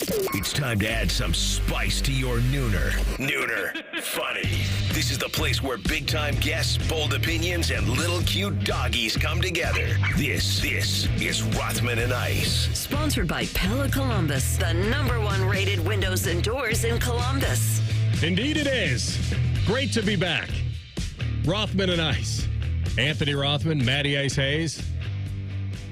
It's time to add some spice to your nooner. Nooner funny. This is the place where big-time guests, bold opinions, and little cute doggies come together. This is Rothman and Ice. Sponsored by Pella Columbus, the #1 rated windows and doors in Columbus. Indeed it is. Great to be back. Rothman and Ice. Anthony Rothman, Matty Ice Hayes.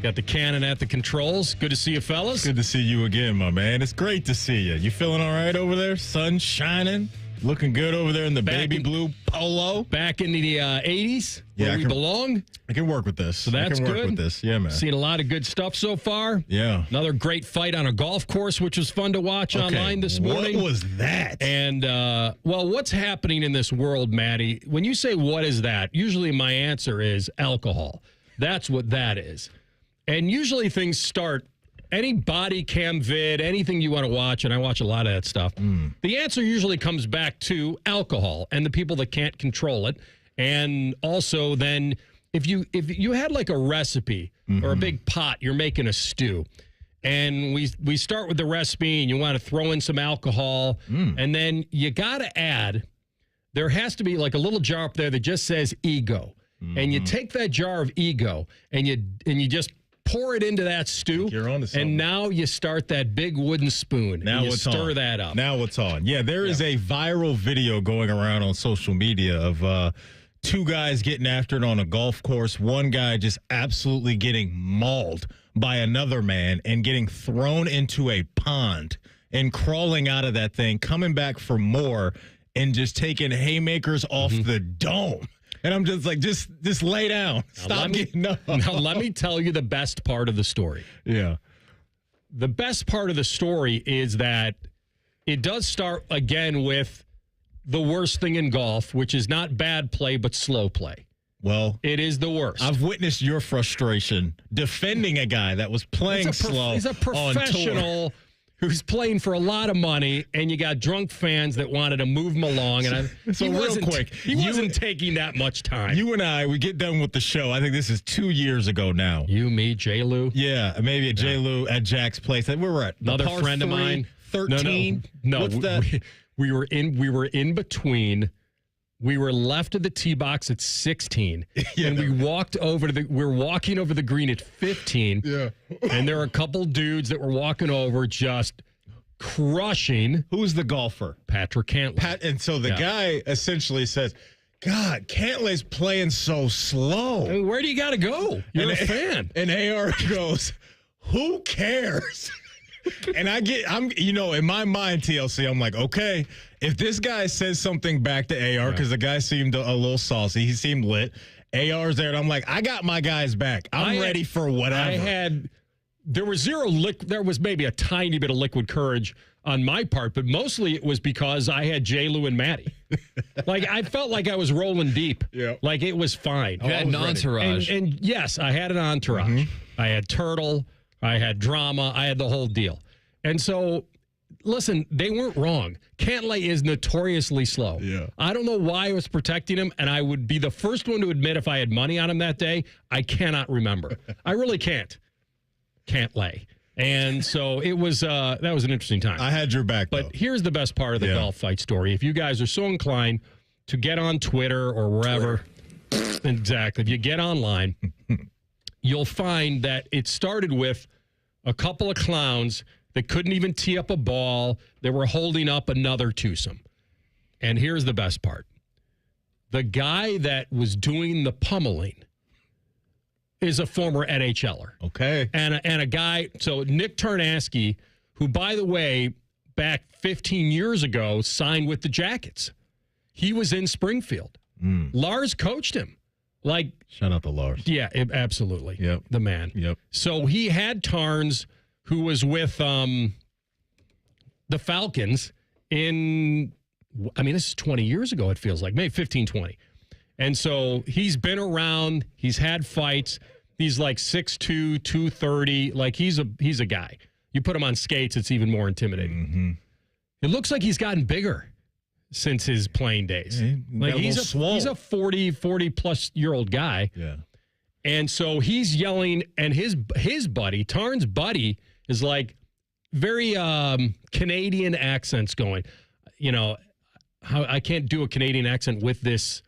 Got the cannon at the controls. Good to see you, fellas. Good to see you again, my man. It's great to see you. You feeling all right over there? Sun shining. Looking good over there in the baby blue polo. Back in the 80s, where we belong. I can work with this. So that's I can work good. with this. Yeah, man. Seen a lot of good stuff so far. Yeah. Another great fight on a golf course, which was fun to watch online this morning. What was that? And, what's happening in this world, Matty? When you say what is that, usually my answer is alcohol. That's what that is. And usually things start, any body cam vid, anything you want to watch, and I watch a lot of that stuff, the answer usually comes back to alcohol and the people that can't control it. And also then if you had like a recipe or a big pot, you're making a stew, and we start with the recipe and you want to throw in some alcohol, and then you got to add, there has to be like a little jar up there that just says ego. And you take that jar of ego and you just pour it into that stew, You're on to something. and now you start that big wooden spoon. Now and you it's stir on. that up. Now it's on. Yeah, there is a viral video going around on social media of two guys getting after it on a golf course. One guy just absolutely getting mauled by another man and getting thrown into a pond and crawling out of that thing, coming back for more and just taking haymakers off the dome. And I'm just like, just lay down. Stop getting up. Now, let me tell you the best part of the story. Yeah. The best part of the story is that it does start again with the worst thing in golf, which is not bad play, but slow play. Well, It is the worst. I've witnessed your frustration defending a guy that was playing slow. He's a on tour. professional who's playing for a lot of money, and you got drunk fans that wanted to move him along. And So he real wasn't, quick, he wasn't taking that much time. You and I, we get done with the show. I think this is 2 years ago now. You, me, J. Lou. Yeah, maybe at J. Lou at Jack's place. We were at Another par friend of 3, mine. 13. No. What's that? We were in between. We were left of the tee box at 16, and we walked over to we're walking over the green at 15. Yeah. And there were a couple dudes that were walking over just crushing Who's the golfer? Patrick Cantlay. And so the guy essentially says, God, Cantlay's playing so slow. I mean, where do you got to go? You're a fan. And AR goes, who cares? And I'm in my mind, TLC, I'm like, okay, if this guy says something back to AR, because the guy seemed a little saucy, he seemed lit, AR's there, and I'm like, I got my guys back. I'm ready for whatever. There was there was maybe a tiny bit of liquid courage on my part, but mostly it was because I had J. Lou and Matty. Like, I felt like I was rolling deep. Yeah. Like, it was fine. You had an entourage. And yes, I had an entourage. I had Turtle. I had drama. I had the whole deal. And so, listen, they weren't wrong. Cantlay is notoriously slow. Yeah. I don't know why I was protecting him, and I would be the first one to admit if I had money on him that day. I cannot remember. I really can't. Cantlay. And so it was that was an interesting time. I had your back, But here's the best part of the golf fight story. If you guys are so inclined to get on Twitter or wherever, exactly, if you get online, you'll find that it started with a couple of clowns that couldn't even tee up a ball. They were holding up another twosome. And here's the best part. The guy that was doing the pummeling is a former NHLer. Okay. And a guy, so Nick Tarnaski, who, by the way, back 15 years ago, signed with the Jackets. He was in Springfield. Lars coached him. Like, shout out to Lars. Yeah, absolutely. Yep. The man. Yep. So he had Tarns, who was with the Falcons this is 20 years ago, it feels like, maybe 15, 20. And so he's been around. He's had fights. He's like 6'2", 230. Like, he's a guy. You put him on skates, it's even more intimidating. It looks like he's gotten bigger since his playing days. Yeah, like, he's a 40-plus year old guy. Yeah. And so he's yelling, and his buddy, Tarn's buddy, is like, very Canadian accents going. You know, how I can't do a Canadian accent with this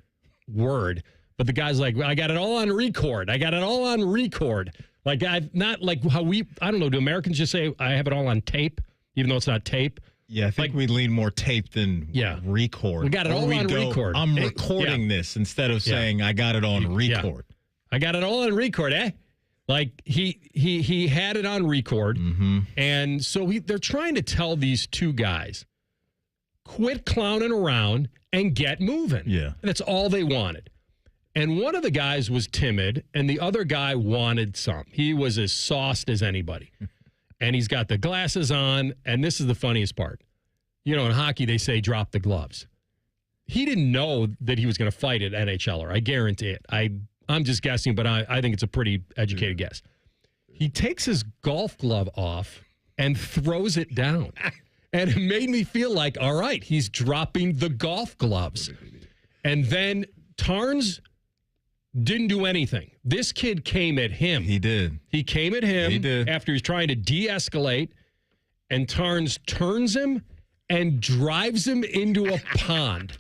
word, but the guy's like, I got it all on record. I got it all on record. Like, I've not like how I don't know, do Americans just say I have it all on tape, even though it's not tape? Yeah, I think we lean more tape than record. We got it all on record. I'm recording this instead of saying I got it on record. I got it all on record, eh? Like he had it on record, and so they're trying to tell these two guys, quit clowning around and get moving. Yeah, that's all they wanted. And one of the guys was timid, and the other guy wanted some. He was as sauced as anybody. And he's got the glasses on, and this is the funniest part. You know, in hockey, they say drop the gloves. He didn't know that he was going to fight an NHLer. I guarantee it. I'm just guessing, but I think it's a pretty educated guess. He takes his golf glove off and throws it down. And it made me feel like, all right, he's dropping the golf gloves. And then Tarns didn't do anything. This kid came at him. He did. He came at him after he's trying to de-escalate, and Tarns turns him and drives him into a pond.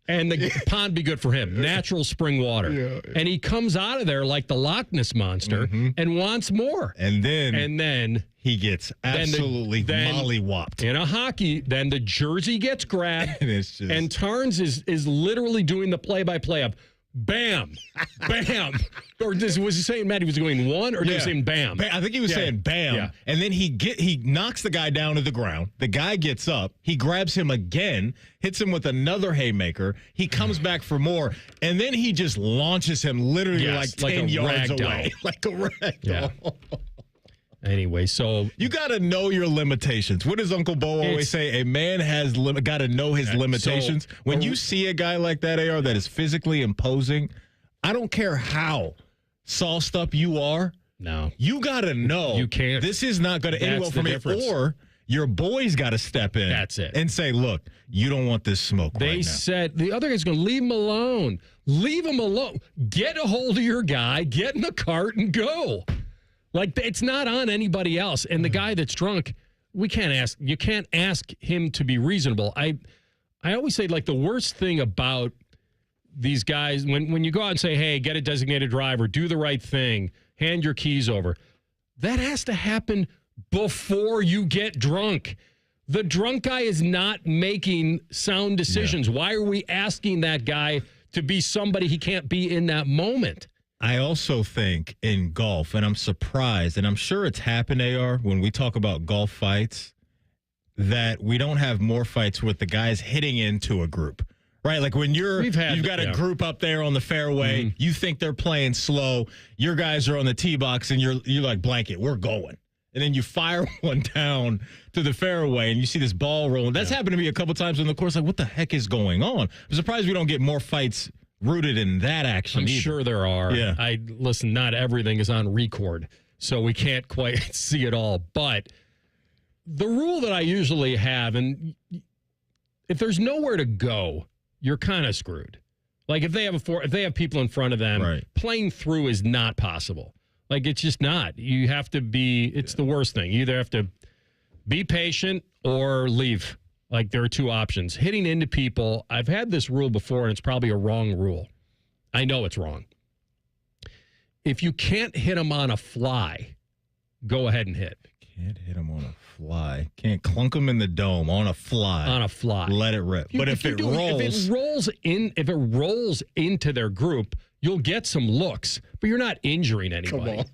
And the pond be good for him. Natural spring water. Yeah. And he comes out of there like the Loch Ness Monster and wants more. And then he gets absolutely mollywopped. In a hockey, then the jersey gets grabbed, and Tarns is literally doing the play-by-play of bam, bam. Or was he saying, Matt, he was going one, or was he saying bam? I think he was saying bam. Yeah. And then he knocks the guy down to the ground. The guy gets up. He grabs him again, hits him with another haymaker. He comes back for more. And then he just launches him literally like 10 yards away. Like a rag doll. Anyway, so you got to know your limitations. What does Uncle Bo always say? A man has got to know his limitations. So, when you see a guy like that, AR, that is physically imposing, I don't care how sauced up you are. No, you got to know you can't. This is not going to end well for me. Or your boy's got to step in. That's it. And say, look, you don't want this smoke. They said the other guy's going to leave him alone. Leave him alone. Get a hold of your guy. Get in the cart and go. Like, it's not on anybody else. And the guy that's drunk, you can't ask him to be reasonable. I always say, like, the worst thing about these guys, when you go out and say, hey, get a designated driver, do the right thing, hand your keys over, that has to happen before you get drunk. The drunk guy is not making sound decisions. Yeah. Why are we asking that guy to be somebody he can't be in that moment? I also think in golf, and I'm surprised, and I'm sure it's happened, AR, when we talk about golf fights, that we don't have more fights with the guys hitting into a group, right? Like when you've got a group up there on the fairway, you think they're playing slow, your guys are on the tee box, and you're like, blanket, we're going. And then you fire one down to the fairway, and you see this ball rolling. That's happened to me a couple times on the course. Like, what the heck is going on? I'm surprised we don't get more fights rooted in that action. I'm sure there are. Yeah. Listen, not everything is on record, so we can't quite see it all. But the rule that I usually have, and if there's nowhere to go, you're kind of screwed. Like if they have people in front of them, playing through is not possible. Like it's just not. You have to be. It's the worst thing. You either have to be patient or leave. Like, there are two options. Hitting into people, I've had this rule before, and it's probably a wrong rule. I know it's wrong. If you can't hit them on a fly, go ahead and hit. Can't hit them on a fly. Can't clunk them in the dome on a fly. On a fly. Let it rip. But if it rolls into their group, you'll get some looks, but you're not injuring anybody.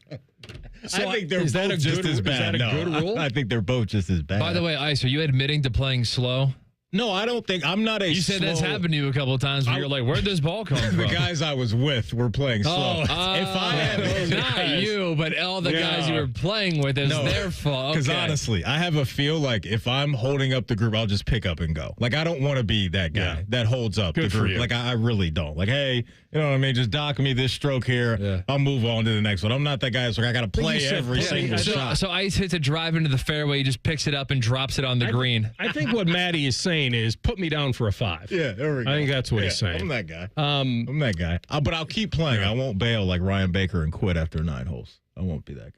So I think they're both just as bad. Is that a good rule? I think they're both just as bad. By the way, Ice, are you admitting to playing slow? No, I don't think. I'm not a You said that's happened to you a couple of times where you're like, where'd this ball come from? The guys I was with were playing slow. If I had not you, but all the guys you were playing with, it's their fault. Because honestly, I have a feel like if I'm holding up the group, I'll just pick up and go. Like, I don't want to be that guy that holds up the group. Like, I really don't. Like, hey, you know what I mean? Just dock me this stroke here. Yeah. I'll move on to the next one. I'm not that guy that's like, I got to play every single shot. So Ice hits a drive into the fairway. He just picks it up and drops it on the green. I think what Matty is saying is put me down for a 5. Yeah, there we go. I think that's what he's saying. I'm that guy. I'm that guy. But I'll keep playing. I won't bail like Ryan Baker and quit after 9 holes. I won't be that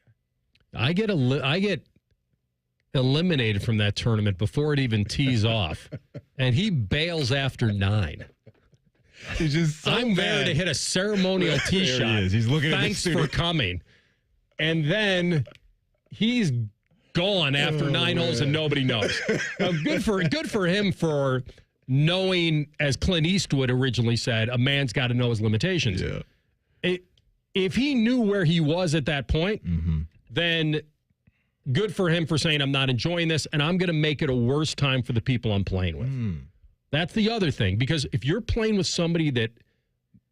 guy. I get eliminated from that tournament before it even tees off. And he bails after 9. He's just so I'm mad. there to hit a ceremonial tee There shot. he is. He's looking at Thanks the for studio. coming. And then he's gone after 9 holes and nobody knows. Now, good for him for knowing, as Clint Eastwood originally said, a man's got to know his limitations. Yeah. If he knew where he was at that point, then good for him for saying, I'm not enjoying this, and I'm going to make it a worse time for the people I'm playing with. That's the other thing, because if you're playing with somebody that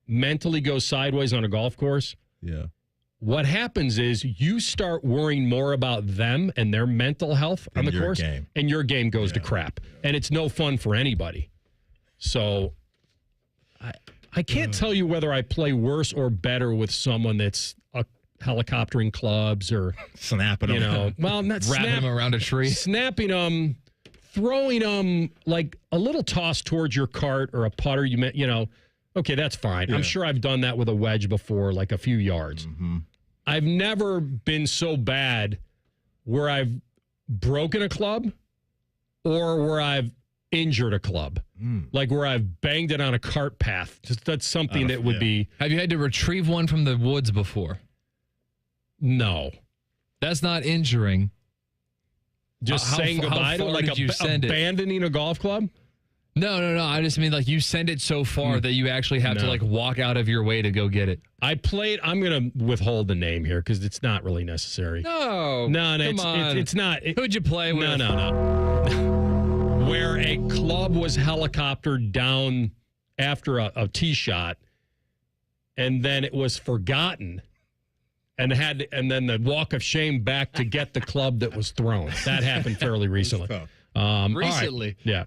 mentally goes sideways on a golf course, what happens is you start worrying more about them and their mental health on the course, and your game goes to crap. And it's no fun for anybody. So I can't tell you whether I play worse or better with someone that's helicoptering clubs or snapping them. You know, well, not wrapping them around a tree, snapping them, throwing them like a little toss towards your cart or a putter. You know, okay, that's fine. I'm sure I've done that with a wedge before, like a few yards. I've never been so bad where I've broken a club or where I've injured a club, like where I've banged it on a cart path. Just that's something that would be. Have you had to retrieve one from the woods before? No, that's not injuring. Just saying goodbye to, like abandoning a golf club. No. I just mean like you send it so far that you actually have to like walk out of your way to go get it. I'm going to withhold the name here because it's not really necessary. No, it's not. Who'd you play with? No. Where a club was helicoptered down after a tee shot, and then it was forgotten, and then the walk of shame back to get the club that was thrown. That happened fairly recently. Recently, yeah.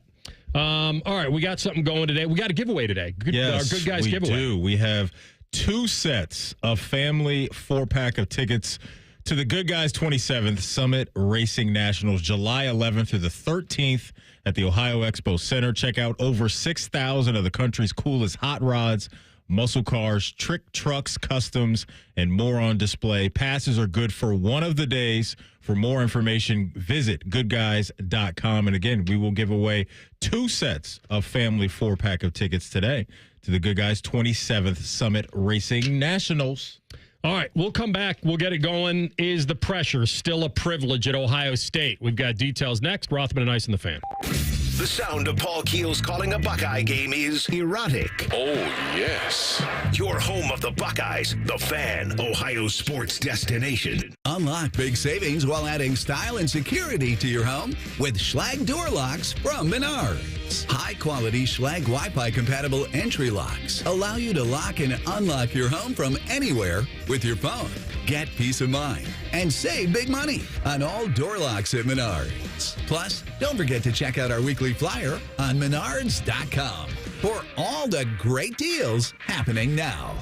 All right, we got something going today. We got a giveaway today. Our Good Guys giveaway. We do. We have 2 sets of family 4-pack of tickets to the Good Guys 27th Summit Racing Nationals, July 11th through the 13th at the Ohio Expo Center. Check out over 6,000 of the country's coolest hot rods, muscle cars, trick trucks, customs, and more on display. Passes are good for one of the days. For more information, visit goodguys.com. And again, we will give away 2 sets of family 4-pack of tickets today to the Good Guys 27th Summit Racing Nationals. All right, we'll come back. We'll get it going. Is the pressure still a privilege at Ohio State? We've got details next. Rothman and Ice in the Fan. The sound of Paul Keels calling a Buckeye game is erotic. Oh, yes. Your home of the Buckeyes, the Fan, Ohio sports destination. Unlock big savings while adding style and security to your home with Schlage door locks from Menards. High-quality Schlage Wi-Fi compatible entry locks allow you to lock and unlock your home from anywhere with your phone. Get peace of mind and save big money on all door locks at Menards. Plus, don't forget to check out our weekly flyer on Menards.com for all the great deals happening now.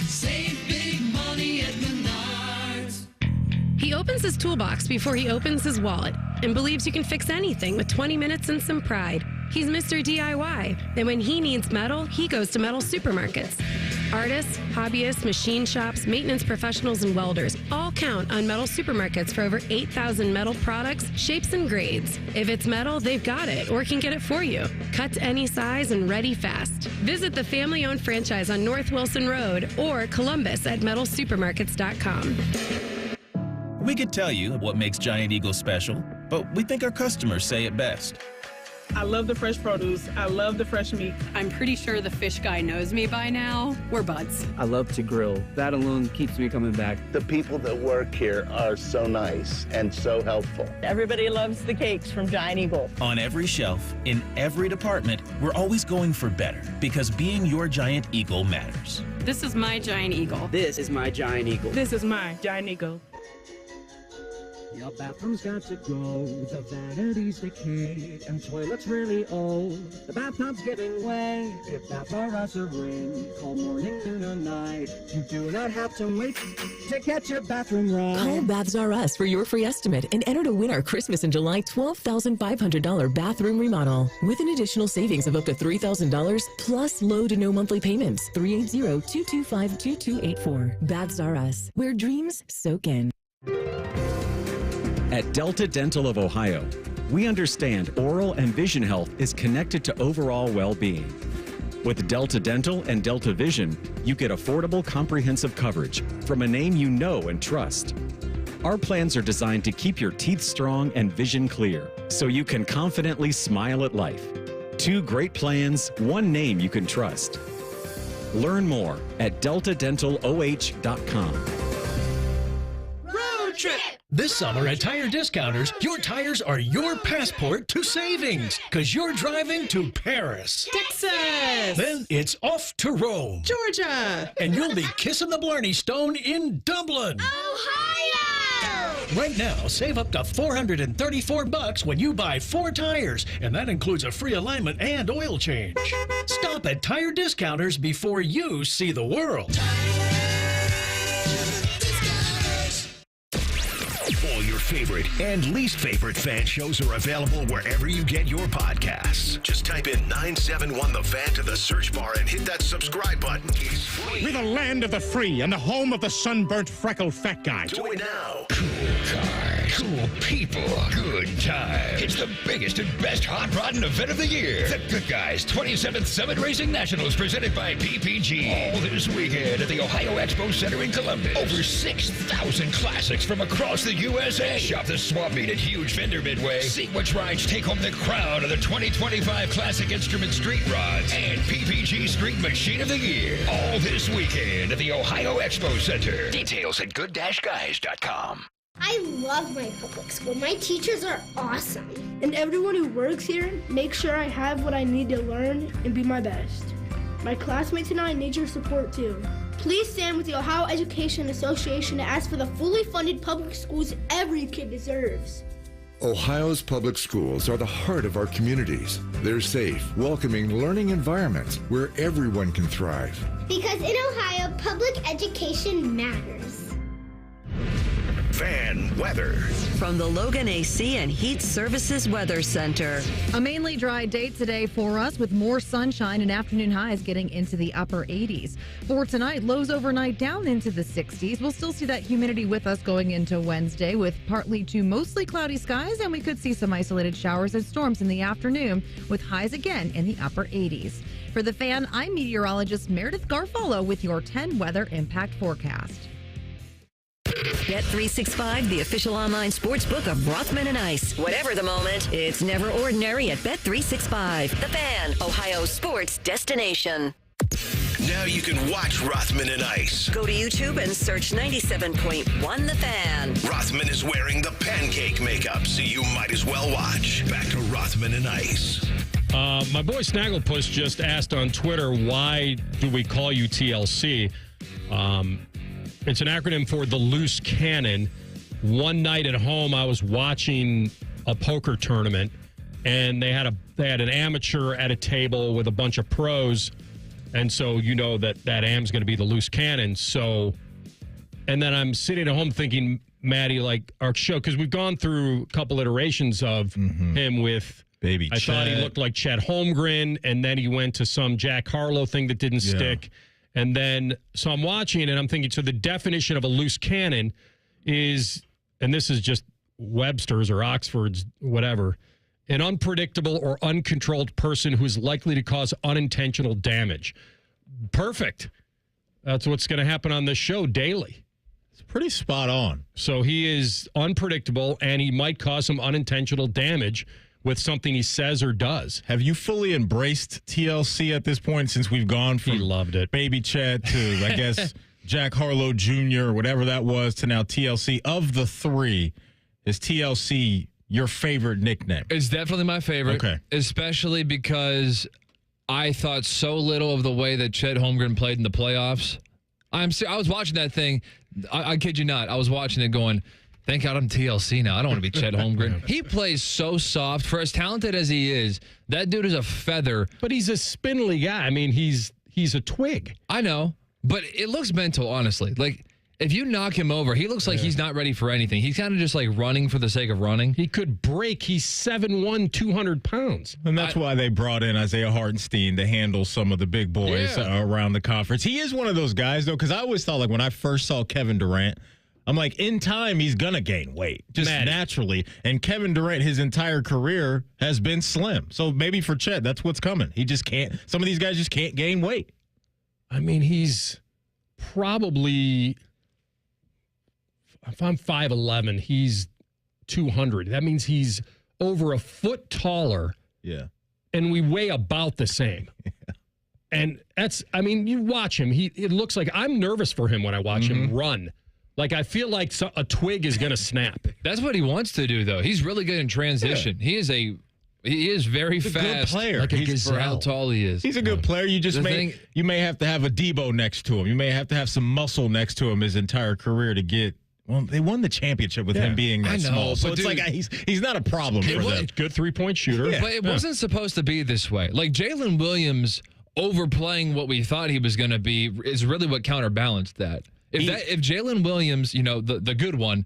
Save big money at Menards. He opens his toolbox before he opens his wallet and believes you can fix anything with 20 minutes and some pride. He's Mr. DIY, and when he needs metal, he goes to metal supermarkets. Artists, hobbyists, machine shops, maintenance professionals, and welders all count on metal supermarkets for over 8,000 metal products, shapes, and grades. If it's metal, they've got it or can get it for you. Cut to any size and ready fast. Visit the family-owned franchise on North Wilson Road or Columbus at metalsupermarkets.com. We could tell you what makes Giant Eagle special, but we think our customers say it best. I love the fresh produce. I love the fresh meat. I'm pretty sure the fish guy knows me by now. We're buds. I love to grill. That alone keeps me coming back. The people that work here are so nice and so helpful. Everybody loves the cakes from Giant Eagle. On every shelf, in every department, we're always going for better because being your Giant Eagle matters. This is my Giant Eagle. This is my Giant Eagle. This is my Giant Eagle. Your bathroom's got to go, the vanity's decayed, and toilet's really old. The bathtub's giving way. If that's our answer ring, call morning, noon, or night. You do not have to wait to get your bathroom right. Call Baths R Us for your free estimate and enter to win our Christmas in July $12,500 bathroom remodel with an additional savings of up to $3,000 plus low to no monthly payments. 380-225-2284. Baths R Us, where dreams soak in. At Delta Dental of Ohio, we understand oral and vision health is connected to overall well-being. With Delta Dental and Delta Vision, you get affordable, comprehensive coverage from a name you know and trust. Our plans are designed to keep your teeth strong and vision clear, so you can confidently smile at life. 2 great plans, 1 name you can trust. Learn more at deltadentaloh.com. Road trip! This summer at Tire Discounters, your tires are your passport to savings, because you're driving to Paris, Texas, then it's off to Rome, Georgia, and you'll be kissing the Blarney Stone in Dublin, Ohio! Right now, save up to $434 when you buy 4 tires, and that includes a free alignment and oil change. Stop at Tire Discounters before you see the world. All your favorite and least favorite fan shows are available wherever you get your podcasts. Just type in 971 The Fan to the search bar and hit that subscribe button. It's free. We're the land of the free and the home of the sunburnt, freckled fat guy. Do it now. Cool cars, cool people, good time. It's the biggest and best hot rodding event of the year. The Good Guys 27th Summit Racing Nationals presented by PPG. All this weekend at the Ohio Expo Center in Columbus. Over 6,000 classics from across the USA. Shop the swap meet at Huge Fender Midway. See which rides take home the crown of the 2025 Classic Instrument Street Rods and PPG Street Machine of the Year. All this weekend at the Ohio Expo Center. Details at good-guys.com. I love my public school. My teachers are awesome. And everyone who works here makes sure I have what I need to learn and be my best. My classmates and I need your support too. Please stand with the Ohio Education Association to ask for the fully funded public schools every kid deserves. Ohio's public schools are the heart of our communities. They're safe, welcoming learning environments where everyone can thrive. Because in Ohio, public education matters. Fan weather. From the Logan AC and Heat Services Weather Center. A mainly dry day today for us with more sunshine and afternoon highs getting into the upper 80s. For tonight, lows overnight down into the 60s. We'll still see that humidity with us going into Wednesday with partly to mostly cloudy skies, and we could see some isolated showers and storms in the afternoon with highs again in the upper 80s. For the Fan, I'm meteorologist Meredith Garfolo with your 10 weather impact forecast. Bet365, the official online sports book of Rothman and Ice. Whatever the moment, it's never ordinary at Bet365. The Fan, Ohio's sports destination. Now you can watch Rothman and Ice. Go to YouTube and search 97.1 The Fan. Rothman is wearing the pancake makeup, so you might as well watch. Back to Rothman and Ice. My boy Snagglepuss just asked on Twitter, why do we call you TLC? It's an acronym for the loose cannon. One night at home, I was watching a poker tournament, and they had an amateur at a table with a bunch of pros, and so you know that am's going to be the loose cannon. So, and then I'm sitting at home thinking, Maddie, like our show, because we've gone through a couple iterations of him with Baby I thought he looked like Chet Holmgren, and then he went to some Jack Harlow thing that didn't stick. And then, so I'm watching it, and I'm thinking, so the definition of a loose cannon is, and this is just Webster's or Oxford's, whatever, an unpredictable or uncontrolled person who's likely to cause unintentional damage. Perfect. That's what's going to happen on this show daily. It's pretty spot on. So he is unpredictable, and he might cause some unintentional damage with something he says or does. Have you fully embraced TLC at this point, since we've gone from he loved it. Baby Chet to, I guess, Jack Harlow Jr. or whatever that was to now TLC? Of the three, is TLC your favorite nickname? It's definitely my favorite. Okay. Especially because I thought so little of the way that Chet Holmgren played in the playoffs. I was watching that thing. I kid you not. I was watching it going, thank God I'm TLC now. I don't want to be Chet Holmgren. He plays so soft. For as talented as he is, that dude is a feather. But he's a spindly guy. I mean, he's a twig. I know, but it looks mental, honestly. Like, if you knock him over, he looks like he's not ready for anything. He's kind of just like running for the sake of running. He could break. He's 7'1", 200 pounds. And that's why they brought in Isaiah Hartenstein to handle some of the big boys around the conference. He is one of those guys, though, because I always thought, like, when I first saw Kevin Durant, I'm like, in time, he's going to gain weight, just naturally. And Kevin Durant, his entire career, has been slim. So maybe for Chet, that's what's coming. He just can't. Some of these guys just can't gain weight. I mean, he's probably, if I'm 5'11", he's 200. That means he's over a foot taller. Yeah. And we weigh about the same. Yeah. And that's, I mean, you watch him. It looks like I'm nervous for him when I watch him run. Like, I feel like a twig is going to snap. That's what he wants to do, though. He's really good in transition. Yeah. He is very fast. Good player. Like for how tall he is. He's a good player. You just you may have to have a Debo next to him. You may have to have some muscle next to him his entire career to get. Well, they won the championship with him being that small. So it's like he's not a problem for them. Good 3-point shooter. Yeah. But it wasn't supposed to be this way. Like, Jalen Williams overplaying what we thought he was going to be is really what counterbalanced that. If Jalen Williams, the good one,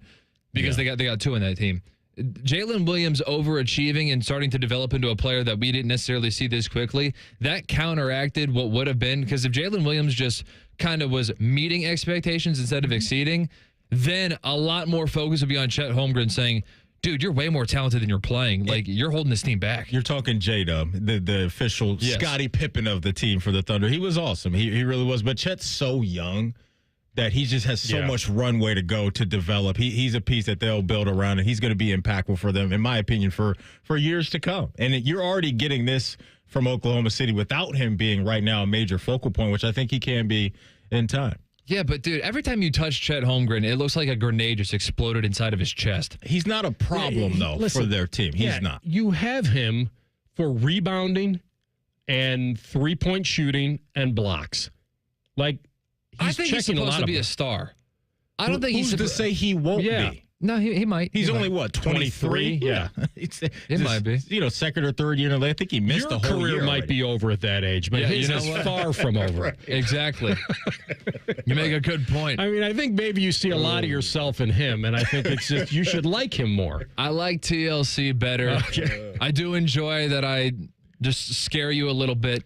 because they got two in that team, Jalen Williams overachieving and starting to develop into a player that we didn't necessarily see this quickly, that counteracted what would have been. Because if Jalen Williams just kind of was meeting expectations instead of exceeding, then a lot more focus would be on Chet Holmgren saying, dude, you're way more talented than you're playing. Like, you're holding this team back. You're talking J-Dub, the official Scottie Pippen of the team for the Thunder. He was awesome. He really was. But Chet's so young that he just has so much runway to go to develop. He's a piece that they'll build around, and he's going to be impactful for them, in my opinion, for years to come. And you're already getting this from Oklahoma City without him being right now a major focal point, which I think he can be in time. Yeah, but, dude, every time you touch Chet Holmgren, it looks like a grenade just exploded inside of his chest. He's not a problem, for their team. He's not. You have him for rebounding and 3-point shooting and blocks. Like, I think he's supposed to be a star. I don't think he's to say he won't be. No, he might. He's only, 23? Yeah. It might be. Second or third year. I think he missed the whole year. Your career might be over at that age, but his is far from over. Right. Exactly. You make a good point. I mean, I think maybe you see a lot of yourself in him, and I think it's just you should like him more. I like TLC better. Okay. I do enjoy that I just scare you a little bit.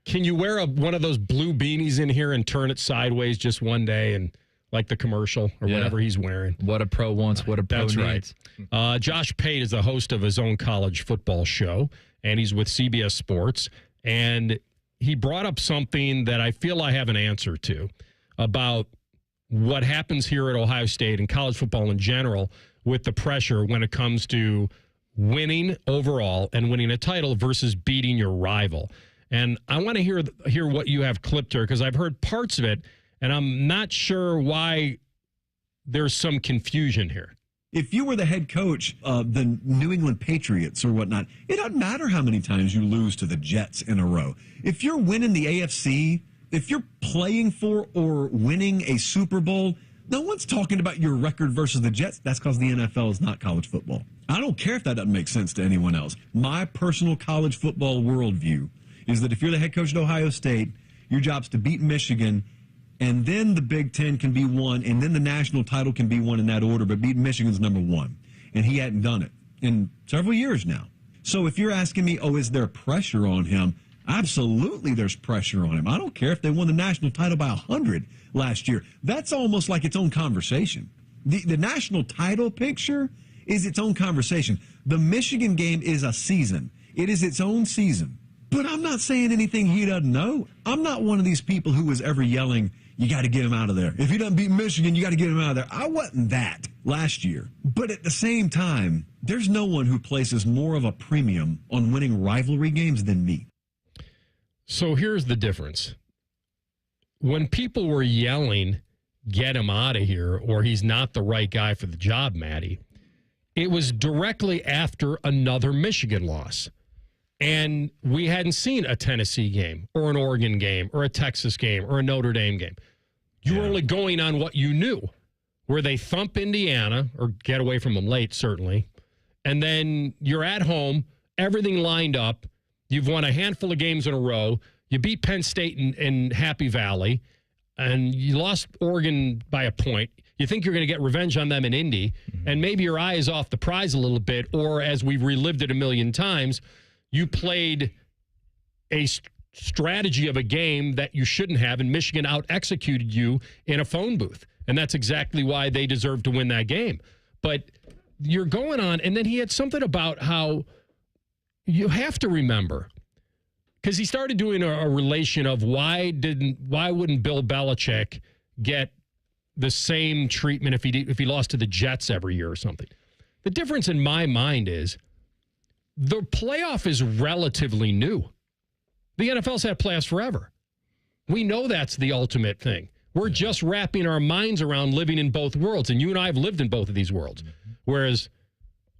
Can you wear one of those blue beanies in here and turn it sideways just one day and like the commercial or whatever he's wearing? What a pro wants, what a pro needs. Right. Josh Pate is the host of his own college football show, and he's with CBS Sports. And he brought up something that I feel I have an answer to about what happens here at Ohio State and college football in general with the pressure when it comes to winning overall and winning a title versus beating your rival. And I want to hear what you have clipped here, because I've heard parts of it, and I'm not sure why there's some confusion here. If you were the head coach of the New England Patriots or whatnot, it doesn't matter how many times you lose to the Jets in a row. If you're winning the AFC, if you're playing for or winning a Super Bowl, no one's talking about your record versus the Jets. That's because the NFL is not college football. I don't care if that doesn't make sense to anyone else. My personal college football worldview is that if you're the head coach at Ohio State, your job's to beat Michigan, and then the Big Ten can be won, and then the national title can be won in that order, but beating Michigan's number one. And he hadn't done it in several years now. So if you're asking me, is there pressure on him? Absolutely there's pressure on him. I don't care if they won the national title by 100 last year. That's almost like its own conversation. The national title picture is its own conversation. The Michigan game is a season. It is its own season. But I'm not saying anything he doesn't know. I'm not one of these people who was ever yelling, you got to get him out of there. If he doesn't beat Michigan, you got to get him out of there. I wasn't that last year. But at the same time, there's no one who places more of a premium on winning rivalry games than me. So here's the difference. When people were yelling, get him out of here, or he's not the right guy for the job, Maddie, it was directly after another Michigan loss. And we hadn't seen a Tennessee game or an Oregon game or a Texas game or a Notre Dame game. You were only going on what you knew, where they thump Indiana or get away from them late, certainly. And then you're at home, everything lined up. You've won a handful of games in a row. You beat Penn State in Happy Valley, and you lost Oregon by a point. You think you're going to get revenge on them in Indy, and maybe your eye is off the prize a little bit, or as we've relived it a million times, you played a strategy of a game that you shouldn't have, and Michigan out-executed you in a phone booth. And that's exactly why they deserve to win that game. But you're going on, and then he had something about how you have to remember, because he started doing a relation of why wouldn't Bill Belichick get the same treatment if he lost to the Jets every year or something. The difference in my mind is the playoff is relatively new. The NFL's had playoffs forever. We know that's the ultimate thing. We're just wrapping our minds around living in both worlds, and you and I have lived in both of these worlds. Whereas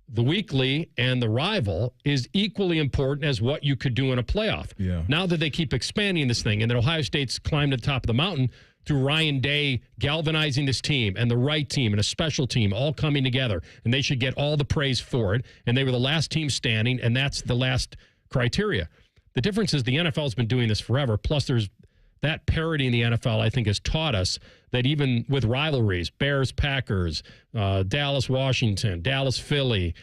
the weekly and the rival is equally important as what you could do in a playoff. Yeah. Now that they keep expanding this thing, and that Ohio State's climbed to the top of the mountain through Ryan Day galvanizing this team and the right team and a special team all coming together, and they should get all the praise for it. And they were the last team standing, and that's the last criteria. The difference is the NFL's been doing this forever, plus there's that parity in the NFL, I think, has taught us that even with rivalries, Bears, Packers, Dallas, Washington, Dallas, Philly,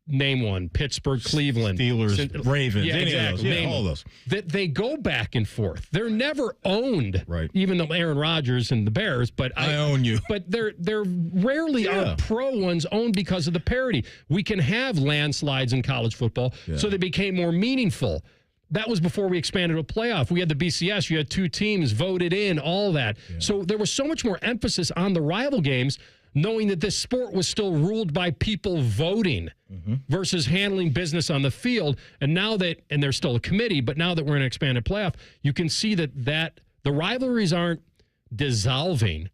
name one, Pittsburgh, Cleveland. Steelers, Ravens, yeah, exactly. All those. That they go back and forth. They're never owned, right? Even though Aaron Rodgers and the Bears, but I own you. But they're rarely are pro ones owned because of the parity. We can have landslides in college football, so they became more meaningful. That was before we expanded to a playoff. We had the BCS. You had two teams voted in, all that. Yeah. So there was so much more emphasis on the rival games, knowing that this sport was still ruled by people voting versus handling business on the field. And now that, and there's still a committee, but now that we're in an expanded playoff, you can see that the rivalries aren't dissolving,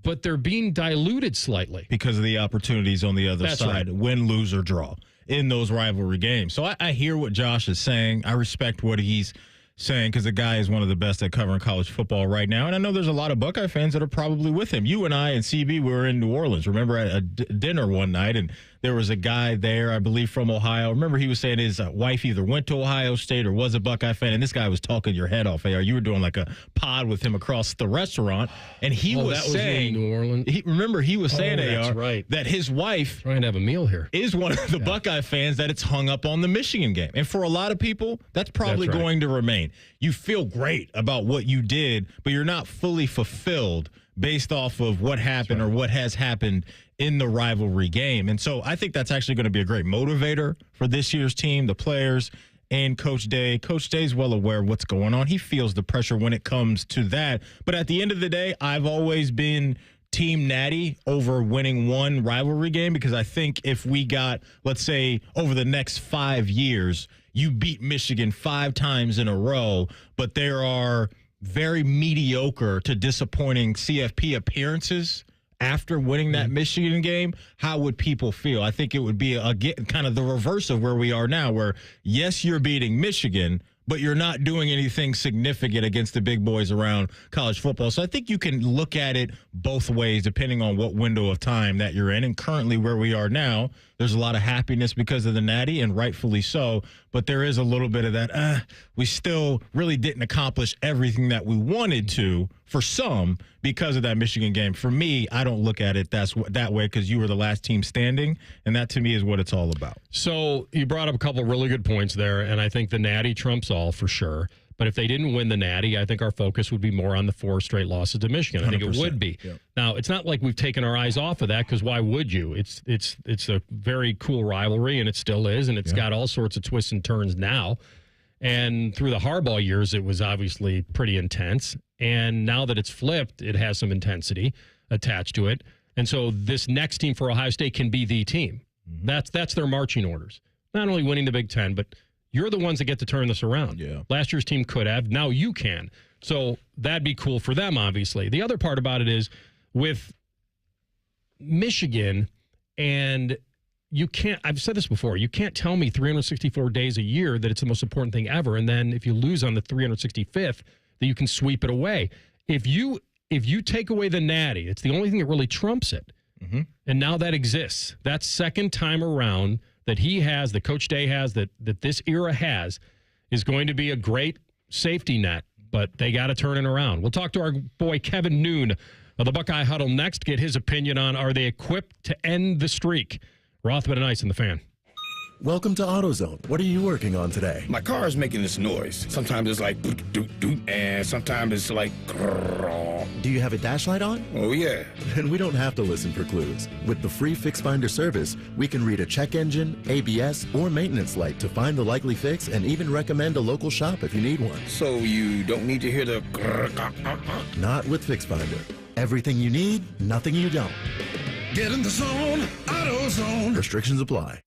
but they're being diluted slightly. Because of the opportunities on the other side, win, lose, or draw in those rivalry games. So I hear what Josh is saying. I respect what he's saying because the guy is one of the best at covering college football right now. And I know there's a lot of Buckeye fans that are probably with him. You and I and CB were in New Orleans, remember, at a dinner one night, and there was a guy there, I believe, from Ohio. Remember, he was saying his wife either went to Ohio State or was a Buckeye fan, and this guy was talking your head off. AR, you were doing like a pod with him across the restaurant, and he was saying, New Orleans. He was saying, AR, right, that his wife trying to have a meal here is one of the Buckeye fans that it's hung up on the Michigan game. And for a lot of people, that's probably going to remain. You feel great about what you did, but you're not fully fulfilled based off of what happened or what has happened in the rivalry game. And so I think that's actually going to be a great motivator for this year's team, the players, and Coach Day. Coach Day's well aware of what's going on. He feels the pressure when it comes to that. But at the end of the day, I've always been Team Natty over winning one rivalry game, because I think if we got, let's say, over the next 5 years, you beat Michigan 5 times in a row, but there are very mediocre to disappointing CFP appearances after winning that Michigan game, how would people feel? I think it would be kind of the reverse of where we are now, where, yes, you're beating Michigan, but you're not doing anything significant against the big boys around college football. So I think you can look at it both ways depending on what window of time that you're in. And currently where we are now, there's a lot of happiness because of the Natty, and rightfully so. But there is a little bit of that, we still really didn't accomplish everything that we wanted to for some because of that Michigan game. For me, I don't look at it that way, because you were the last team standing, and that to me is what it's all about. So you brought up a couple of really good points there, and I think the Natty trumps all for sure. But if they didn't win the Natty, I think our focus would be more on the 4 straight losses to Michigan. I think it would be. Yep. Now, it's not like we've taken our eyes off of that, because why would you? It's a very cool rivalry, and it still is, and it's got all sorts of twists and turns now. And through the Harbaugh years, it was obviously pretty intense. And now that it's flipped, it has some intensity attached to it. And so this next team for Ohio State can be the team. That's their marching orders. Not only winning the Big Ten, but you're the ones that get to turn this around. Yeah. Last year's team could have. Now you can. So that'd be cool for them, obviously. The other part about it is with Michigan, and you can't, I've said this before, you can't tell me 364 days a year that it's the most important thing ever, and then if you lose on the 365th, that you can sweep it away. If you take away the Natty, it's the only thing that really trumps it. And now that exists. That second time around that he has, that Coach Day has, that this era has, is going to be a great safety net, but they got to turn it around. We'll talk to our boy Kevin Noon of the Buckeye Huddle next, get his opinion on, are they equipped to end the streak? Rothman and Ice in the Fan. Welcome to AutoZone. What are you working on today? My car is making this noise. Sometimes it's like doot, doot, doot, and sometimes it's like grrr. Do you have a dash light on? Oh, yeah. Then we don't have to listen for clues. With the free Fix Finder service, we can read a check engine, ABS, or maintenance light to find the likely fix and even recommend a local shop if you need one. So you don't need to hear the grrr. Not with Fix Finder. Everything you need, nothing you don't. Get in the zone, AutoZone. Restrictions apply.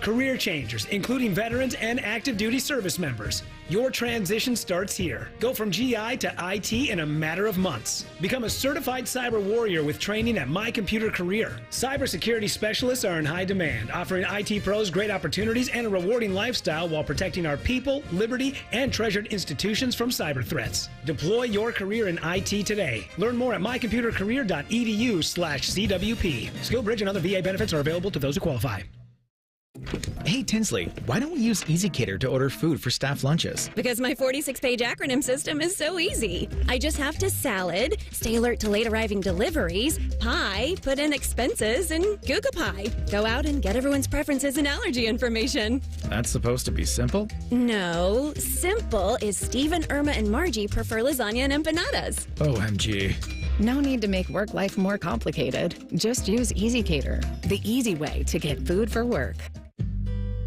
Career changers, including veterans and active duty service members. Your transition starts here. Go from GI to IT in a matter of months. Become a certified cyber warrior with training at My Computer Career. Cybersecurity specialists are in high demand, offering IT pros great opportunities and a rewarding lifestyle while protecting our people, liberty, and treasured institutions from cyber threats. Deploy your career in IT today. Learn more at mycomputercareer.edu/CWP. SkillBridge and other VA benefits are available to those who qualify. Hey, Tinsley, why don't we use EasyCater to order food for staff lunches? Because my 46-page acronym system is so easy. I just have to salad, stay alert to late arriving deliveries, pie, put in expenses, and Google Pie. Go out and get everyone's preferences and allergy information. That's supposed to be simple? No, simple is Steve and Irma and Margie prefer lasagna and empanadas. OMG. No need to make work life more complicated. Just use EasyCater, the easy way to get food for work.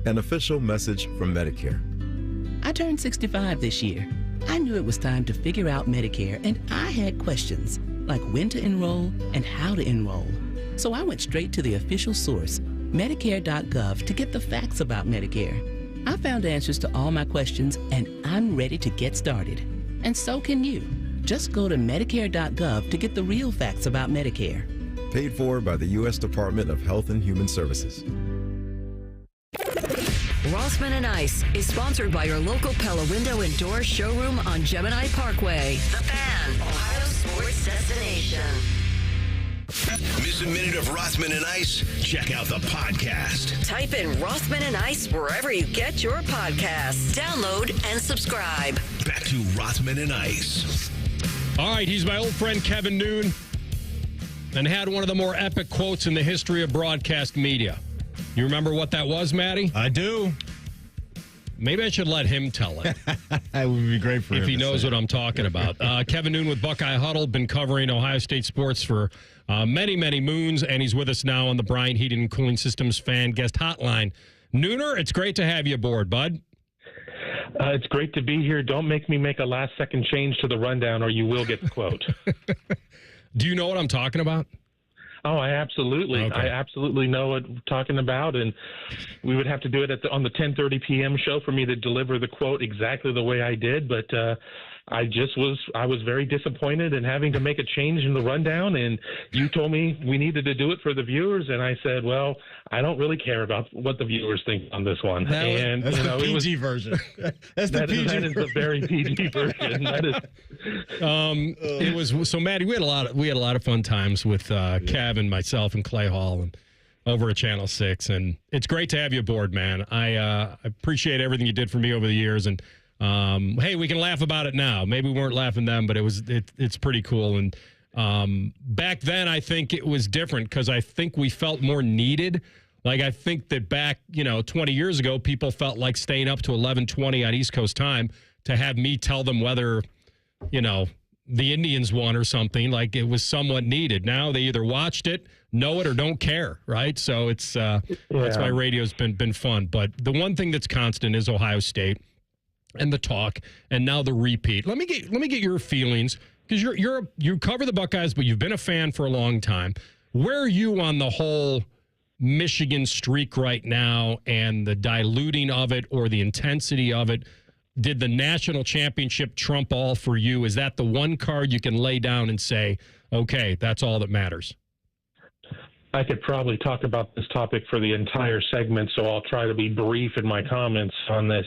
An official message from Medicare. I turned 65 this year. I knew it was time to figure out Medicare, and I had questions, like when to enroll and how to enroll. So I went straight to the official source, Medicare.gov, to get the facts about Medicare. I found answers to all my questions, and I'm ready to get started. And so can you. Just go to Medicare.gov to get the real facts about Medicare. Paid for by the U.S. Department of Health and Human Services. Rothman and Ice is sponsored by your local Pella Window and Door showroom on Gemini Parkway. The Fan, Ohio sports destination. Miss a minute of Rothman and Ice? Check out the podcast. Type in Rothman and Ice wherever you get your podcasts. Download and subscribe. Back to Rothman and Ice. All right, he's my old friend Kevin Noon, and had one of the more epic quotes in the history of broadcast media. You remember what that was, Matty? I do. Maybe I should let him tell it. That would be great for him. If he knows what I'm talking about. Kevin Noon with Buckeye Huddle, been covering Ohio State sports for many, many moons, and he's with us now on the Bryant Heating and Cooling Systems Fan Guest Hotline. Nooner, it's great to have you aboard, bud. It's great to be here. Don't make me make a last-second change to the rundown, or you will get the quote. Do you know what I'm talking about? Oh, I absolutely know what we're talking about, and we would have to do it on the 10:30 p.m. show for me to deliver the quote exactly the way I did. But I was very disappointed in having to make a change in the rundown, and you told me we needed to do it for the viewers, and I said, well, I don't really care about what the viewers think on this one. And that's the PG version. That's the PG version. That is the very PG version. That is. It was so, Maddie. We had a lot of fun times with Kev and myself and Clay Hall and over at Channel 6, and it's great to have you aboard, man. I appreciate everything you did for me over the years, and hey, we can laugh about it now. Maybe we weren't laughing then, but it's pretty cool. And back then, I think it was different because I think we felt more needed. Like, I think that back, 20 years ago, people felt like staying up to 11:20 on East Coast time to have me tell them whether, the Indians won or something. Like, it was somewhat needed. Now they either watched it, know it, or don't care, right? So it's that's why radio's been fun. But the one thing that's constant is Ohio State and the talk, and now the repeat. Let me get your feelings, because you cover the Buckeyes, but you've been a fan for a long time. Where are you on the whole Michigan streak right now and the diluting of it or the intensity of it? Did the national championship trump all for you? Is that the one card you can lay down and say, okay, that's all that matters? I could probably talk about this topic for the entire segment, so I'll try to be brief in my comments on this.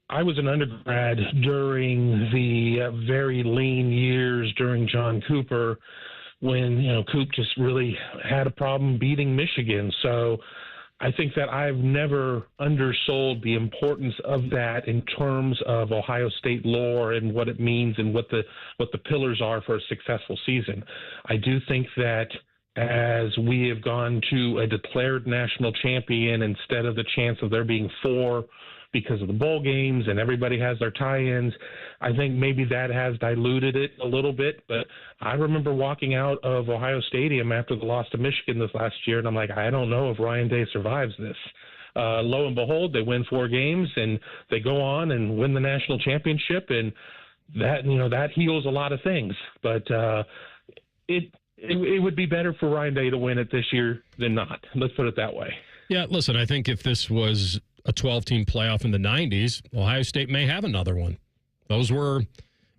I was an undergrad during the very lean years during John Cooper, when Coop just really had a problem beating Michigan. So I think that I've never undersold the importance of that in terms of Ohio State lore and what it means and what the pillars are for a successful season. I do think that as we have gone to a declared national champion instead of the chance of there being 4 because of the bowl games and everybody has their tie-ins. I think maybe that has diluted it a little bit, but I remember walking out of Ohio Stadium after the loss to Michigan this last year, and I'm like, I don't know if Ryan Day survives this. Lo and behold, they win 4 games, and they go on and win the national championship, and that heals a lot of things. But it would be better for Ryan Day to win it this year than not. Let's put it that way. Yeah, listen, I think if this was a 12-team playoff in the 90s, Ohio State may have another one. Those were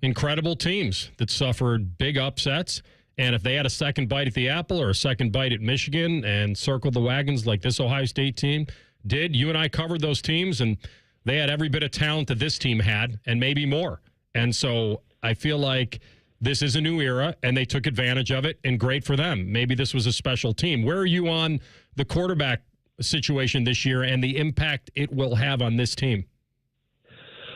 incredible teams that suffered big upsets. And if they had a second bite at the apple or a second bite at Michigan and circled the wagons like this Ohio State team did, you and I covered those teams, and they had every bit of talent that this team had and maybe more. And so I feel like this is a new era, and they took advantage of it, and great for them. Maybe this was a special team. Where are you on the quarterback situation this year and the impact it will have on this team?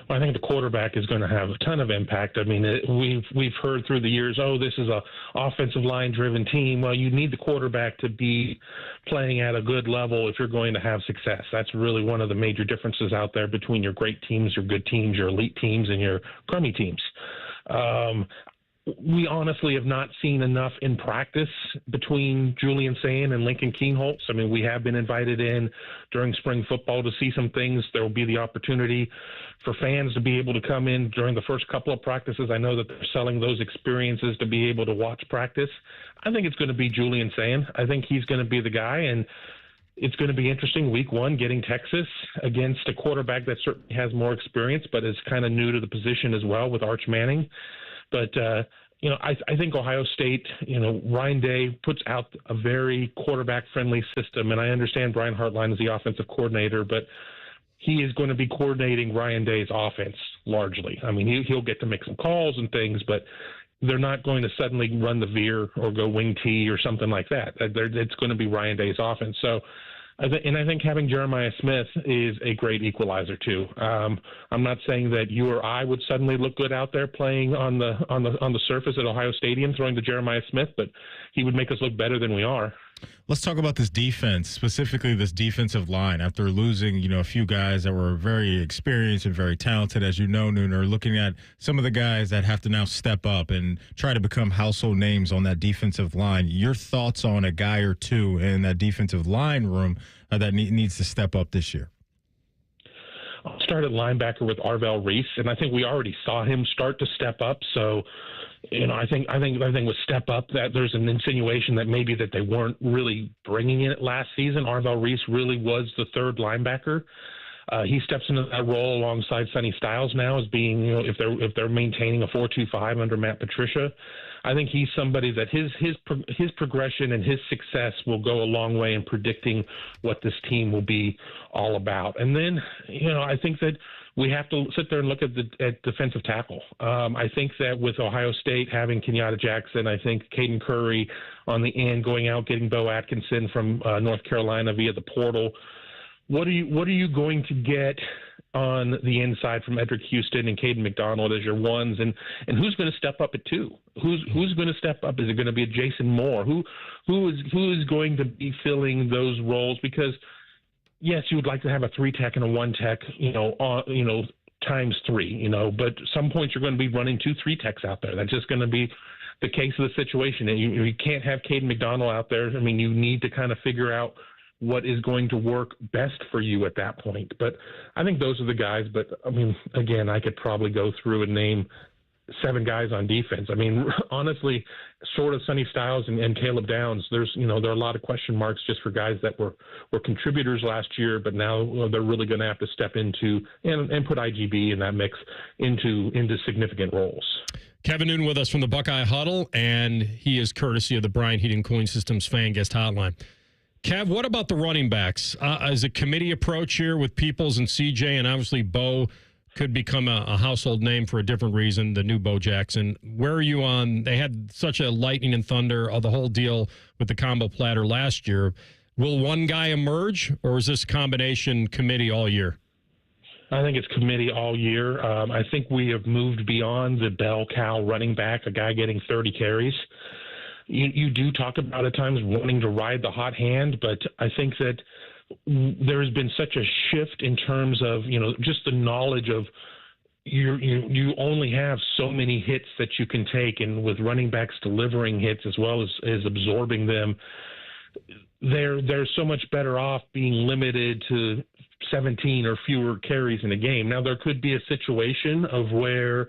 Well, I think the quarterback is going to have a ton of impact. I mean, we've heard through the years, this is a offensive line driven team. Well, you need the quarterback to be playing at a good level if you're going to have success. That's really one of the major differences out there between your great teams, your good teams, your elite teams, and your crummy teams. We honestly have not seen enough in practice between Julian Sayin and Lincoln Kienholz. I mean, we have been invited in during spring football to see some things. There will be the opportunity for fans to be able to come in during the first couple of practices. I know that they're selling those experiences to be able to watch practice. I think it's going to be Julian Sayin. I think he's going to be the guy, and it's going to be interesting week 1 getting Texas against a quarterback that certainly has more experience but is kind of new to the position as well with Arch Manning. But, I think Ohio State, Ryan Day puts out a very quarterback-friendly system, and I understand Brian Hartline is the offensive coordinator, but he is going to be coordinating Ryan Day's offense largely. I mean, he'll get to make some calls and things, but they're not going to suddenly run the veer or go wing T or something like that. It's going to be Ryan Day's offense. So, I think having Jeremiah Smith is a great equalizer too. I'm not saying that you or I would suddenly look good out there playing on the surface at Ohio Stadium throwing to Jeremiah Smith, but he would make us look better than we are. Let's talk about this defense, specifically this defensive line. After losing, a few guys that were very experienced and very talented, as you know, Nooner, looking at some of the guys that have to now step up and try to become household names on that defensive line. Your thoughts on a guy or two in that defensive line room that needs to step up this year? I'll start at linebacker with Arvell Reese, and I think we already saw him start to step up. So, I think with step up that there's an insinuation that maybe that they weren't really bringing it last season. Arvell Reese really was the third linebacker. He steps into that role alongside Sonny Styles now as being, if they're maintaining a 4-2-5 under Matt Patricia. I think he's somebody that his progression and his success will go a long way in predicting what this team will be all about. And then, I think that we have to sit there and look at defensive tackle. I think that with Ohio State having Kenyatta Jackson, I think Caden Curry on the end going out, getting Bo Atkinson from North Carolina via the portal. What are you going to get on the inside from Edric Houston and Caden McDonald as your ones, and who's going to step up at 2? Who's going to step up? Is it going to be a Jason Moore? Who is going to be filling those roles? Because yes, you would like to have a 3-tech and a 1-tech, times 3, but some points you're going to be running 2 3-techs out there. That's just going to be the case of the situation. And you can't have Caden McDonald out there. I mean, you need to kind of figure out what is going to work best for you at that point. But I think those are the guys. But, I mean, again, I could probably go through and name 7 guys on defense. I mean, honestly, short of Sonny Styles and Caleb Downs, there are a lot of question marks just for guys that were contributors last year, but now they're really going to have to step into and put IGB in that mix into significant roles. Kevin Noon with us from the Buckeye Huddle, and he is courtesy of the Bryant Heating Cooling Systems Fan Guest Hotline. Kev, what about the running backs? Is a committee approach here with Peoples and CJ, and obviously Bo could become a household name for a different reason, the new Bo Jackson. Where are you on? They had such a lightning and thunder of the whole deal with the combo platter last year. Will one guy emerge, or is this combination committee all year? I think it's committee all year. I think we have moved beyond the bell cow running back, a guy getting 30 carries. you do talk about at times wanting to ride the hot hand, but I think that there has been such a shift in terms of, just the knowledge of you only have so many hits that you can take, and with running backs delivering hits as well as absorbing them, they're so much better off being limited to 17 or fewer carries in a game. Now, there could be a situation of where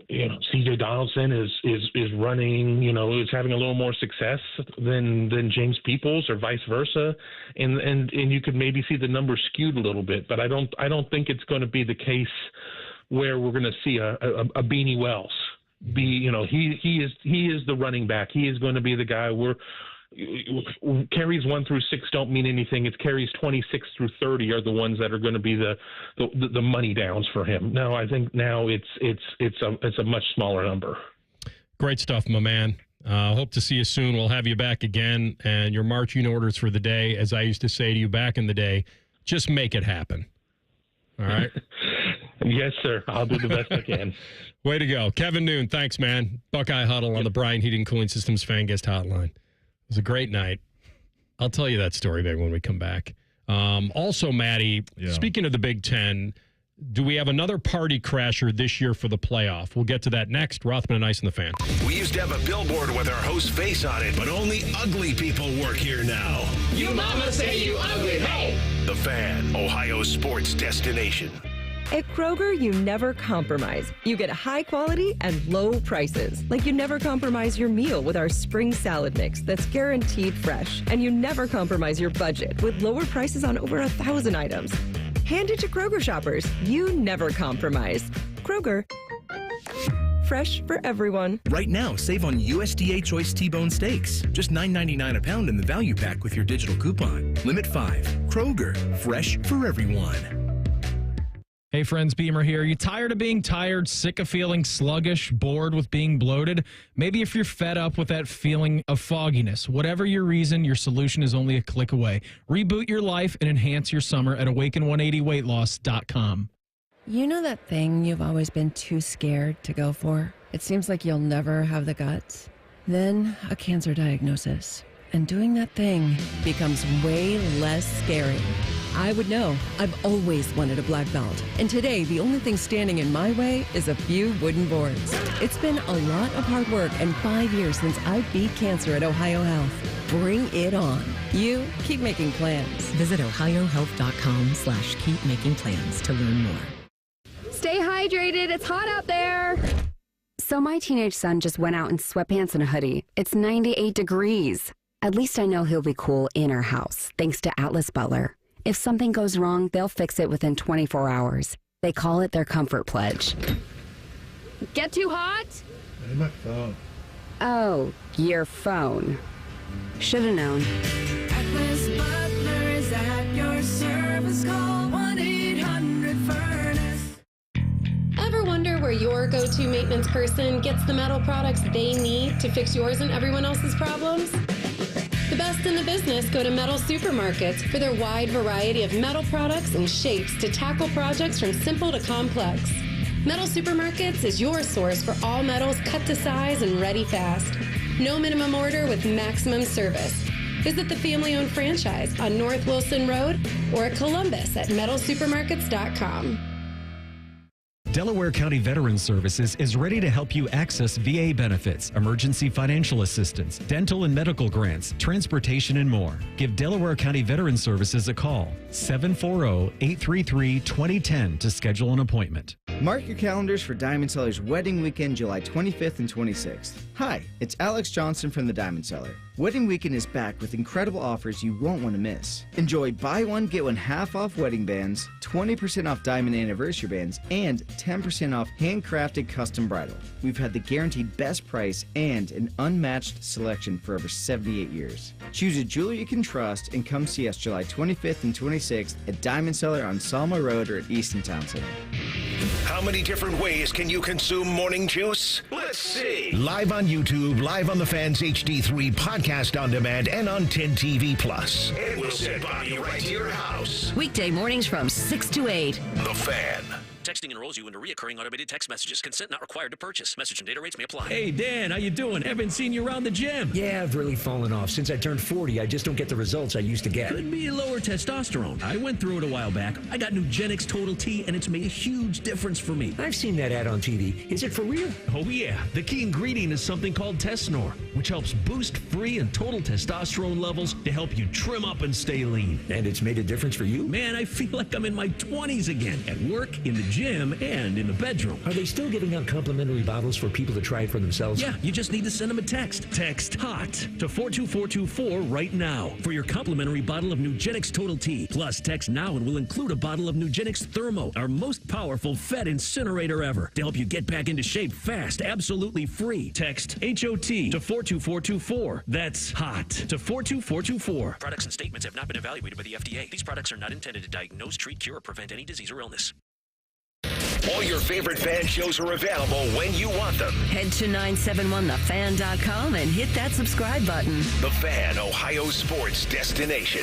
C.J. Donaldson is running, is having a little more success than James Peoples, or vice versa, and you could maybe see the numbers skewed a little bit. But I don't think it's going to be the case where we're going to see a Beanie Wells be. He is the running back. He is going to be the guy where carries 1 through 6 don't mean anything. It's carries 26 through 30 are the ones that are going to be the money downs for him. No, I think now it's a much smaller number. Great stuff, my man. Hope to see you soon. We'll have you back again. And your marching orders for the day, as I used to say to you back in the day, just make it happen. All right? Yes, sir. I'll do the best I can. Way to go. Kevin Noon, thanks, man. Buckeye Huddle on the Bryant Heating Cooling Systems Fan Guest Hotline. It was a great night. I'll tell you that story maybe when we come back. Also, Maddie, speaking of the Big Ten, do we have another party crasher this year for the playoff? We'll get to that next. Rothman and Ice and the Fan. We used to have a billboard with our host's face on it, but only ugly people work here now. You mama say you ugly, hey! The Fan, Ohio's sports destination. At Kroger, you never compromise. You get high quality and low prices. Like you never compromise your meal with our spring salad mix that's guaranteed fresh. And you never compromise your budget with lower prices on over 1,000 items. Hand it to Kroger shoppers. You never compromise. Kroger. Fresh for everyone. Right now, save on USDA Choice T-Bone Steaks. Just $9.99 a pound in the value pack with your digital coupon. Limit 5. Kroger. Fresh for everyone. Hey friends, Beamer here. You tired of being tired, sick of feeling sluggish, bored with being bloated? Maybe if you're fed up with that feeling of fogginess, whatever your reason, your solution is only a click away. Reboot your life and enhance your summer at awaken180weightloss.com. You know that thing you've always been too scared to go for? It seems like you'll never have the guts. Then a cancer diagnosis. And doing that thing becomes way less scary. I would know. I've always wanted a black belt. And today, the only thing standing in my way is a few wooden boards. It's been a lot of hard work and 5 years since I beat cancer at Ohio Health. Bring it on. You keep making plans. Visit ohiohealth.com/keepmakingplans to learn more. Stay hydrated. It's hot out there. So my teenage son just went out in sweatpants and a hoodie. It's 98 degrees. At least I know he'll be cool in our house, thanks to Atlas Butler. If something goes wrong, they'll fix it within 24 hours. They call it their comfort pledge. Get too hot? My phone. Oh, your phone. Should've known. Atlas Butler is at your service. Call 1-800-FURNACE. Ever wonder where your go-to maintenance person gets the metal products they need to fix yours and everyone else's problems? The best in the business go to Metal Supermarkets for their wide variety of metal products and shapes to tackle projects from simple to complex. Metal Supermarkets is your source for all metals cut to size and ready fast. No minimum order with maximum service. Visit the family-owned franchise on North Wilson Road or at Columbus at metalsupermarkets.com. Delaware County Veterans Services is ready to help you access VA benefits, emergency financial assistance, dental and medical grants, transportation, and more. Give Delaware County Veterans Services a call, 740-833-2010 to schedule an appointment. Mark your calendars for Diamond Seller's Wedding Weekend, July 25th and 26th. Hi, it's Alex Johnson from the Diamond Seller. Wedding Weekend is back with incredible offers you won't want to miss. Enjoy buy one, get one half off wedding bands, 20% off diamond anniversary bands, and 10% off handcrafted custom bridal. We've had the guaranteed best price and an unmatched selection for over 78 years. Choose a jeweler you can trust and come see us July 25th and 26th at Diamond Seller on Salma Road or at Easton Town Center. How many different ways can you consume morning juice? Let's see. Live on YouTube, live on the Fans HD3 podcast on demand, and on 10 TV Plus. And we'll send Bobby right to your house. Weekday mornings from 6 to 8. The Fan. Texting enrolls you into recurring automated text messages. Consent not required to purchase. Message and data rates may apply. Hey, Dan, how you doing? Haven't seen you around the gym. Yeah, I've really fallen off. Since I turned 40, I just don't get the results I used to get. Could be lower testosterone. I went through it a while back. I got Nugenix Total T, and it's made a huge difference for me. I've seen that ad on TV. Is it for real? Oh, yeah. The key ingredient is something called Tesnor, which helps boost free and total testosterone levels to help you trim up and stay lean. And it's made a difference for you? Man, I feel like I'm in my 20s again. At work, in the gym, and in the bedroom. Are they still giving out complimentary bottles for people to try it for themselves? Yeah, you just need to send them a text. Text HOT to 42424 right now for your complimentary bottle of Nugenix Total T. Plus, text now and we'll include a bottle of Nugenix Thermo, our most powerful fat incinerator ever, to help you get back into shape fast, absolutely free. Text HOT to 42424. That's HOT to 42424. Products and statements have not been evaluated by the FDA. These products are not intended to diagnose, treat, cure, or prevent any disease or illness. All your favorite fan shows are available when you want them. Head to 971thefan.com and hit that subscribe button. The Fan, Ohio sports destination.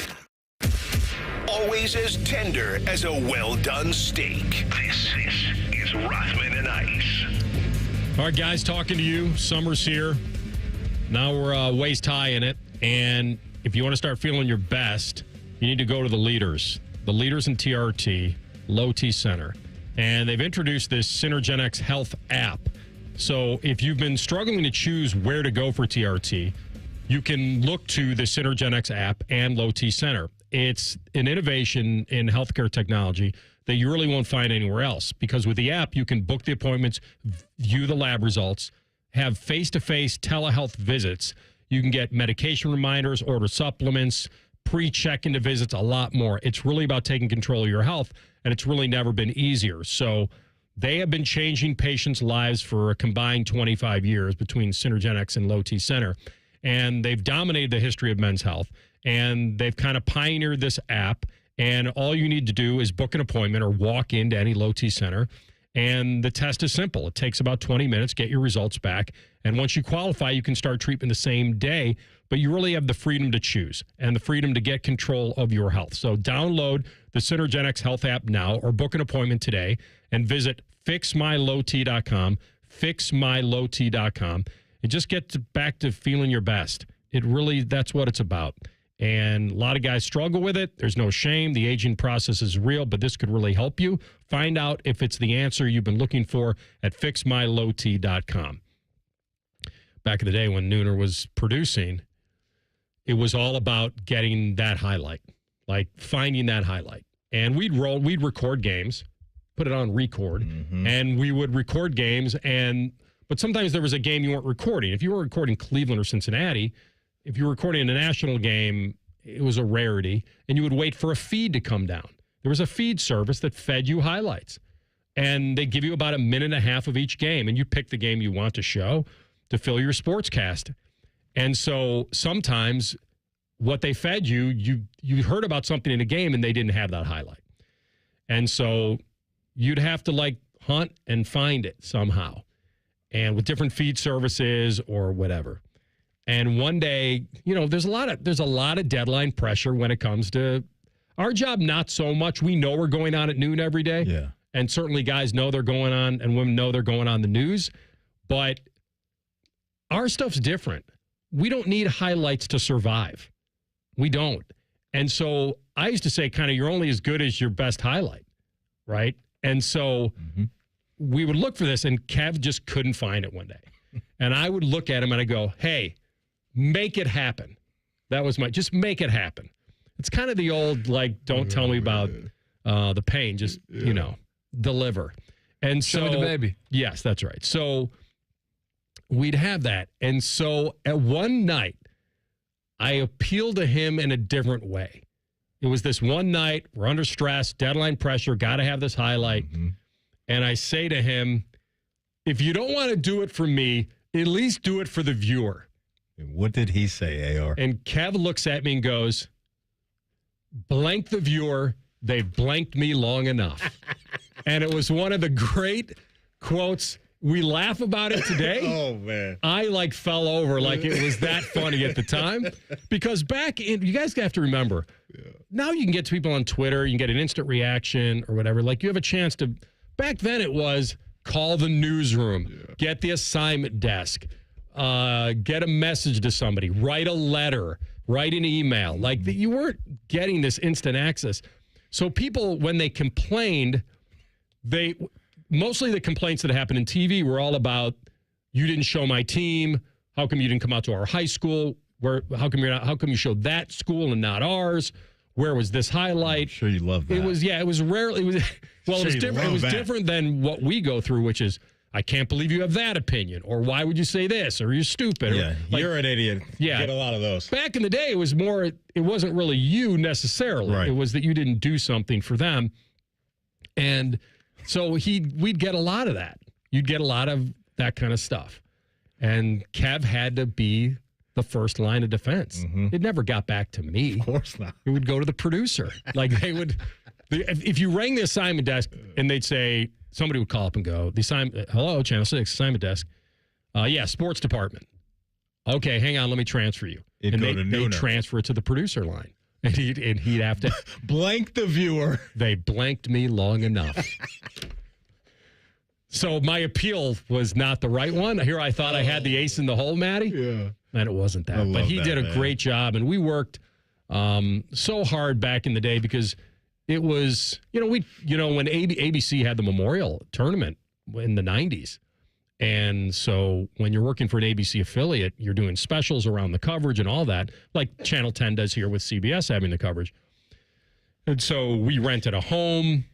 Always as tender as a well-done steak. This is Rothman and Ice. All right, guys, talking to you. Summer's here. Now we're waist high in it. And if you want to start feeling your best, you need to go to the leaders. The leaders in TRT, Low T Center. And they've introduced this Synergenx Health app. So if you've been struggling to choose where to go for TRT, you can look to the Synergenx app and Low T Center. It's an innovation in healthcare technology that you really won't find anywhere else, because with the app, you can book the appointments, view the lab results, have face-to-face telehealth visits. You can get medication reminders, order supplements, pre-check-into visits, a lot more. It's really about taking control of your health, and it's really never been easier. So they have been changing patients' lives for a combined 25 years between Synergenx and Low T Center, and they've dominated the history of men's health, and they've kind of pioneered this app, and all you need to do is book an appointment or walk into any Low T Center, and the test is simple. It takes about 20 minutes, get your results back, and once you qualify, you can start treatment the same day, but you really have the freedom to choose and the freedom to get control of your health. So download the Synergenx Health app now or book an appointment today and visit fixmylowt.com, fixmylowt.com, and just get back to feeling your best. It really, that's what it's about. And a lot of guys struggle with it. There's no shame. The aging process is real, but this could really help you. Find out if it's the answer you've been looking for at fixmylowt.com. Back in the day when Nooner was producing, it was all about getting that highlight, like finding that highlight. And we'd record games, put it on record, and we would record games. But sometimes there was a game you weren't recording. If you were recording Cleveland or Cincinnati, if you were recording a national game, it was a rarity, and you would wait for a feed to come down. There was a feed service that fed you highlights, and they give you about a minute and a half of each game, and you pick the game you want to show to fill your sportscast. And so sometimes what they fed you heard about something in a game, and they didn't have that highlight. And so you'd have to hunt and find it somehow, and with different feed services or whatever. And one day, there's a lot of deadline pressure when it comes to our job. Not so much. We know we're going on at noon every day. Yeah. And certainly guys know they're going on and women know they're going on the news. But our stuff's different. We don't need highlights to survive. We don't. And so I used to say you're only as good as your best highlight, right? And so we would look for this, and Kev just couldn't find it one day. And I would look at him and I go, hey, make it happen. That was just make it happen. It's kind of the old, don't tell me about the pain, just, deliver. And so, show me the baby. Yes, that's right. So we'd have that. And so at one night, I appealed to him in a different way. It was this one night, we're under stress, deadline pressure, got to have this highlight. And I say to him, if you don't want to do it for me, at least do it for the viewer. What did he say, AR? And Kev looks at me and goes, blank the viewer. They've blanked me long enough. And it was one of the great quotes. We laugh about it today. Oh, man. I fell over like it was that funny at the time. Because you guys have to remember, now you can get to people on Twitter. You can get an instant reaction or whatever. You have a chance to Back then it was call the newsroom, get the assignment desk, get a message to somebody, write a letter, write an email. Like you weren't getting this instant access. So people, when they complained, mostly the complaints that happened in TV were all about, you didn't show my team. How come you didn't come out to our high school? How come you showed that school and not ours? Where was this highlight? I'm sure you love that. It was rarely. It was different. It was different than what we go through, which is, I can't believe you have that opinion, or why would you say this, or you're stupid. Yeah, you're an idiot. Yeah, you get a lot of those. Back in the day, it was more. It wasn't really you necessarily. Right. It was that you didn't do something for them, and so we'd get a lot of that. You'd get a lot of that kind of stuff, and Kev had to be the first line of defense. It never got back to me. Of course not. It would go to the producer. Like they would, if you rang the assignment desk and they'd say, somebody would call up and go, hello, Channel 6, assignment desk. Yeah, sports department. Okay, hang on, let me transfer you. They'd transfer it to the producer line. And he'd have to blank the viewer. They blanked me long enough. So my appeal was not the right one. Here I thought I had the ace in the hole, Matty. Yeah. And it wasn't that. But he did a great job. And we worked so hard back in the day because it was, when ABC had the Memorial Tournament in the 90s. And so when you're working for an ABC affiliate, you're doing specials around the coverage and all that, like Channel 10 does here with CBS having the coverage. And so we rented a home.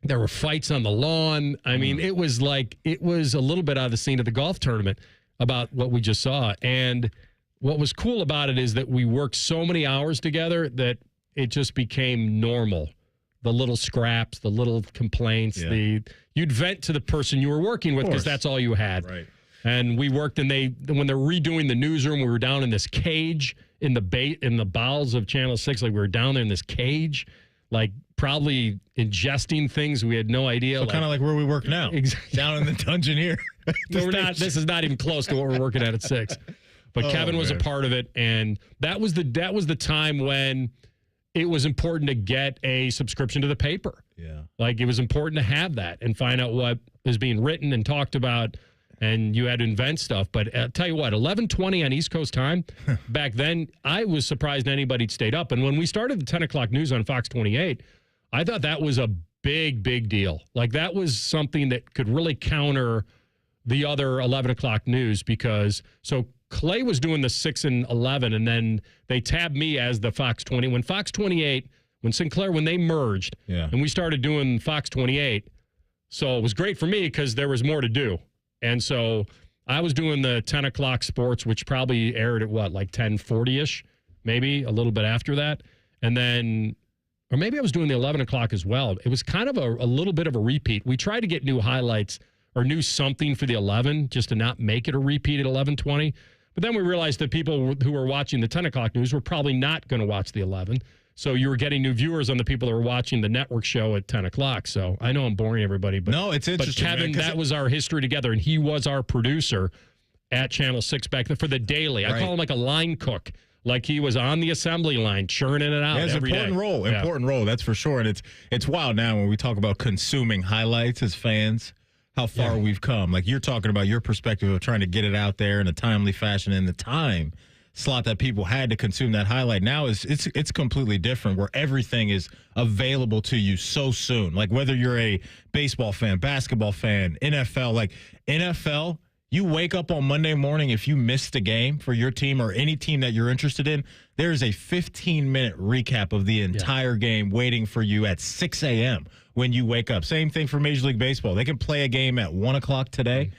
There were fights on the lawn. I mean, it was a little bit out of the scene of the golf tournament about what we just saw. And what was cool about it is that we worked so many hours together that it just became normal. The little scraps, the little complaints, you'd vent to the person you were working with because that's all you had. Right. And we worked, and when they're redoing the newsroom, we were down in this cage in the bowels of Channel 6. Like we were down there in this cage, like probably ingesting things we had no idea. So kind of like where we work now, down in the dungeon here. This is not even close to what we're working at 6. But Kevin was a part of it, and that was the time when it was important to get a subscription to the paper. Yeah. Like it was important to have that and find out what is being written and talked about, and you had to invent stuff. But I'll tell you what, 11:20 on East Coast time, back then, I was surprised anybody'd stayed up. And when we started the 10 o'clock news on Fox 28, I thought that was a big, big deal. Like that was something that could really counter the other 11 o'clock news because Clay was doing the 6 and 11, and then they tabbed me as the Fox 20. When Fox 28, when they merged, and we started doing Fox 28, so it was great for me because there was more to do. And so I was doing the 10 o'clock sports, which probably aired at 10:40-ish, maybe a little bit after that. And then, or maybe I was doing the 11 o'clock as well. It was kind of a little bit of a repeat. We tried to get new highlights or new something for the 11 just to not make it a repeat at 11:20. But then we realized that people who were watching the 10 o'clock news were probably not going to watch the 11. So you were getting new viewers on the people that were watching the network show at 10 o'clock. So I know I'm boring everybody. But no, it's interesting. But Kevin, that was our history together, and he was our producer at Channel 6 back then for the daily. I call him like a line cook. Like he was on the assembly line, churning it out every day. Important role, that's for sure. And it's wild now when we talk about consuming highlights as fans. How far we've come. Like you're talking about your perspective of trying to get it out there in a timely fashion in the time slot that people had to consume that highlight. Now it's completely different where everything is available to you so soon. Like whether you're a baseball fan, basketball fan, NFL, like NFL, you wake up on Monday morning, if you missed a game for your team or any team that you're interested in, there is a 15-minute recap of the entire game waiting for you at 6 a.m. when you wake up. Same thing for Major League Baseball. They can play a game at 1 o'clock today.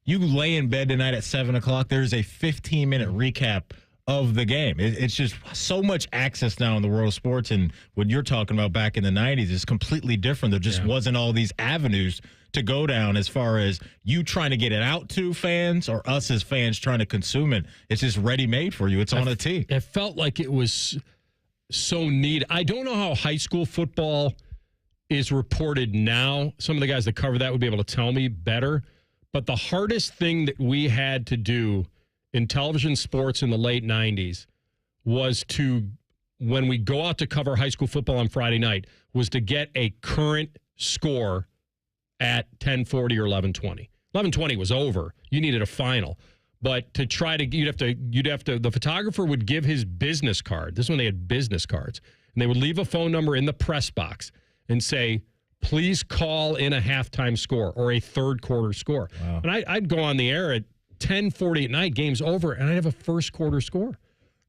You lay in bed tonight at 7 o'clock. There's a 15-minute recap of the game. It's just so much access now in the world of sports. And what you're talking about back in the 90s is completely different. There just wasn't all these avenues to go down as far as you trying to get it out to fans or us as fans trying to consume it. It's just ready-made for you. It's on a tee. It felt like it was so neat. I don't know how high school football is reported now. Some of the guys that cover that would be able to tell me better. But the hardest thing that we had to do in television sports in the late 90s was when we go out to cover high school football on Friday night, was to get a current score at 10:40 or 11:20. 11:20 was over. You needed a final. But to try to, the photographer would give his business card. This is when they had business cards. And they would leave a phone number in the press box and say, please call in a halftime score or a third quarter score. Wow. And I'd go on the air at 10:40 at night, game's over, and I'd have a first quarter score.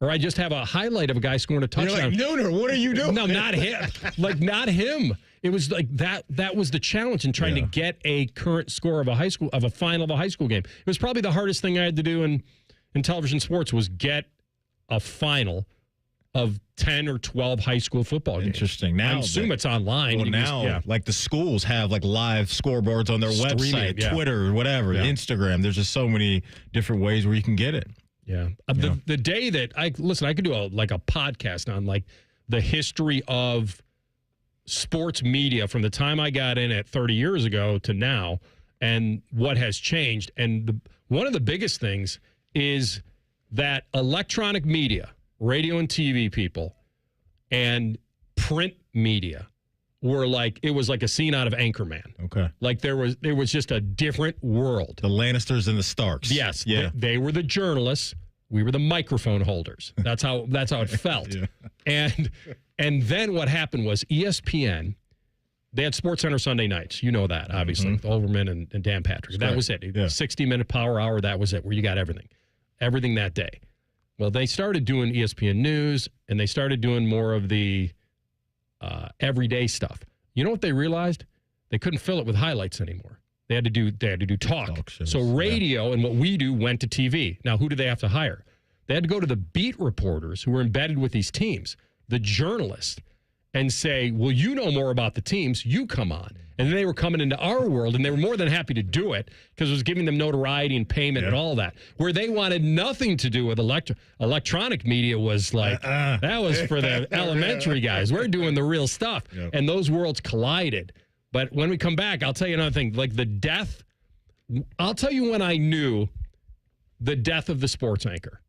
Or I just have a highlight of a guy scoring a touchdown. You're like, Nooner, what are you doing? No, not him. Not him. It was like that was the challenge in trying to get a current score of a final of a high school game. It was probably the hardest thing I had to do in television sports was get a final of 10 or 12 high school football games. Interesting. Now, I assume it's online. Well, now, like the schools have like live scoreboards on their website, Twitter, whatever, Instagram. There's just so many different ways where you can get it. Yeah. The day that I could do a podcast on like the history of sports media from the time I got in at 30 years ago to now and what has changed. And one of the biggest things is that electronic media, radio and TV people, and print media were it was like a scene out of Anchorman. Okay. Like there was just a different world. The Lannisters and the Starks. Yes. Yeah. They were the journalists. We were the microphone holders. That's how it felt. And then what happened was ESPN, they had SportsCenter Sunday nights. You know that, obviously, with Overman and Dan Patrick. That was it. 60-minute power hour, that was it, where you got everything. Everything that day. Well, they started doing ESPN News, and they started doing more of the everyday stuff. You know what they realized? They couldn't fill it with highlights anymore. They had to do talk shows, so radio and what we do went to TV. Now, who do they have to hire? They had to go to the beat reporters who were embedded with these teams, the journalists, and say, well, you know more about the teams, you come on. And then they were coming into our world, and they were more than happy to do it because it was giving them notoriety and payment and all that. Where they wanted nothing to do with electronic media was like, that was for the elementary guys. We're doing the real stuff. Yep. And those worlds collided. But when we come back, I'll tell you another thing. Like the death, I'll tell you when I knew the death of the sports anchor.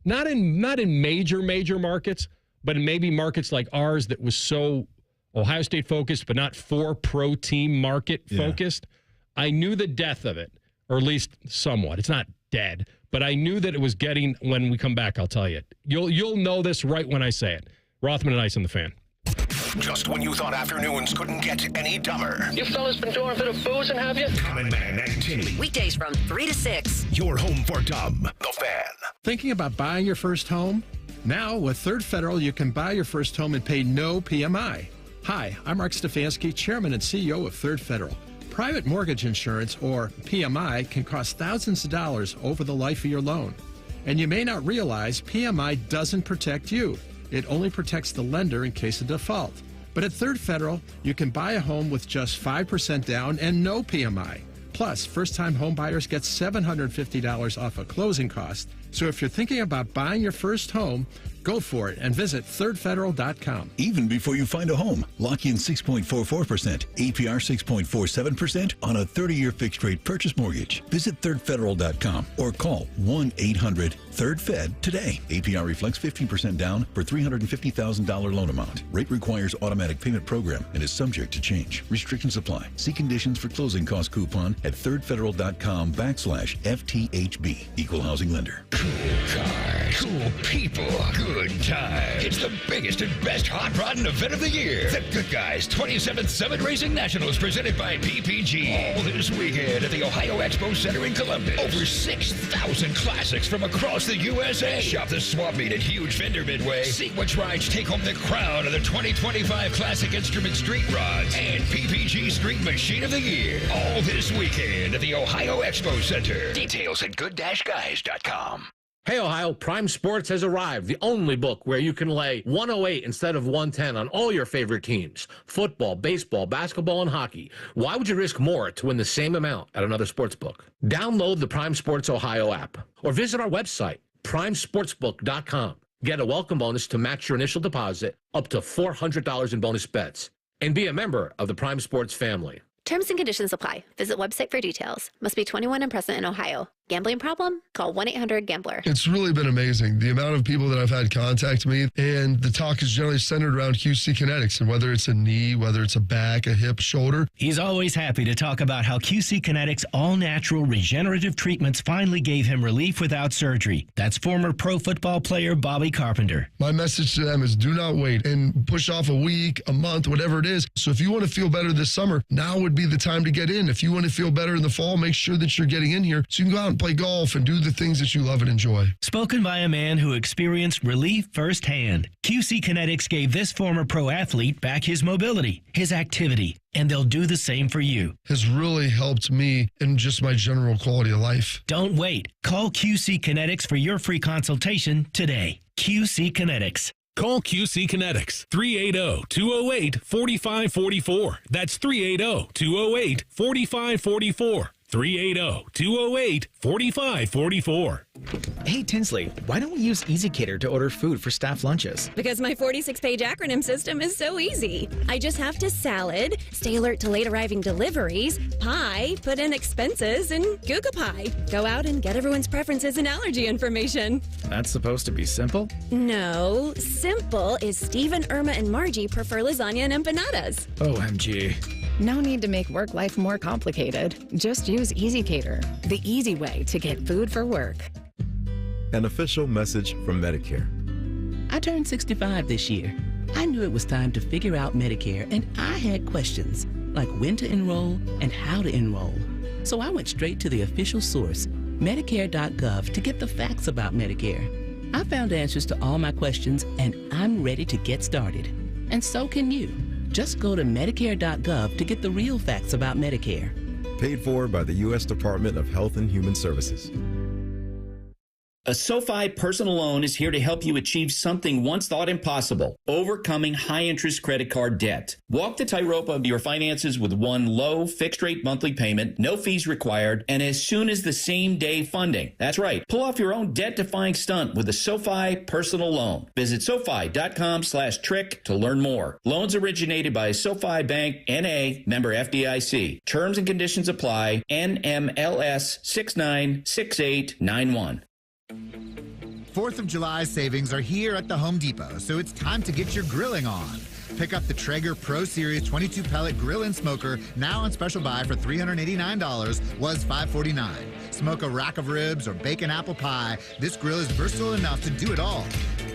Not in major markets, but in maybe markets like ours that was so Ohio State focused, but not for pro team market focused. I knew the death of it, or at least somewhat. It's not dead, but I knew that it was getting. When we come back, I'll tell you. You'll know this right when I say it. Rothman and Ice on the Fan. Just when you thought afternoons couldn't get any dumber. You fellas been doing a bit of boozing, have you? Common Man and Timmy. Weekdays from 3 to 6. Your home for dumb. The Fan. Thinking about buying your first home? Now, with Third Federal, you can buy your first home and pay no PMI. Hi, I'm Mark Stefanski, Chairman and CEO of Third Federal. Private mortgage insurance, or PMI, can cost thousands of dollars over the life of your loan. And you may not realize PMI doesn't protect you. It only protects the lender in case of default. But at Third Federal, you can buy a home with just 5% down and no PMI. Plus, first-time home buyers get $750 off of closing costs. So if you're thinking about buying your first home, go for it and visit thirdfederal.com. Even before you find a home, lock in 6.44%, APR 6.47% on a 30-year fixed-rate purchase mortgage. Visit thirdfederal.com or call 1-800-3RD-FED today. APR reflects 15% down for $350,000 loan amount. Rate requires automatic payment program and is subject to change. Restrictions apply. See conditions for closing cost coupon at thirdfederal.com/FTHB. Equal housing lender. Cool cars, cool people, good time. It's the biggest and best hot rodding event of the year. The Good Guys 27th Summit Racing Nationals presented by PPG. All this weekend at the Ohio Expo Center in Columbus. Over 6,000 classics from across the USA. Shop the swap meet at Huge Fender Midway. See which rides take home the crown of the 2025 Classic Instrument Street Rods and PPG Street Machine of the Year. All this weekend at the Ohio Expo Center. Details at good-guys.com. Hey, Ohio, Prime Sports has arrived, the only book where you can lay 108 instead of 110 on all your favorite teams. Football, baseball, basketball, and hockey. Why would you risk more to win the same amount at another sports book? Download the Prime Sports Ohio app or visit our website, primesportsbook.com. Get a welcome bonus to match your initial deposit up to $400 in bonus bets. And be a member of the Prime Sports family. Terms and conditions apply. Visit website for details. Must be 21 and present in Ohio. Gambling problem? Call 1-800-GAMBLER. It's really been amazing, the amount of people that I've had contact me, and the talk is generally centered around QC Kinetics, and whether it's a knee, whether it's a back, a hip, shoulder. He's always happy to talk about how QC Kinetics all-natural regenerative treatments finally gave him relief without surgery. That's former pro football player Bobby Carpenter. My message to them is do not wait and push off a week, a month, whatever it is. So if you want to feel better this summer, now would be the time to get in. If you want to feel better in the fall, make sure that you're getting in here so you can go out and play golf and do the things that you love and enjoy. Spoken by a man who experienced relief firsthand. QC Kinetics gave this former pro athlete back his mobility, his activity, and they'll do the same for you. Has really helped me in just my general quality of life. Don't wait. Call QC Kinetics for your free consultation today. QC Kinetics. Call QC Kinetics, 380-208-4544. That's 380-208-4544. 380-208-4544. Hey, Tinsley, why don't we use EasyCater to order food for staff lunches? Because my 46-page acronym system is so easy. I just have to salad, stay alert to late arriving deliveries, pie, put in expenses, and Google Pie. Go out and get everyone's preferences and allergy information. That's supposed to be simple? No, simple is Steve and Irma and Margie prefer lasagna and empanadas. OMG. No need to make work life more complicated. Just use EasyCater, the easy way to get food for work. An official message from Medicare. I turned 65 this year. I knew it was time to figure out Medicare, and I had questions, like when to enroll and how to enroll. So I went straight to the official source, Medicare.gov, to get the facts about Medicare. I found answers to all my questions, and I'm ready to get started. And so can you. Just go to Medicare.gov to get the real facts about Medicare. Paid for by the U.S. Department of Health and Human Services. A SoFi personal loan is here to help you achieve something once thought impossible, overcoming high-interest credit card debt. Walk the tightrope of your finances with one low, fixed-rate monthly payment, no fees required, and as soon as the same-day funding. That's right. Pull off your own debt-defying stunt with a SoFi personal loan. Visit SoFi.com/trick to learn more. Loans originated by SoFi Bank, N.A., member FDIC. Terms and conditions apply. NMLS 696891. 4th of July savings are here at the Home Depot, so it's time to get your grilling on. Pick up the Traeger Pro Series 22 pellet grill and smoker, now on special buy for $389, was $549. Smoke a rack of ribs or bake an apple pie. This grill is versatile enough to do it all.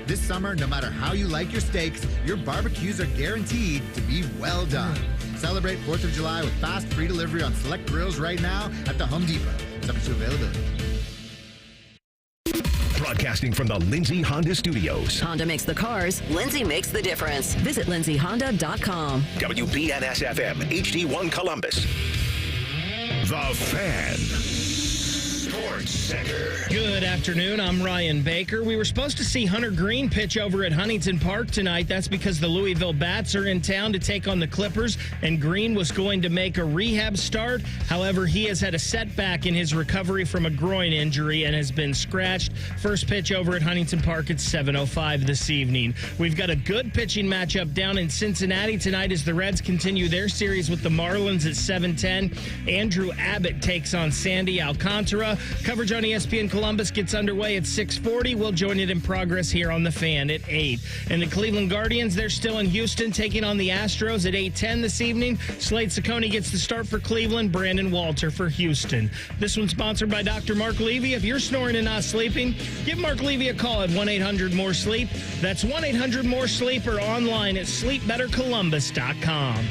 This summer, no matter how you like your steaks, your barbecues are guaranteed to be well done. Celebrate 4th of July with fast free delivery on select grills right now at the Home Depot. Subject to availability. Broadcasting from the Lindsay Honda Studios. Honda makes the cars. Lindsay makes the difference. Visit lindsayhonda.com. WBNS-FM, HD1 Columbus. The Fan. Sports Center. Good afternoon. I'm Ryan Baker. We were supposed to see Hunter Green pitch over at Huntington Park tonight. That's because the Louisville Bats are in town to take on the Clippers, and Green was going to make a rehab start. However, he has had a setback in his recovery from a groin injury and has been scratched. First pitch over at Huntington Park at 7:05 this evening. We've got a good pitching matchup down in Cincinnati tonight as the Reds continue their series with the Marlins at 7:10. Andrew Abbott takes on Sandy Alcantara. Coverage on ESPN Columbus gets underway at 6:40. We'll join it in progress here on The Fan at 8. And the Cleveland Guardians, they're still in Houston taking on the Astros at 8:10 this evening. Slade Ciccone gets the start for Cleveland, Brandon Walter for Houston. This one's sponsored by Dr. Mark Levy. If you're snoring and not sleeping, give Mark Levy a call at 1-800-MORE-SLEEP. That's 1-800-MORE-SLEEP or online at sleepbettercolumbus.com.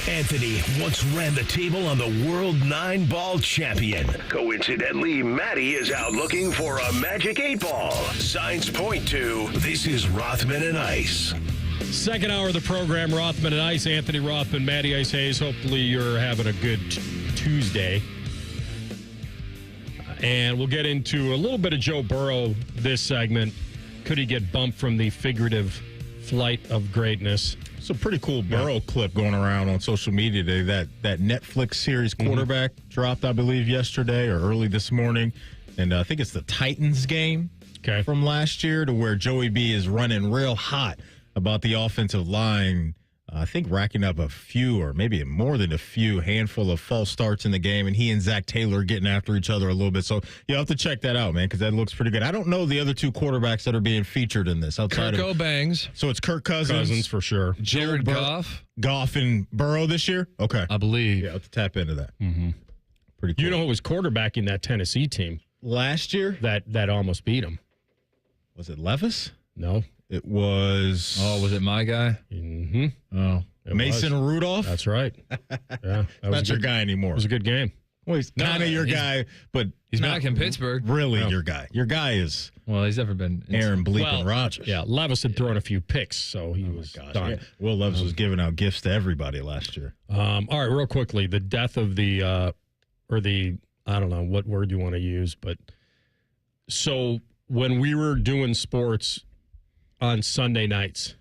Anthony once ran the table on the World 9-Ball Champion. Coincidentally, Maddie is out looking for a magic 8-ball. Signs point to this is Rothman and Ice. Second hour of the program, Rothman and Ice. Anthony Rothman, Maddie Ice Hayes. Hopefully you're having a good Tuesday. And we'll get into a little bit of Joe Burrow this segment. Could he get bumped from the figurative flight of greatness? It's a pretty cool Burrow clip going around on social media today. That Netflix series quarterback dropped, I believe, yesterday or early this morning. And I think it's the Titans game from last year to where Joey B is running real hot about the offensive line I think racking up a few or maybe more than a few handful of false starts in the game, and he and Zach Taylor getting after each other a little bit. So you'll have to check that out, man, because that looks pretty good. I don't know the other two quarterbacks that are being featured in this outside Kirk of Bangs. So it's Kirk Cousins for sure. Jared Goff. Goff and Burrow this year? Okay. I believe. Yeah, I'll have to tap into that. Mm-hmm. Pretty cool. You know who was quarterbacking that Tennessee team? Last year? That almost beat him. Was it Levis? No. It was... Oh, was it my guy? Mm-hmm. Oh. Mason Rudolph? That's right. Yeah, that Not your guy anymore. It was a good game. Well, he's kind of your guy, but he's back in Pittsburgh. Really your guy. Your guy is... Well, he's never been... Aaron Bleeping Rodgers. Yeah, Levis had thrown a few picks, so he was done. Yeah. Will Levis was giving out gifts to everybody last year. All right, real quickly, the death of the, I don't know what word you want to use, but so when we were doing sports on Sunday nights,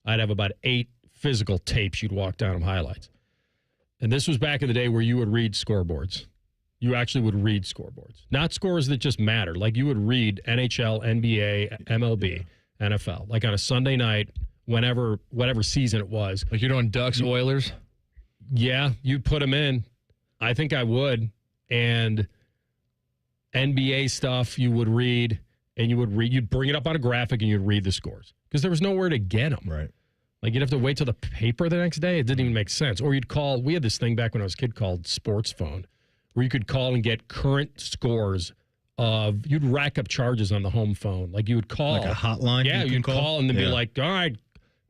I'd have about 8 physical tapes you'd walk down of highlights. And this was back in the day where you would read scoreboards. You actually would read scoreboards, not scores that just matter. Like you would read NHL, NBA, MLB, NFL, like on a Sunday night, whatever season it was. Like you're doing Ducks, Oilers? Yeah, you'd put them in. I think I would. And NBA stuff you would read, and you'd bring it up on a graphic and you'd read the scores because there was nowhere to get them. Right. Like you'd have to wait till the paper the next day. It didn't even make sense. Or you'd call. We had this thing back when I was a kid called Sports Phone, where you could call and get current scores of. You'd rack up charges on the home phone. Like you would call like a hotline. Yeah, you'd call and then be like, "All right,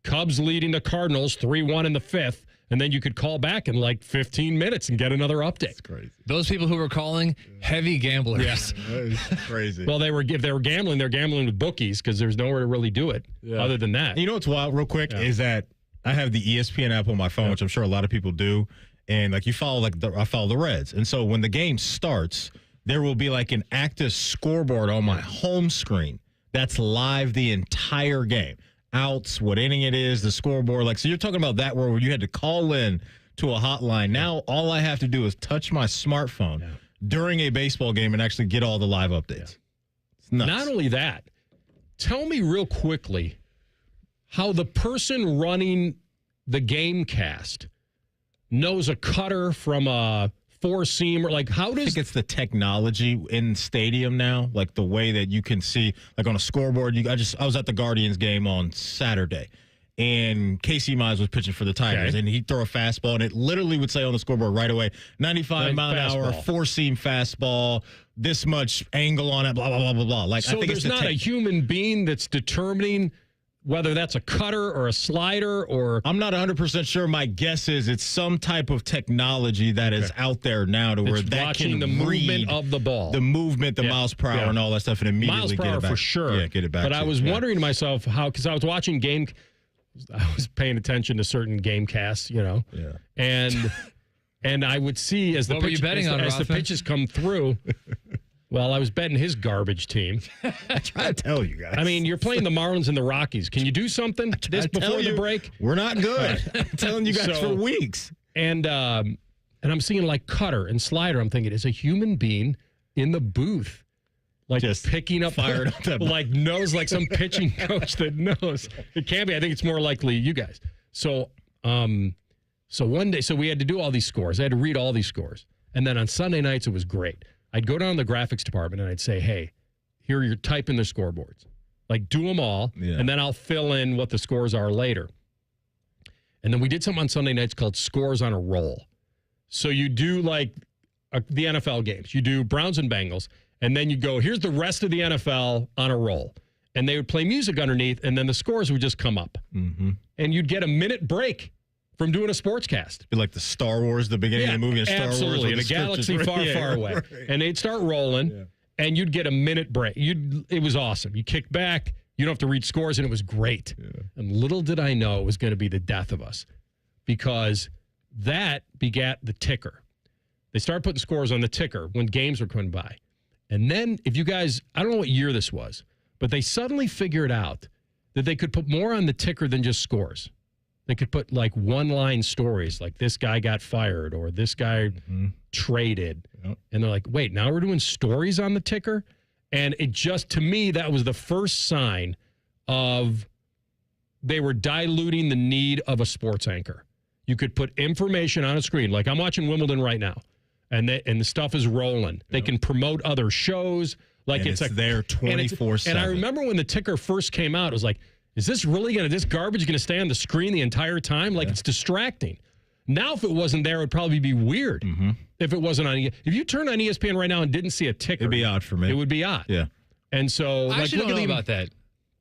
Cubs leading the Cardinals 3-1 in the 5th." And then you could call back in like 15 minutes and get another update. That's crazy. Those people who were calling, heavy gamblers. Yes. Crazy. Well, if they were gambling, they're gambling with bookies because there's nowhere to really do it other than that. You know what's wild, real quick, is that I have the ESPN app on my phone, which I'm sure a lot of people do. And like you follow, I follow the Reds. And so when the game starts, there will be like an active scoreboard on my home screen that's live the entire game. Outs, what inning it is, the scoreboard. Like, so you're talking about that where you had to call in to a hotline. Now all I have to do is touch my smartphone during a baseball game and actually get all the live updates. It's nuts. Not only that, tell me real quickly how the person running the game cast knows a cutter from a four-seam, or like how does... I think it's the technology in stadium now, like the way that you can see, like on a scoreboard. I was at the Guardians game on Saturday, and Casey Mize was pitching for the Tigers, and he'd throw a fastball, and it literally would say on the scoreboard right away, 95 mile an hour, four-seam fastball, this much angle on it, blah, blah, blah, blah, blah. Like, so I think there's not a human being that's determining whether that's a cutter or a slider or... I'm not 100% sure. My guess is it's some type of technology that is out there now to where that can the movement of the ball. The movement, the miles per hour and all that stuff, and immediately miles per get hour it back. For sure. Yeah, get it back. But I was wondering to myself how, because I was watching game... I was paying attention to certain game casts, you know. Yeah. And I would see as the as the pitches come through... Well, I was betting his garbage team. I try to tell you guys. I mean, you're playing the Marlins and the Rockies. Can you do something this before the break? We're not good. I'm telling you guys for weeks. And I'm seeing like cutter and slider. I'm thinking, is a human being in the booth, like just picking up, fired up, like knows, like some pitching coach that knows. It can't be. I think it's more likely you guys. So one day, we had to do all these scores. I had to read all these scores, and then on Sunday nights it was great. I'd go down to the graphics department and I'd say, hey, here you're typing the scoreboards. Like, do them all, and then I'll fill in what the scores are later. And then we did something on Sunday nights called Scores on a Roll. So you do, like, the NFL games. You do Browns and Bengals, and then you go, here's the rest of the NFL on a roll. And they would play music underneath, and then the scores would just come up. Mm-hmm. And you'd get a minute break from doing a sportscast. Be like the Star Wars, the beginning of the movie of Star absolutely. Wars. In a galaxy far, far away. Right. And they'd start rolling, and you'd get a minute break. It was awesome. You kick back, you don't have to read scores, and it was great. Yeah. And little did I know it was going to be the death of us, because that begat the ticker. They started putting scores on the ticker when games were coming by. And then, if you guys, I don't know what year this was, but they suddenly figured out that they could put more on the ticker than just scores. They could put like one-line stories, like this guy got fired or this guy traded. Yep. And they're like, wait, now we're doing stories on the ticker? And it just, to me, that was the first sign of they were diluting the need of a sports anchor. You could put information on a screen. Like I'm watching Wimbledon right now, and the stuff is rolling. They can promote other shows. Like and it's there 24/7. And I remember when the ticker first came out, it was like, is this this garbage going to stay on the screen the entire time? Like it's distracting. Now, if it wasn't there, it would probably be weird. Mm-hmm. If it wasn't on, if you turned on ESPN right now and didn't see a ticker, it'd be odd for me. It would be odd. Yeah. And so, I actually don't know about that.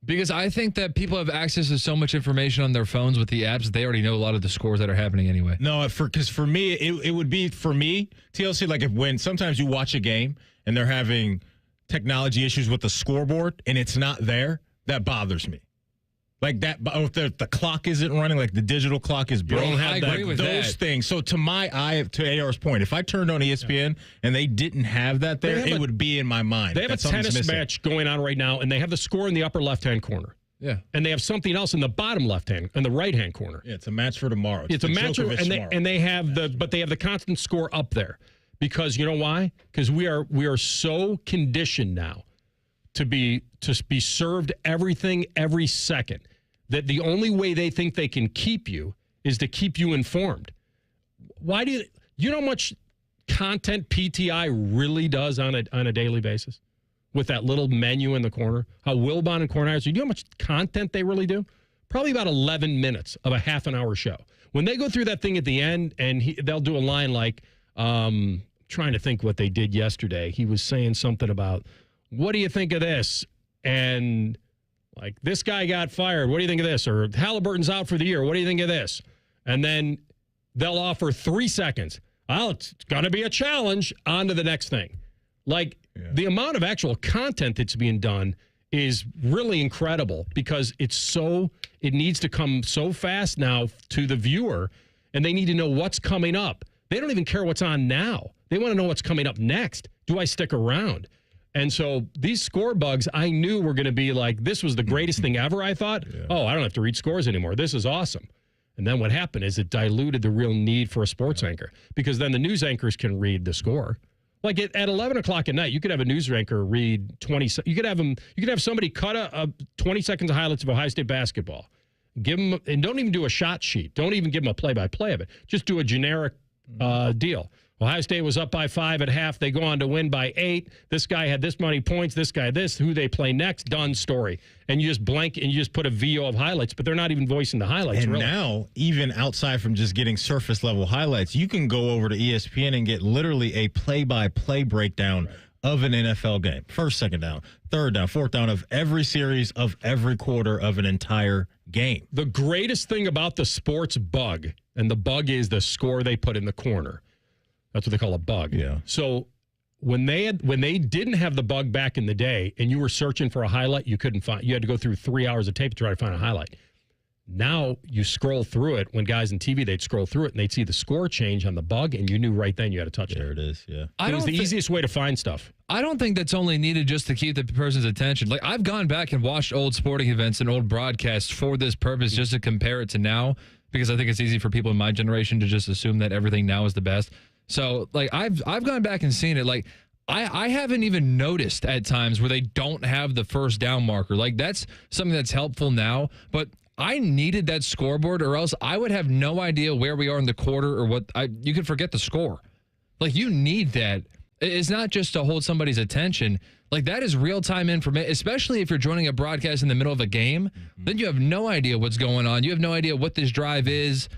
Because I think that people have access to so much information on their phones with the apps that they already know a lot of the scores that are happening anyway. No, because for me, it would be, for me, TLC, like when sometimes you watch a game and they're having technology issues with the scoreboard and it's not there, that bothers me. Like that, if the clock isn't running, like the digital clock is broken. I agree with those that. things. So to my eye, to AR's point, if I turned on ESPN and they didn't have that there, it would be in my mind. They have a tennis match going on right now, and they have the score in the upper left-hand corner. Yeah. And they have something else in the bottom left-hand, in the right-hand corner. Yeah, it's a match for tomorrow. It's a match, and they have the constant score up there. Because you know why? Because we are so conditioned now to be served everything every second that the only way they think they can keep you is to keep you informed. Why do you know how much content PTI really does on a daily basis with that little menu in the corner? How Wilbon and Cornelius, do you know how much content they really do? Probably about 11 minutes of a half an hour show. When they go through that thing at the end and they'll do a line like, trying to think what they did yesterday. He was saying something about, what do you think of this? And like, this guy got fired. What do you think of this? Or Halliburton's out for the year. What do you think of this? And then they'll offer 3 seconds. Oh, it's going to be a challenge. On to the next thing. Like, the amount of actual content that's being done is really incredible because it needs to come so fast now to the viewer, and they need to know what's coming up. They don't even care what's on now. They want to know what's coming up next. Do I stick around? And so these score bugs, I knew were going to be like, this was the greatest thing ever, I thought. Yeah. Oh, I don't have to read scores anymore. This is awesome. And then what happened is it diluted the real need for a sports anchor because then the news anchors can read the score. Like at 11 o'clock at night, you could have a news anchor read 20. You could have somebody cut a 20 seconds of highlights of Ohio State basketball. Give them, and don't even do a shot sheet. Don't even give them a play-by-play of it. Just do a generic deal. Ohio State was up by 5 at half. They go on to win by 8. This guy had this many points. This guy this. Who they play next. Done story. And you just blank and you just put a VO of highlights, but they're not even voicing the highlights. And really. Now, even outside from just getting surface level highlights, you can go over to ESPN and get literally a play-by-play breakdown of an NFL game. First, second down, third down, fourth down of every series of every quarter of an entire game. The greatest thing about the sports bug, and the bug is the score they put in the corner. That's what they call a bug. Yeah. So when they didn't have the bug back in the day and you were searching for a highlight, you couldn't find. You had to go through 3 hours of tape to try to find a highlight. Now you scroll through it. When guys in TV, they'd scroll through it and they'd see the score change on the bug, and you knew right then you had to touch it. There it is. Yeah. It was the easiest way to find stuff. I don't think that's only needed just to keep the person's attention. Like, I've gone back and watched old sporting events and old broadcasts for this purpose, just to compare it to now, because I think it's easy for people in my generation to just assume that everything now is the best. So, like, I've gone back and seen it. Like, I haven't even noticed at times where they don't have the first down marker. Like, that's something that's helpful now. But I needed that scoreboard, or else I would have no idea where we are in the quarter or what. You could forget the score. Like, you need that. It's not just to hold somebody's attention. Like, that is real-time information, especially if you're joining a broadcast in the middle of a game. Then you have no idea what's going on. You have no idea what this drive is.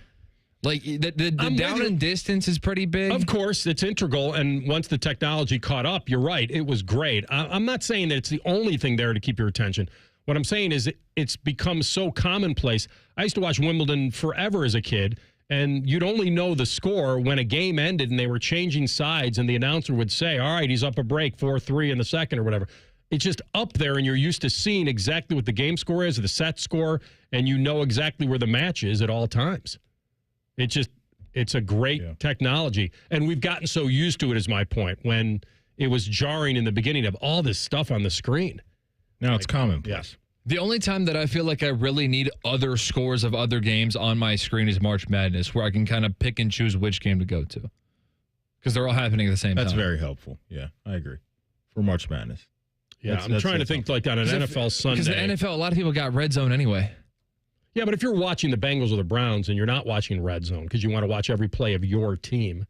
Like, the down and distance is pretty big. Of course, it's integral, and once the technology caught up, you're right, it was great. I'm not saying that it's the only thing there to keep your attention. What I'm saying is it's become so commonplace. I used to watch Wimbledon forever as a kid, and you'd only know the score when a game ended and they were changing sides, and the announcer would say, all right, he's up a break, 4-3 in the second or whatever. It's just up there, and you're used to seeing exactly what the game score is, the set score, and you know exactly where the match is at all times. It's a great technology. And we've gotten so used to it, is my point, when it was jarring in the beginning of all this stuff on the screen. Now it's commonplace. Yeah. The only time that I feel like I really need other scores of other games on my screen is March Madness, where I can kind of pick and choose which game to go to. Because they're all happening at the same time. That's very helpful. Yeah, I agree. For March Madness. Yeah, I'm trying to think like on an NFL Sunday. Because the NFL, a lot of people got red zone anyway. Yeah, but if you're watching the Bengals or the Browns and you're not watching Red Zone because you want to watch every play of your team,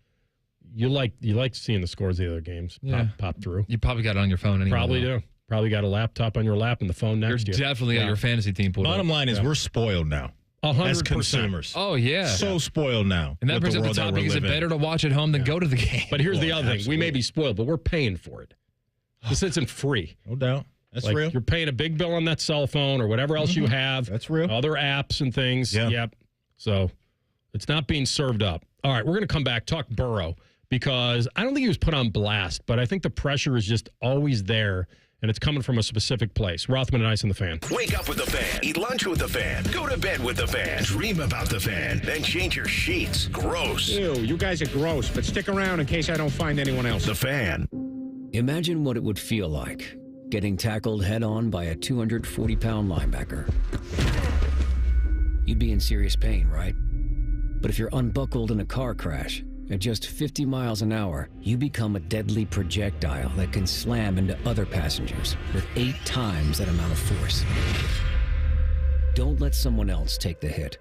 you like seeing the scores of the other games pop through. You probably got it on your phone anyway. Probably do. Probably got a laptop on your lap and the phone next to you. You're definitely got your fantasy team pulled Bottom up. line is we're spoiled now. 100%. As consumers. Oh, yeah. So spoiled now. And that with brings the up the world that topic, we're is it living in. better to watch at home than go to the game? But here's the other thing. We absolutely. may be spoiled, but we're paying for it. This isn't free. No doubt. That's like, real. You're paying a big bill on that cell phone or whatever else you have. That's real. Other apps and things. Yeah. Yep. So it's not being served up. All right, we're going to come back, talk Burrow, because I don't think he was put on blast, but I think the pressure is just always there, and it's coming from a specific place. Rothman and Ice and the Fan. Wake up with the Fan. Eat lunch with the Fan. Go to bed with the Fan. Dream about the Fan. Then change your sheets. Gross. Ew, you guys are gross, but stick around in case I don't find anyone else. The Fan. Imagine what it would feel like getting tackled head-on by a 240-pound linebacker. You'd be in serious pain, right? But if you're unbuckled in a car crash, at just 50 miles an hour, you become a deadly projectile that can slam into other passengers with 8 times that amount of force. Don't let someone else take the hit.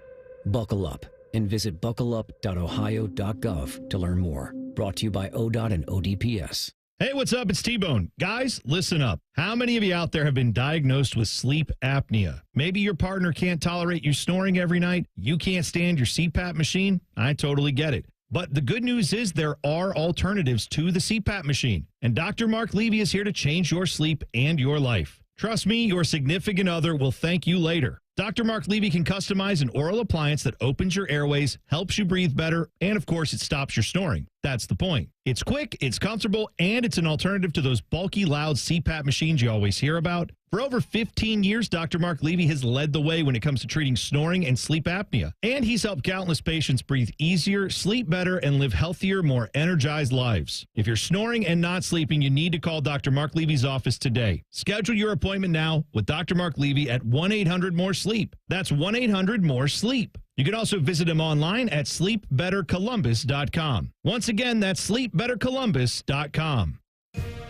Buckle up and visit buckleup.ohio.gov to learn more. Brought to you by ODOT and ODPS. Hey, what's up? It's T-Bone. Guys, listen up. How many of you out there have been diagnosed with sleep apnea? Maybe your partner can't tolerate you snoring every night. You can't stand your CPAP machine. I totally get it. But the good news is there are alternatives to the CPAP machine. And Dr. Mark Levy is here to change your sleep and your life. Trust me, your significant other will thank you later. Dr. Mark Levy can customize an oral appliance that opens your airways, helps you breathe better, and of course, it stops your snoring. That's the point. It's quick, it's comfortable, and it's an alternative to those bulky, loud CPAP machines you always hear about. For over 15 years, Dr. Mark Levy has led the way when it comes to treating snoring and sleep apnea. And he's helped countless patients breathe easier, sleep better, and live healthier, more energized lives. If you're snoring and not sleeping, you need to call Dr. Mark Levy's office today. Schedule your appointment now with Dr. Mark Levy at 1-800-MORE-SLEEP. That's 1-800-MORE-SLEEP. You can also visit him online at sleepbettercolumbus.com. Once again, that's sleepbettercolumbus.com.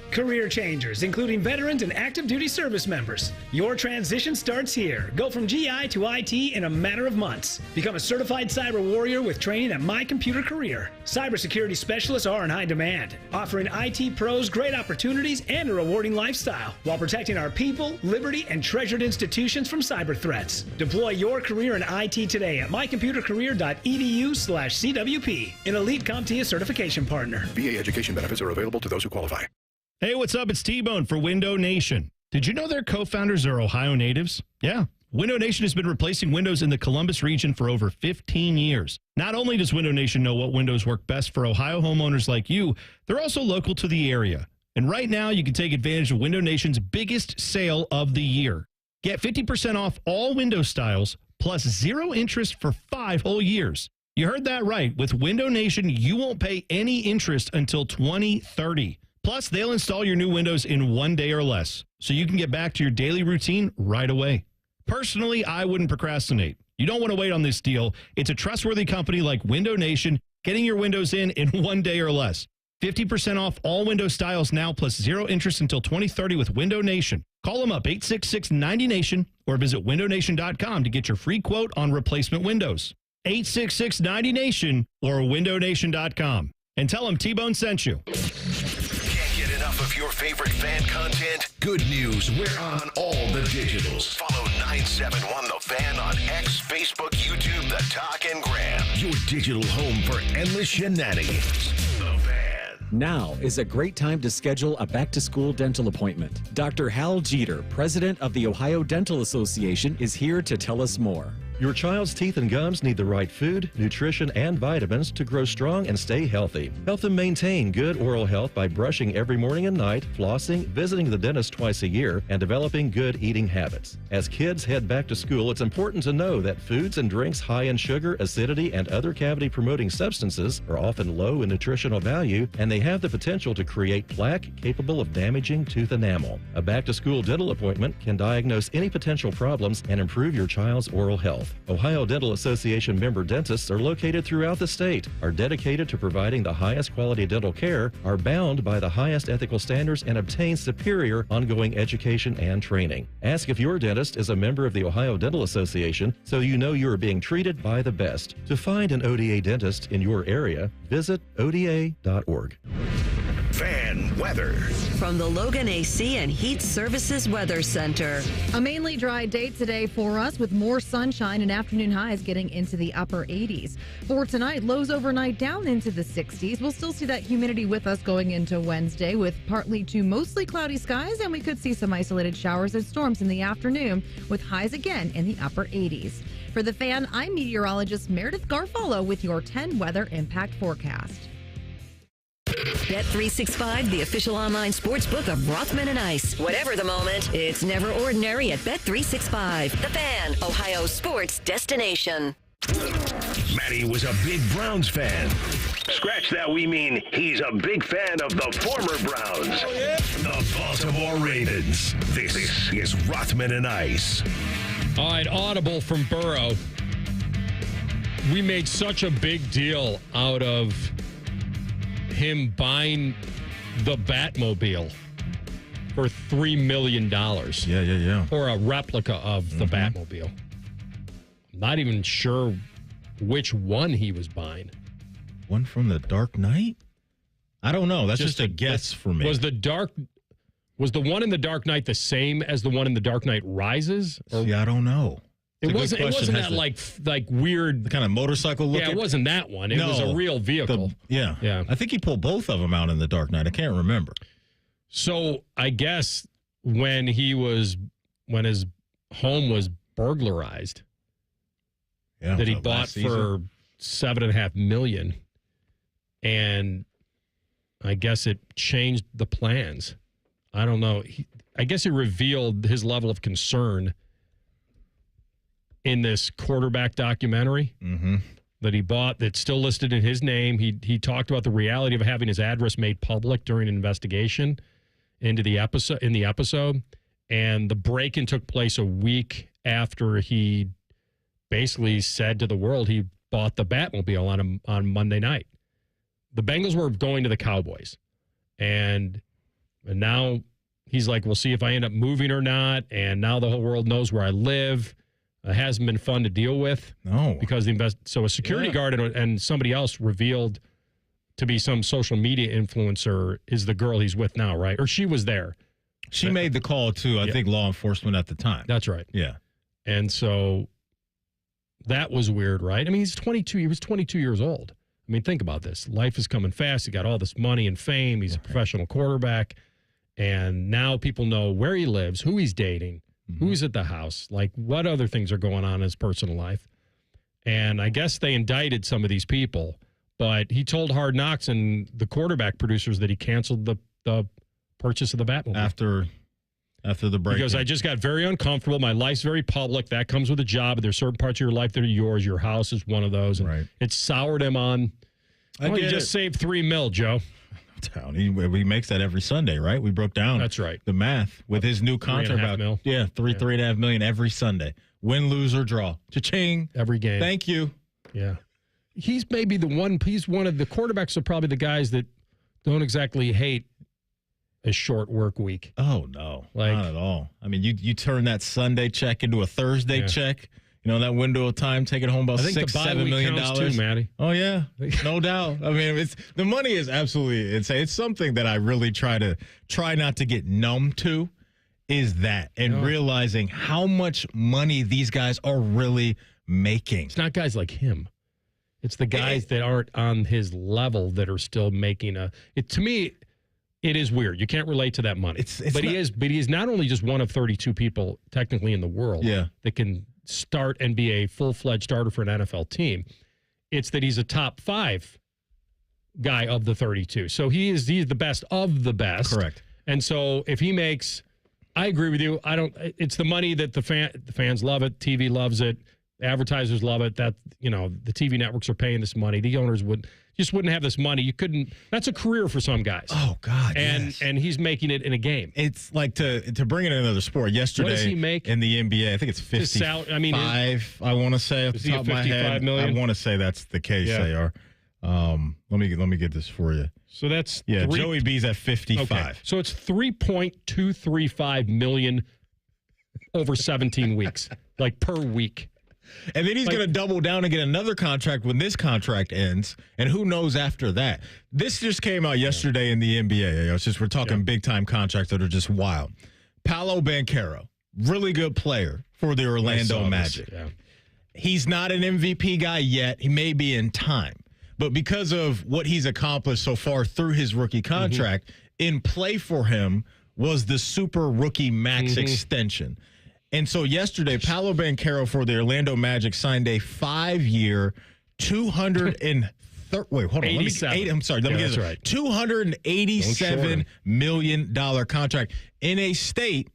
Career changers, including veterans and active duty service members. Your transition starts here. Go from GI to IT in a matter of months. Become a certified cyber warrior with training at My Computer Career. Cybersecurity specialists are in high demand, offering IT pros great opportunities and a rewarding lifestyle while protecting our people, liberty, and treasured institutions from cyber threats. Deploy your career in IT today at mycomputercareer.edu/CWP, an elite CompTIA certification partner. VA education benefits are available to those who qualify. Hey, what's up? It's T-Bone for Window Nation. Did you know their co-founders are Ohio natives? Yeah. Window Nation has been replacing windows in the Columbus region for over 15 years. Not only does Window Nation know what windows work best for Ohio homeowners like you, they're also local to the area. And right now, you can take advantage of Window Nation's biggest sale of the year. Get 50% off all window styles, plus 0 interest for 5 whole years. You heard that right. With Window Nation, you won't pay any interest until 2030. Plus, they'll install your new windows in 1 day or less, so you can get back to your daily routine right away. Personally, I wouldn't procrastinate. You don't want to wait on this deal. It's a trustworthy company like Window Nation, getting your windows in 1 day or less. 50% off all window styles now, plus 0 interest until 2030 with Window Nation. Call them up, 866-90NATION, or visit windownation.com to get your free quote on replacement windows. 866-90NATION or windownation.com. And tell them T-Bone sent you. Get enough of your favorite fan content? Good news, we're on all the digitals. Follow 971 The Fan on X, Facebook, YouTube, The Talk, and Gram. Your digital home for endless shenanigans. The Fan. Now is a great time to schedule a back-to-school dental appointment. Dr. Hal Jeter, president of the Ohio Dental Association, is here to tell us more. Your child's teeth and gums need the right food, nutrition, and vitamins to grow strong and stay healthy. Help them maintain good oral health by brushing every morning and night, flossing, visiting the dentist twice a year, and developing good eating habits. As kids head back to school, it's important to know that foods and drinks high in sugar, acidity, and other cavity-promoting substances are often low in nutritional value, and they have the potential to create plaque capable of damaging tooth enamel. A back-to-school dental appointment can diagnose any potential problems and improve your child's oral health. health. Ohio Dental Association member dentists are located throughout the state, are dedicated to providing the highest quality dental care, are bound by the highest ethical standards, and obtain superior ongoing education and training. Ask if your dentist is a member of the Ohio Dental Association so you know you are being treated by the best. To find an ODA dentist in your area, visit ODA.org. Fan weather. From the Logan AC and Heat Services Weather Center. A mainly dry day today for us with more sunshine and afternoon highs getting into the upper 80s. For tonight, lows overnight down into the 60s. We'll still see that humidity with us going into Wednesday with partly to mostly cloudy skies, and we could see some isolated showers and storms in the afternoon with highs again in the upper 80s. For the Fan, I'm meteorologist Meredith Garfalo with your 10 weather impact forecast. Bet365, the official online sports book of Rothman and Ice. Whatever the moment, it's never ordinary at Bet365. The Fan, Ohio sports destination. Matty was a big Browns fan. Scratch that, we mean he's a big fan of the former Browns. Oh, yeah? The Baltimore Ravens. This is Rothman and Ice. All right, audible from Burrow. We made such a big deal out of him buying the Batmobile for $3 million. Yeah. Or a replica of the Batmobile. I'm not even sure which one he was buying. One from the Dark Knight? I don't know. That's just a guess for me. Was the one in the Dark Knight the same as the one in the Dark Knight Rises? See, I don't know. It wasn't that like weird the kind of motorcycle look. Yeah, it wasn't that one. It was a real vehicle. Yeah. I think he pulled both of them out in the Dark Knight. I can't remember. So I guess when his home was burglarized, that he bought for $7.5 million, and I guess it changed the plans. I don't know. I guess he revealed his level of concern in this quarterback documentary that he bought that's still listed in his name. He talked about the reality of having his address made public during an investigation in the episode. And the break-in took place a week after he basically said to the world he bought the Batmobile on Monday night. The Bengals were going to the Cowboys. And now he's like, we'll see if I end up moving or not. And now the whole world knows where I live. It hasn't been fun to deal with. No. Because so a security guard and somebody else revealed to be some social media influencer is the girl he's with now, right? Or she was there. She made the call to, I think, law enforcement at the time. That's right. Yeah. And so that was weird, right? I mean, he's 22. He was 22 years old. I mean, think about this. Life is coming fast. He got all this money and fame. He's a professional quarterback. And now people know where he lives, who he's dating, who's at the house, like what other things are going on in his personal life. And I guess they indicted some of these people, but he told Hard Knocks and the quarterback producers that he canceled the purchase of the Batmobile. After the break. Because I just got very uncomfortable. My life's very public. That comes with a job. There's certain parts of your life that are yours. Your house is one of those. And it soured him on, you just saved $3 million, Joe. He makes that every Sunday, right? We broke down. That's right. The math with his new contract about $3.5 million every Sunday. Win, lose, or draw. Cha-ching. Every game. Thank you. Yeah. He's maybe he's one of the quarterbacks are probably the guys that don't exactly hate a short work week. Oh, no. Not at all. I mean, you turn that Sunday check into a Thursday check. You know, that window of time, taking home about $6-7 million. Too, Matty. Oh, yeah. No doubt. I mean, the money is absolutely insane. It's something that I really try not to get numb to, is that, and realizing how much money these guys are really making. It's not guys like him. It's the guys that aren't on his level that are still making to me, it is weird. You can't relate to that money. But he is not only just one of 32 people technically in the world that can start and be a full-fledged starter for an NFL team. It's that he's a top 5 guy of the 32. So he's the best of the best. Correct. And so if he makes, I agree with you. It's the money that the fans love it. TV loves it. Advertisers love it. That, the TV networks are paying this money. The owners would just wouldn't have this money. You couldn't. That's a career for some guys. Oh God! And he's making it in a game. It's like to bring it in another sport. Yesterday, what does he make in the NBA? I think it's 55. I want to say off the top of my head. Million? I want to say that's the case. Yeah. They are. Let me get this for you. So that's Joey B's at 55. Okay. So it's $3.235 million over 17 weeks, like per week. And then he's going to double down and get another contract when this contract ends. And who knows after that? This just came out yesterday in the NBA. It's just we're talking big-time contracts that are just wild. Paolo Banchero, really good player for the Orlando Magic. He's not an MVP guy yet. He may be in time. But because of what he's accomplished so far through his rookie contract, in play for him was the super rookie max extension. And so yesterday, Paolo Banchero for the Orlando Magic signed a 5-year, $287 million contract in a state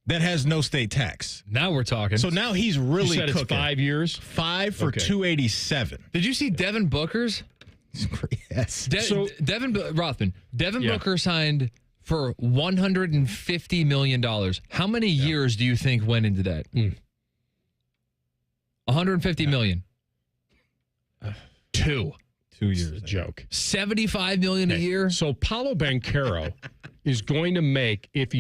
that has no state tax. Now we're talking. So now he's really you said cooking. It's 5 years? 5 for $287. Did you see Devin Booker's? Yes. Devin Booker signed for $150 million. How many years do you think went into that? 150 million. 2 years. A joke. $75 million a year. So Paolo Banchero is going to make, if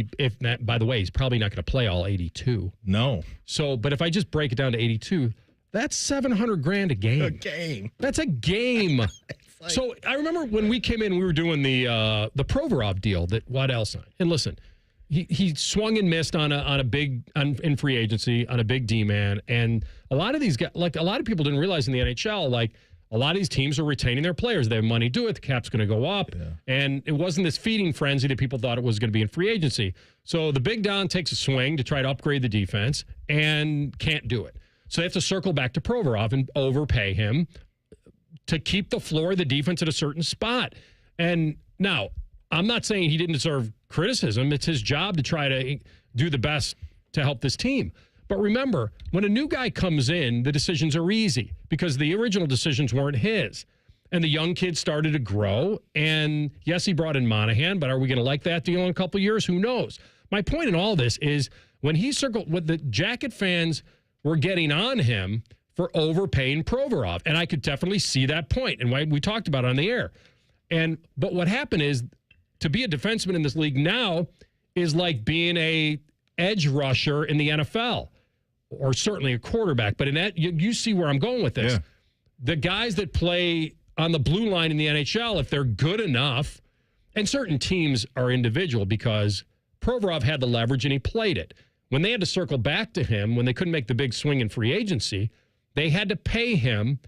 that, by the way, he's probably not going to play all 82. No. So, but if I just break it down to 82, that's $700,000 a game. A game. That's a game. So I remember when we came in, we were doing the Provorov deal that Waddell signed. And listen, he swung and missed on a big in free agency on a big D man, and a lot of these guys, like a lot of people didn't realize in the NHL, like a lot of these teams are retaining their players. They have money to do it. The cap's going to go up, and it wasn't this feeding frenzy that people thought it was going to be in free agency. So the big Don takes a swing to try to upgrade the defense and can't do it. So they have to circle back to Provorov and overpay him to keep the floor of the defense at a certain spot. And now, I'm not saying he didn't deserve criticism. It's his job to try to do the best to help this team. But remember, when a new guy comes in, the decisions are easy because the original decisions weren't his. And the young kids started to grow. And yes, he brought in Monahan, but are we going to like that deal in a couple of years? Who knows? My point in all this is when he circled, what the Jacket fans were getting on him for overpaying Provorov. And I could definitely see that point, and we talked about it on the air. But what happened is, to be a defenseman in this league now is like being a edge rusher in the NFL, or certainly a quarterback. But in that, you see where I'm going with this. Yeah. The guys that play on the blue line in the NHL, if they're good enough, and certain teams are individual because Provorov had the leverage and he played it. When they had to circle back to him, when they couldn't make the big swing in free agency, they had to pay him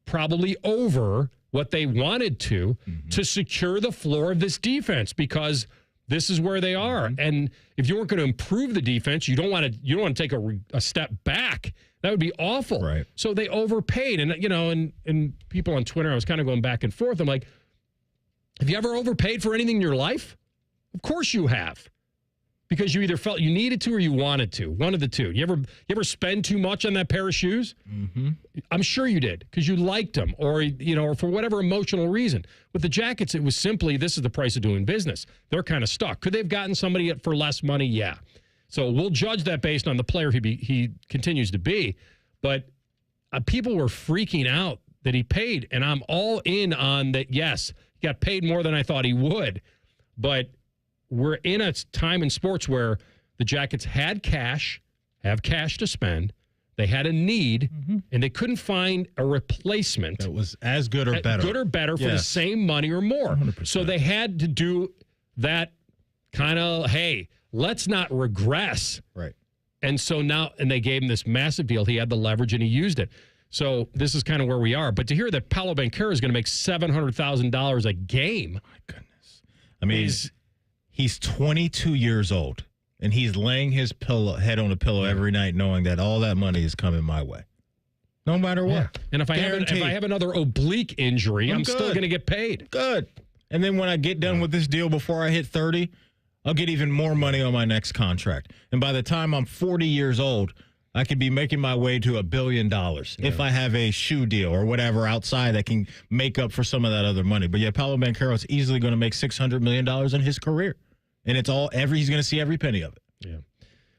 probably over what they wanted to secure the floor of this defense, because this is where they are. And if you weren't going to improve the defense, you don't want to take a step back. That would be awful. Right. So they overpaid. And and people on Twitter, I was kind of going back and forth. I'm like, have you ever overpaid for anything in your life? Of course you have. Because you either felt you needed to or you wanted to. One of the two. You ever spend too much on that pair of shoes? Mm-hmm. I'm sure you did, because you liked them, or or for whatever emotional reason. With the Jackets, it was simply, this is the price of doing business. They're kind of stuck. Could they have gotten somebody for less money? Yeah. So we'll judge that based on the player he continues to be. But people were freaking out that he paid, and I'm all in on that. Yes, he got paid more than I thought he would, but we're in a time in sports where the Jackets have cash to spend. They had a need, and they couldn't find a replacement that was as good or better. For the same money or more. 100%. So they had to do that kind of, hey, let's not regress. Right. And so now, and they gave him this massive deal. He had the leverage, and he used it. So this is kind of where we are. But to hear that Paolo Banchero is going to make $700,000 a game. My goodness. I mean, he's 22 years old, and he's laying his head on a pillow every night knowing that all that money is coming my way, no matter what. Yeah. And if I have another oblique injury, I'm still going to get paid. Good. And then when I get done with this deal before I hit 30, I'll get even more money on my next contract. And by the time I'm 40 years old, I could be making my way to $1 billion if I have a shoe deal or whatever outside that can make up for some of that other money. But yeah, Paolo Banchero's easily going to make $600 million in his career. And it's all he's going to see every penny of it. Yeah.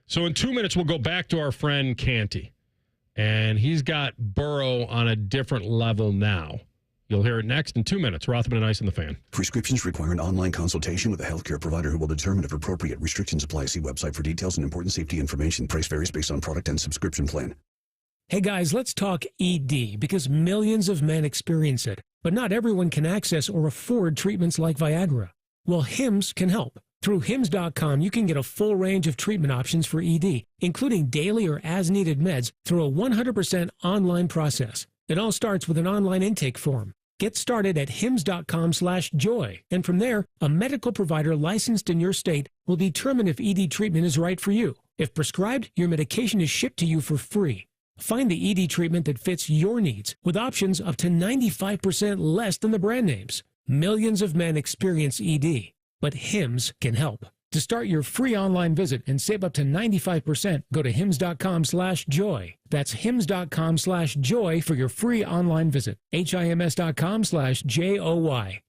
So in 2 minutes, we'll go back to our friend Canty. And he's got Burrow on a different level now. You'll hear it next in 2 minutes. Rothman and Ice and the Fan. Prescriptions require an online consultation with a healthcare provider who will determine if appropriate. Restrictions apply. See website for details and important safety information. Price varies based on product and subscription plan. Hey guys, let's talk ED because millions of men experience it, but not everyone can access or afford treatments like Viagra. Well, Hims can help. Through Hims.com, you can get a full range of treatment options for ED, including daily or as-needed meds through a 100% online process. It all starts with an online intake form. Get started at hims.com/joy, and from there, a medical provider licensed in your state will determine if ED treatment is right for you. If prescribed, your medication is shipped to you for free. Find the ED treatment that fits your needs with options up to 95% less than the brand names. Millions of men experience ED, but Hims can help. To start your free online visit and save up to 95%, go to hims.com/joy. That's hims.com/joy for your free online visit. HIMS.com/JOY.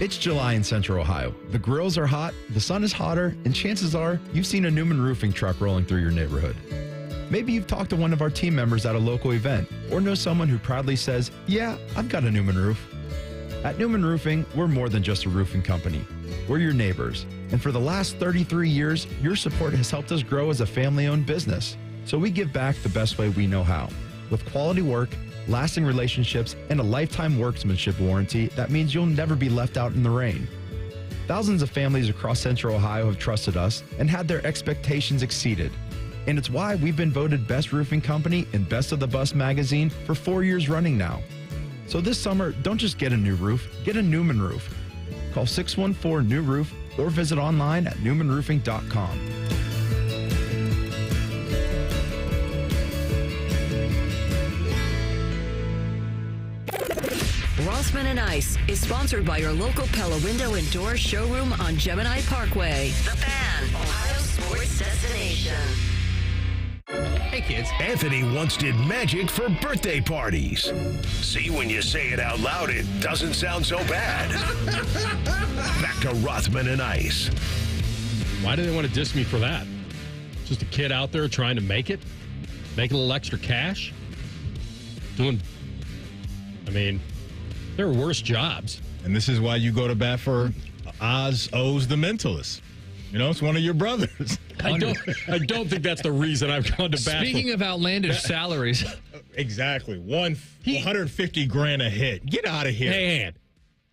It's July in Central Ohio. The grills are hot, the sun is hotter, and chances are you've seen a Newman Roofing truck rolling through your neighborhood. Maybe you've talked to one of our team members at a local event, or know someone who proudly says, "Yeah, I've got a Newman roof." At Newman Roofing, we're more than just a roofing company. We're your neighbors. And for the last 33 years, your support has helped us grow as a family-owned business. So we give back the best way we know how. With quality work, lasting relationships, and a lifetime workmanship warranty that means you'll never be left out in the rain. Thousands of families across Central Ohio have trusted us and had their expectations exceeded. And it's why we've been voted Best Roofing Company in Best of the Bus magazine for 4 years running now. So this summer, don't just get a new roof, get a Newman roof. Call 614-NEW-ROOF or visit online at newmanroofing.com. Rothman and Ice is sponsored by your local Pella Window and Door showroom on Gemini Parkway. The Fan, Ohio sports destination. Hey, kids. Anthony once did magic for birthday parties. See, when you say it out loud, it doesn't sound so bad. Back to Rothman and Ice. Why do they want to diss me for that? Just a kid out there trying to make it? Make a little extra cash? There are worse jobs. And this is why you go to bat for Oz O's the Mentalist. You know, it's one of your brothers. I don't think that's the reason I've gone to bat. Speaking of outlandish salaries. Exactly. 150 grand a hit. Get out of here. Man,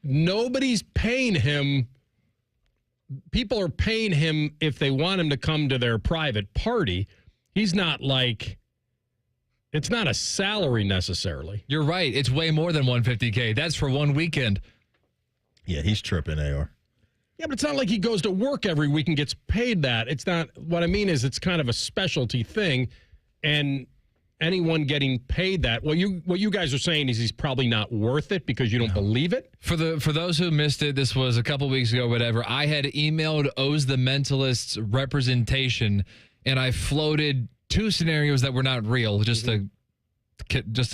nobody's paying him. People are paying him if they want him to come to their private party. He's not like, it's not a salary necessarily. You're right. It's way more than $150K. That's for one weekend. Yeah, he's tripping, AR. Yeah, but it's not like he goes to work every week and gets paid that. It's not, what I mean is it's kind of a specialty thing, and anyone getting paid that, what you guys are saying is he's probably not worth it because you don't believe it? For those who missed it, this was a couple weeks ago, whatever. I had emailed O's the Mentalist's representation, and I floated two scenarios that were not real, just to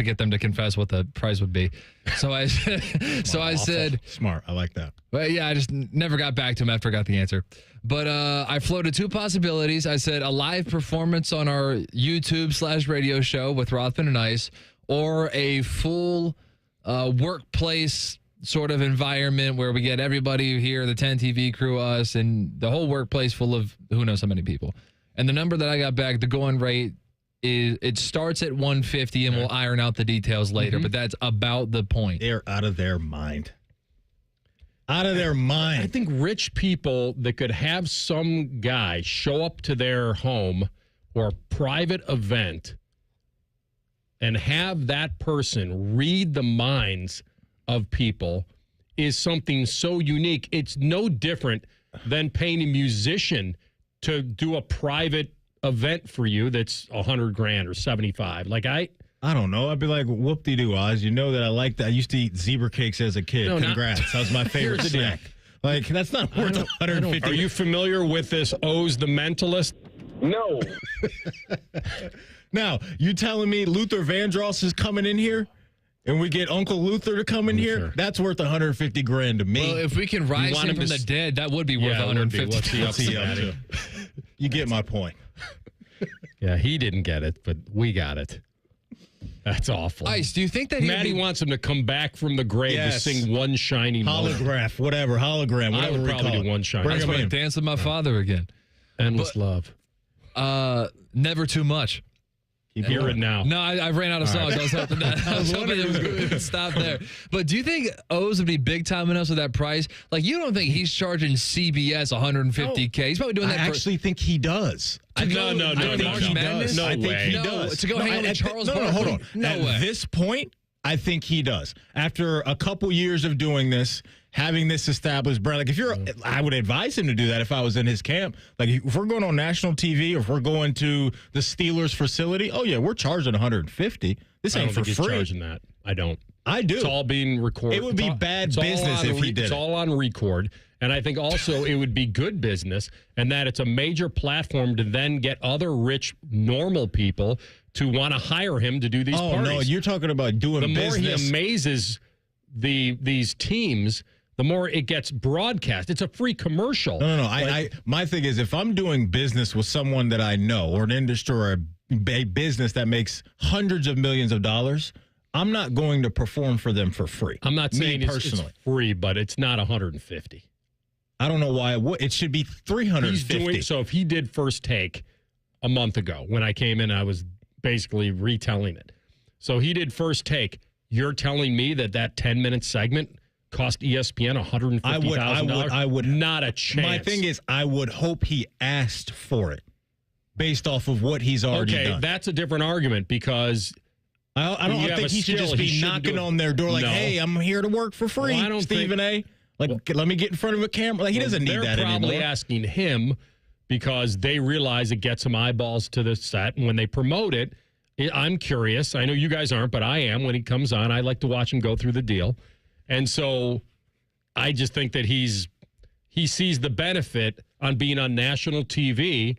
get them to confess what the price would be. So I said, smart. I like that. Well, yeah, I just never got back to him after I got the answer. But I floated two possibilities. I said a live performance on our YouTube/radio show with Rothman and Ice, or a full workplace sort of environment where we get everybody here, the 10 TV crew, us, and the whole workplace full of who knows how many people. And the number that I got back, the going rate, it starts at 150, and we'll iron out the details later, but that's about the point. They're out of their mind. Out of their mind. I think rich people that could have some guy show up to their home or private event and have that person read the minds of people is something so unique. It's no different than paying a musician to do a private event for you that's $100,000 or $75,000. Like I don't know. I'd be like, whoop-de-doo, Oz. You know that I like that. I used to eat zebra cakes as a kid. Congrats. That was my favorite snack. Like, that's not worth 150. Are you familiar with this O's the Mentalist? No. Now, you telling me Luther Vandross is coming in here? And we get Uncle Luther to come in here? That's worth $150,000 to me. Well, if we can rise him from the dead, that would be worth $150,000. What's he up to? You get my point. Yeah, he didn't get it, but we got it. That's awful. Ice, do you think that Maddie wants him to come back from the grave to sing One Shiny Moment? Hologram, whatever, whatever I would we probably call do it. One Shiny. I just want to dance with my father again. Endless love. Never too much. Hear it now. No, I ran out of songs. I was hoping that it would stop there. But do you think O's would be big time enough with that price? Like, you don't think he's charging CBS $150K? He's probably doing that. I actually think he does. No, I think he does. No I think way. he does. To go hang out with Charles No, Barkley? hold on. No way. At this point, I think he does. After a couple years of doing this, having this established brand, like if you're, I would advise him to do that if I was in his camp. Like if we're going on national TV, or if we're going to the Steelers facility, oh yeah, we're charging $150. This ain't for free. He's charging that. I don't. I do. It's all being recorded. It would be bad business if he did. It's all on record. And I think also it would be good business, and that it's a major platform to then get other rich, normal people to want to hire him to do these parties. Oh, no, you're talking about doing business. The more he amazes these teams, the more it gets broadcast. It's a free commercial. No. My thing is, if I'm doing business with someone that I know, or an industry, or a business that makes hundreds of millions of dollars, I'm not going to perform for them for free. I'm not saying it's free, but it's not $150. I don't know why it should be $350. So if he did First Take a month ago when I came in, I was basically retelling it. So he did First Take. You're telling me that 10-minute segment cost ESPN $150,000? I would not a chance. My thing is, I would hope he asked for it based off of what he's already done. Okay, that's a different argument because I don't think he should just be knocking on their door like, hey, I'm here to work for free, Stephen A. Like, let me get in front of a camera. Like, he doesn't need that anymore. They're probably asking him because they realize it gets some eyeballs to the set. And when they promote it, I'm curious. I know you guys aren't, but I am. When he comes on, I like to watch him go through the deal. And so I just think that he sees the benefit on being on national TV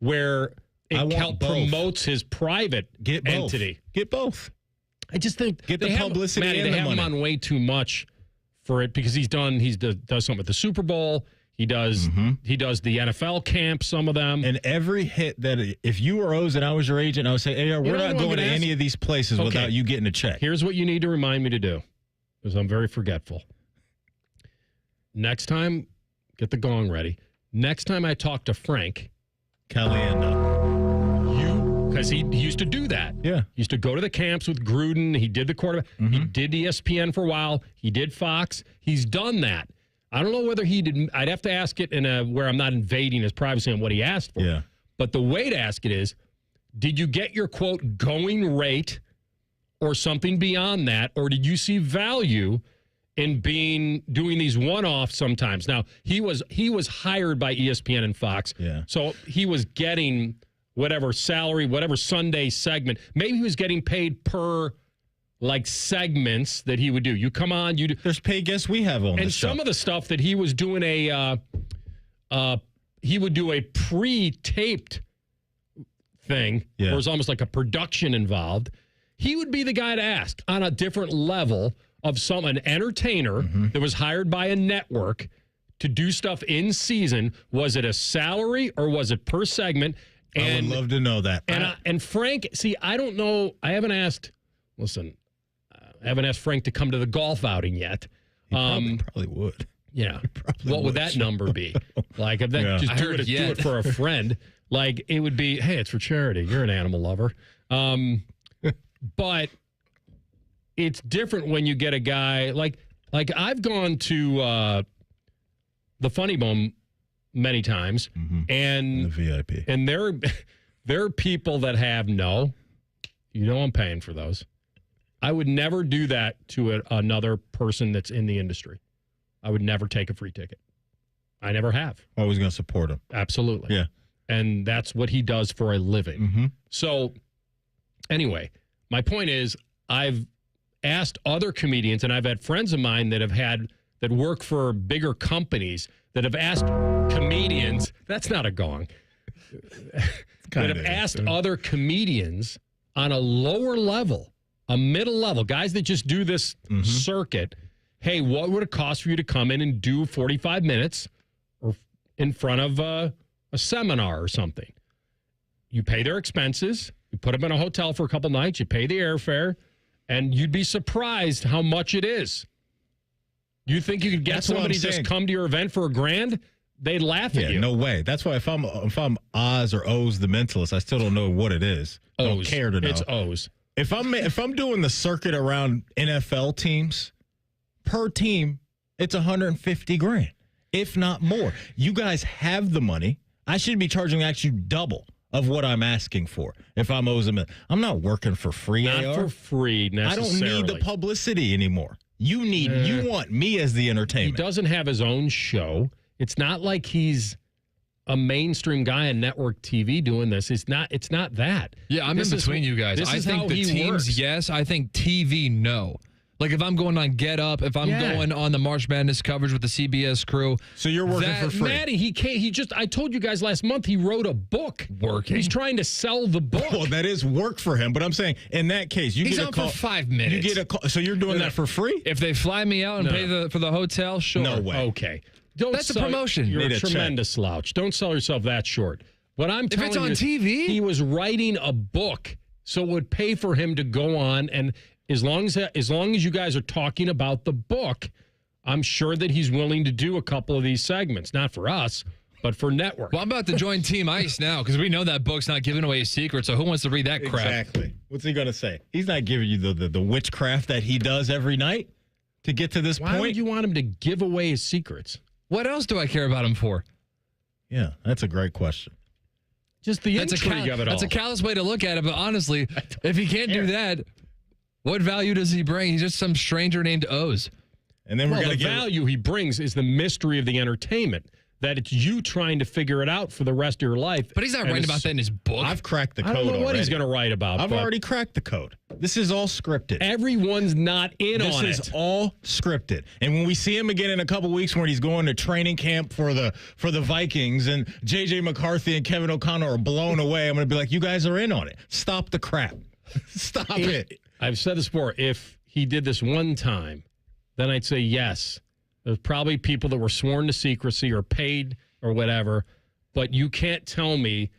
where it promotes his private entity. Get both. I just think get the publicity and the money. They have him on way too much for it because he does something with the Super Bowl. He does the NFL camp, some of them. And every hit that if you were O's and I was your agent, I would say, hey, we're not going to any of these places without you getting a check. Here's what you need to remind me to do because I'm very forgetful. Next time, get the gong ready. Next time I talk to Frank Caliendo, because he used to do that. Yeah. He used to go to the camps with Gruden. He did the quarterback. He did ESPN for a while. He did Fox. He's done that. I don't know whether he did. I'd have to ask it where I'm not invading his privacy on what he asked for. Yeah. But the way to ask it is, did you get your, quote, going rate or something beyond that? Or did you see value in doing these one-offs sometimes? Now, he was hired by ESPN and Fox. Yeah. So he was getting whatever salary, whatever Sunday segment. Maybe he was getting paid per segments that he would do. You come on, you do. There's pay guests we have on and the show. some of the stuff that he was doing he would do a pre-taped thing where it was almost like a production involved. He would be the guy to ask on a different level of an entertainer that was hired by a network to do stuff in season. Was it a salary or was it per segment? I would love to know that. And Frank, see, I don't know. I haven't asked. Listen, I haven't asked Frank to come to the golf outing yet. He probably would. Yeah. What would that number be? Like, if that just do it for a friend. Like, it would be, hey, it's for charity. You're an animal lover. But it's different when you get a guy like I've gone to the Funny Bone many times, and the VIP, and there are people that have I'm paying for those. I would never do that to another person that's in the industry. I would never take a free ticket. I never have. Always going to support him. Absolutely. Yeah. And that's what he does for a living. So anyway, my point is I've asked other comedians, and I've had friends of mine that have had that work for bigger companies that have asked comedians, that's not a gong, that have asked other comedians on a lower level, a middle level, guys that just do this circuit, hey, what would it cost for you to come in and do 45 minutes or in front of a seminar or something? You pay their expenses, you put them in a hotel for a couple nights, you pay the airfare, and you'd be surprised how much it is. You think you could get somebody to just come to your event for $1,000? They'd laugh at you. No way. That's why if I'm Oz or O's the Mentalist, I still don't know what it is. I don't care to know. It's O's. If I'm doing the circuit around NFL teams, per team, it's $150,000, if not more. You guys have the money. I should be charging actually double of what I'm asking for. If I'm O's, I'm not working for free. Not for free necessarily. I don't need the publicity anymore. You want me as the entertainment. He doesn't have his own show. It's not like he's a mainstream guy on network TV doing this. It's not that. Yeah, I'm in between you guys. I think the teams, yes. I think TV, no. Like if I'm going on Get Up, if I'm going on the March Madness coverage with the CBS crew. So you're working for free. Maddie, he can't. I told you guys last month he wrote a book. Working. He's trying to sell the book. Well, that is work for him. But I'm saying in that case, you He's get a on call. for 5 minutes. You get a call. So you're doing that for free? If they fly me out and pay for the hotel, sure. No way. Okay. That's a promotion. You're a tremendous slouch. Don't sell yourself that short. What I'm telling you, if it's on TV, he was writing a book, so it would pay for him to go on. And as long as you guys are talking about the book, I'm sure that he's willing to do a couple of these segments. Not for us, but for network. Well, I'm about to join Team Ice now because we know that book's not giving away a secret. So who wants to read that crap? Exactly. What's he going to say? He's not giving you the witchcraft that he does every night to get to this point. Why would you want him to give away his secrets? What else do I care about him for? Yeah, that's a great question. Just the intrigue of it all. That's a callous way to look at it, but honestly, if he can't do that, what value does he bring? He's just some stranger named O's. And then the value he brings is the mystery of the entertainment, that it's you trying to figure it out for the rest of your life. But he's not writing about that in his book. I've cracked the code I don't know what already. he's going to write about. I've already cracked the code. This is all scripted. Everyone's not in on it. This is all scripted. And when we see him again in a couple weeks when he's going to training camp for the Vikings and J.J. McCarthy and Kevin O'Connor are blown away, I'm going to be like, you guys are in on it. Stop the crap. Stop it. I've said this before. If he did this one time, then I'd say yes. There's probably people that were sworn to secrecy or paid or whatever, but you can't tell me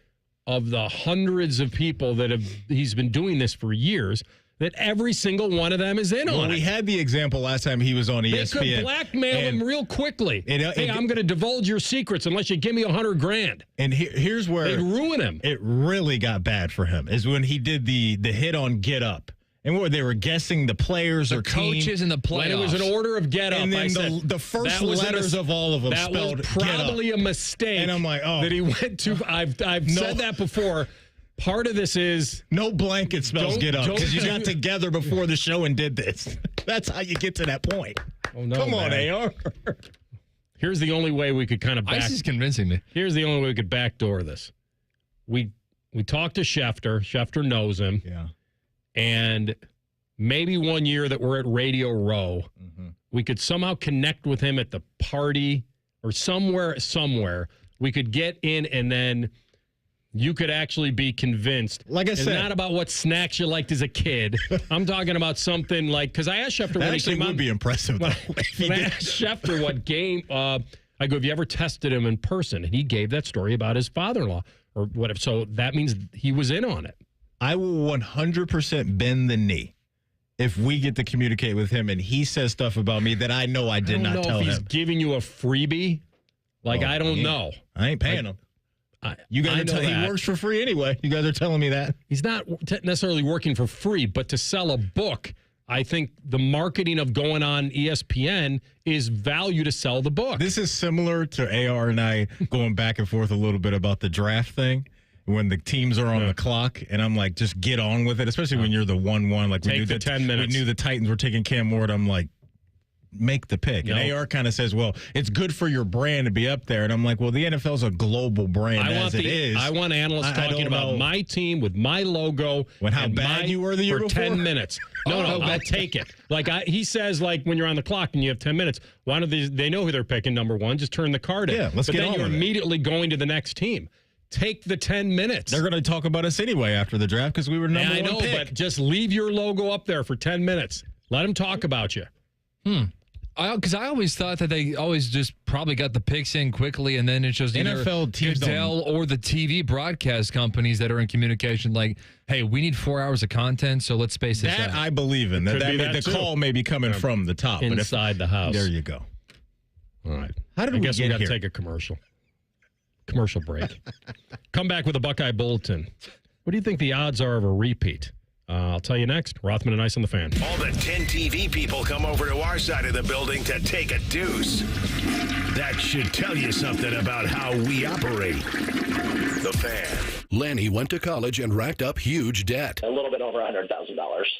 of the hundreds of people that he's been doing this for years that every single one of them is in on it. We had the example last time he was on ESPN. They could blackmail him real quickly. Hey, I'm going to divulge your secrets unless you give me $100,000. And here's where they'd ruin him. It really got bad for him is when he did the hit on Get Up. And what they were guessing the players or coaches in the playoffs. When it was an order of Get Up, and then the first letters of all of them that spelled was probably Get Up. A mistake. And I'm like, that he went to. I've said that before. Part of this is no blanket spells Get Up because you got together before the show and did this. That's how you get to that point. Oh no! Come on, AR. Here's the only way we could kind of Ice is convincing me. Here's the only way we could backdoor this. We talked to Schefter. Schefter knows him. Yeah. And maybe one year that we're at Radio Row, we could somehow connect with him at the party or somewhere. We could get in and then you could actually be convinced. Like I said. It's not about what snacks you liked as a kid. I'm talking about something like, because I asked Schefter when he came on. That would be impressive. When I asked Schefter what game, I go, have you ever tested him in person? And he gave that story about his father-in-law or whatever. So that means he was in on it. I will 100% bend the knee if we get to communicate with him and he says stuff about me that I know I did not tell him. If he's giving you a freebie. I don't know. I ain't paying him. You guys are telling he works for free anyway. You guys are telling me that. He's not necessarily working for free, but to sell a book, I think the marketing of going on ESPN is value to sell the book. This is similar to AR and I going back and forth a little bit about the draft thing. When the teams are on the clock, and I'm like, just get on with it, especially when you're the 1-1. Like Take the 10 minutes. We knew the Titans were taking Cam Ward. I'm like, make the pick. No. And AR kind of says, well, it's good for your brand to be up there. And I'm like, well, the NFL's a global brand I want analysts talking about my team with my logo. How bad you were the year for before? 10 minutes. No, I'll take it. Like he says, like when you're on the clock and you have 10 minutes, why don't they know who they're picking, number one, just turn the card in. Yeah, let's but get then on you're with it. immediately going to the next team. Take the 10 minutes. They're going to talk about us anyway after the draft because we were number one pick. But just leave your logo up there for 10 minutes. Let them talk about you. Because I always thought that they always just probably got the picks in quickly, and then it's just either NFL teams Goodell or the TV broadcast companies that are in communication. Like, hey, we need 4 hours of content, so let's space this out. That I believe in. The call may be coming from the top. Inside the house. There you go. All right. How did I we guess get we got to here? take a commercial break. Come back with a Buckeye Bulletin. What do you think the odds are of a repeat? I'll tell you next. Rothman and Ice on the Fan. All the 10 TV people come over to our side of the building to take a deuce. That should tell you something about how we operate. The Fan. Lanny went to college and racked up huge debt. A little bit over $100,000.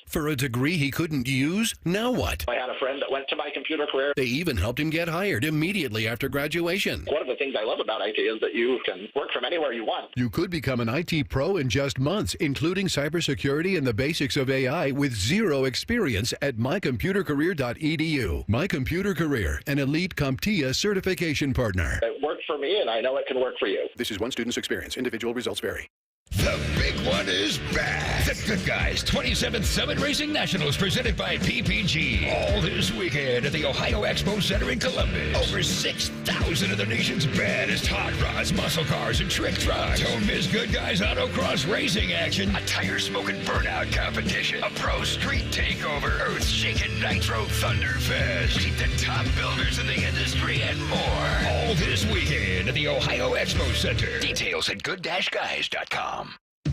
For a degree he couldn't use, now what? I had a friend that went to my computer career. They even helped him get hired immediately after graduation. One of the things I love about IT is that you can work from anywhere you want. You could become an IT pro in just months, including cybersecurity and the basics of AI with zero experience at mycomputercareer.edu. My Computer Career, an elite CompTIA certification partner. It worked for me, and I know it can work for you. This is one student's experience. Individual results vary. The big one is back. The Good Guys 27th Summit Racing Nationals presented by PPG. All this weekend at the Ohio Expo Center in Columbus. Over 6,000 of the nation's baddest hot rods, muscle cars, and trick trucks. Don't miss Good Guys autocross racing action. A tire-smoking burnout competition. A pro street takeover. Earth-shaking nitro thunderfest. Meet the top builders in the industry and more. All this weekend at the Ohio Expo Center. Details at good-guys.com.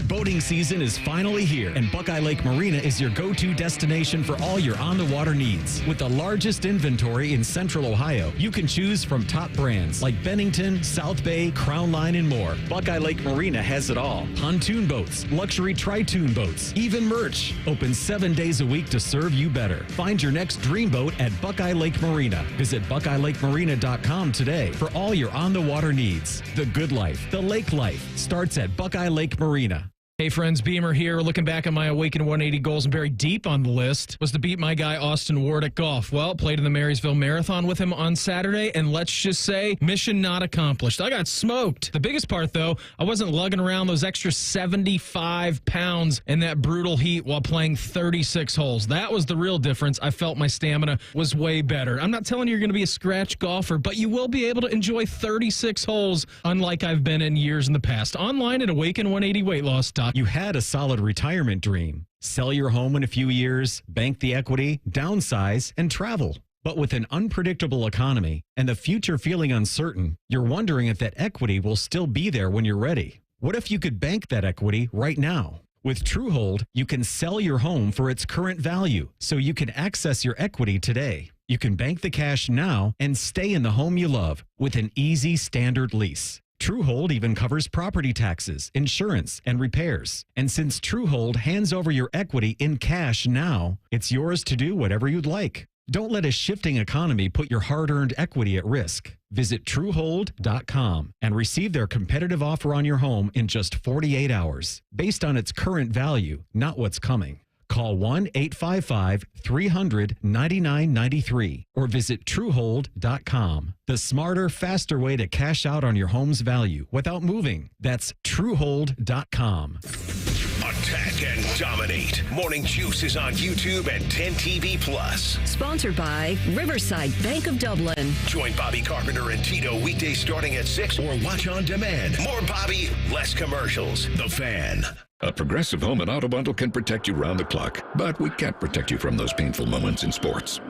Boating season is finally here, and Buckeye Lake Marina is your go-to destination for all your on-the-water needs. With the largest inventory in Central Ohio, you can choose from top brands like Bennington, South Bay, Crown Line, and more. Buckeye Lake Marina has it all. Pontoon boats, luxury tri-toon boats, even merch. Open 7 days a week to serve you better. Find your next dream boat at Buckeye Lake Marina. Visit BuckeyeLakeMarina.com today for all your on-the-water needs. The good life, the lake life, starts at Buckeye Lake Marina. Hey friends, Beamer here. Looking back at my Awaken 180 goals, and very deep on the list was to beat my guy Austin Ward at golf. Well, played in the Marysville Marathon with him on Saturday, and let's just say, mission not accomplished. I got smoked. The biggest part, though, I wasn't lugging around those extra 75 pounds in that brutal heat while playing 36 holes. That was the real difference. I felt my stamina was way better. I'm not telling you you're going to be a scratch golfer, but you will be able to enjoy 36 holes, unlike I've been in years in the past. Online at Awaken180weightloss.com. You had a solid retirement dream. Sell your home in a few years, bank the equity, downsize, and travel. But with an unpredictable economy and the future feeling uncertain, you're wondering if that equity will still be there when you're ready. What if you could bank that equity right now? With Truehold, you can sell your home for its current value, so you can access your equity today. You can bank the cash now and stay in the home you love with an easy standard lease. Truehold even covers property taxes, insurance, and repairs. And since Truehold hands over your equity in cash now, it's yours to do whatever you'd like. Don't let a shifting economy put your hard-earned equity at risk. Visit Truehold.com and receive their competitive offer on your home in just 48 hours, based on its current value, not what's coming. Call 1-855-300-9993 or visit Truehold.com. The smarter, faster way to cash out on your home's value without moving. That's Truehold.com. Attack and dominate. Morning Juice is on YouTube and 10 TV Plus. Sponsored by Riverside Bank of Dublin. Join Bobby Carpenter and Tito weekdays starting at 6 or watch on demand. More Bobby, less commercials. The Fan. A Progressive Home and Auto Bundle can protect you round the clock, but we can't protect you from those painful moments in sports.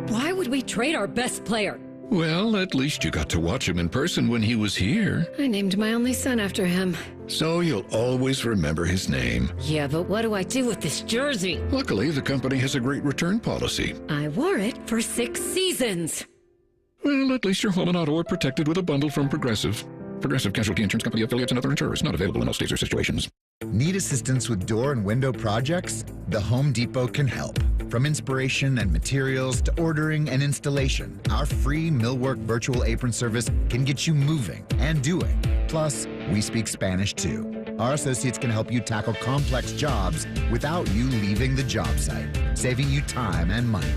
Why would we trade our best player? Well, at least you got to watch him in person when he was here. I named my only son after him. So you'll always remember his name. Yeah, but what do I do with this jersey? Luckily, the company has a great return policy. I wore it for 6 seasons. Well, at least your home and auto are protected with a bundle from Progressive. Progressive Casualty Insurance Company, affiliates, and other insurers. Not available in all states or situations. Need assistance with door and window projects? The Home Depot can help. From inspiration and materials to ordering and installation, our free Millwork virtual apron service can get you moving and doing. Plus, we speak Spanish too. Our associates can help you tackle complex jobs without you leaving the job site, saving you time and money.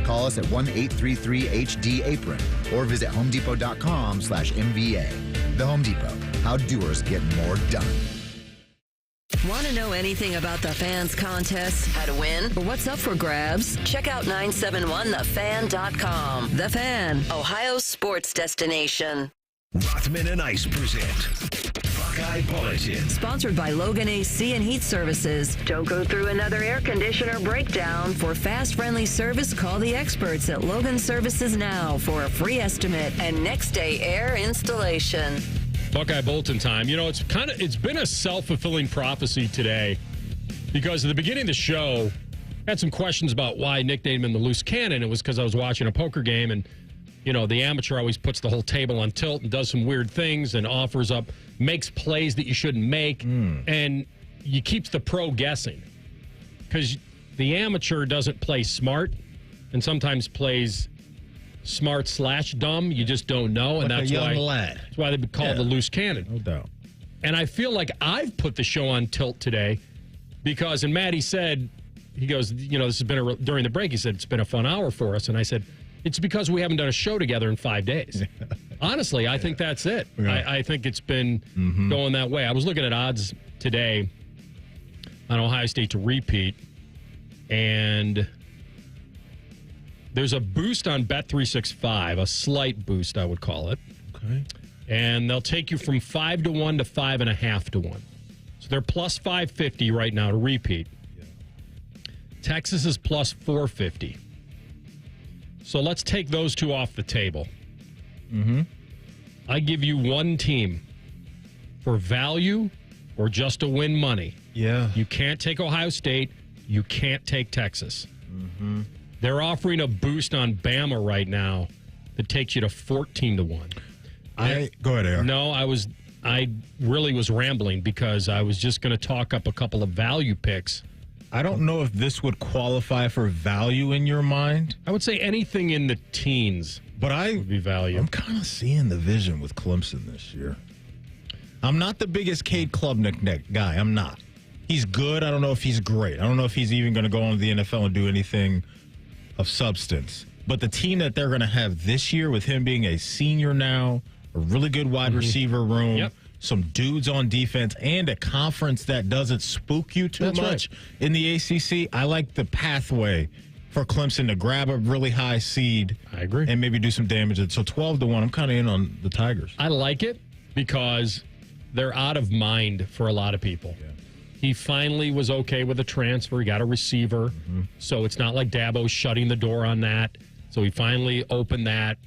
Call us at 1-833-HD-APRON or visit homedepot.com/MVA. The Home Depot, how doers get more done. Want to know anything about the Fans contest, how to win, or what's up for grabs? Check out 971thefan.com. The Fan, Ohio's sports destination. Rothman and Ice present Buckeye Bulletin. Sponsored by Logan AC and Heat Services. Don't go through another air conditioner breakdown. For fast, friendly service, call the experts at Logan Services now for a free estimate and next day air installation. Buckeye Bulletin time. You know, it's been a self-fulfilling prophecy today because at the beginning of the show, I had some questions about why I nicknamed him the loose cannon. It was because I was watching a poker game and, you know, the amateur always puts the whole table on tilt and does some weird things and makes plays that you shouldn't make. And you keeps the pro guessing because the amateur doesn't play smart and sometimes plays smart/dumb. You just don't know. And like that's why they've been called the loose cannon. No doubt. And I feel like I've put the show on tilt today because, and Maddie said, he goes, you know, this has been during the break, he said, it's been a fun hour for us. And I said, it's because we haven't done a show together in 5 days. Honestly, I think that's it. Yeah. I think it's been going that way. I was looking at odds today on Ohio State to repeat, and there's a boost on Bet365, a slight boost, I would call it. Okay. And they'll take you from 5 to 1 to 5.5 to 1. So they're plus 550 right now to repeat. Yeah. Texas is plus 450. So let's take those two off the table. I give you one team for value or just to win money. Yeah. You can't take Ohio State. You can't take Texas. They're offering a boost on Bama right now that takes you to 14 to 1. Go ahead, Aaron. No, I really was rambling because I was just going to talk up a couple of value picks. I don't know if this would qualify for value in your mind. I would say anything in the teens would be value. I'm kind of seeing the vision with Clemson this year. I'm not the biggest Cade Klubnik guy. I'm not. He's good. I don't know if he's great. I don't know if he's even going to go on to the NFL and do anything of substance. But the team that they're going to have this year with him being a senior now, a really good wide receiver room, some dudes on defense, and a conference that doesn't spook you too much in the ACC, I like the pathway for Clemson to grab a really high seed. I agree. And maybe do some damage. So 12 to 1, I'm kind of in on the Tigers. I like it because they're out of mind for a lot of people. Yeah. He finally was okay with a transfer. He got a receiver. So it's not like Dabo's shutting the door on that. So he finally opened that.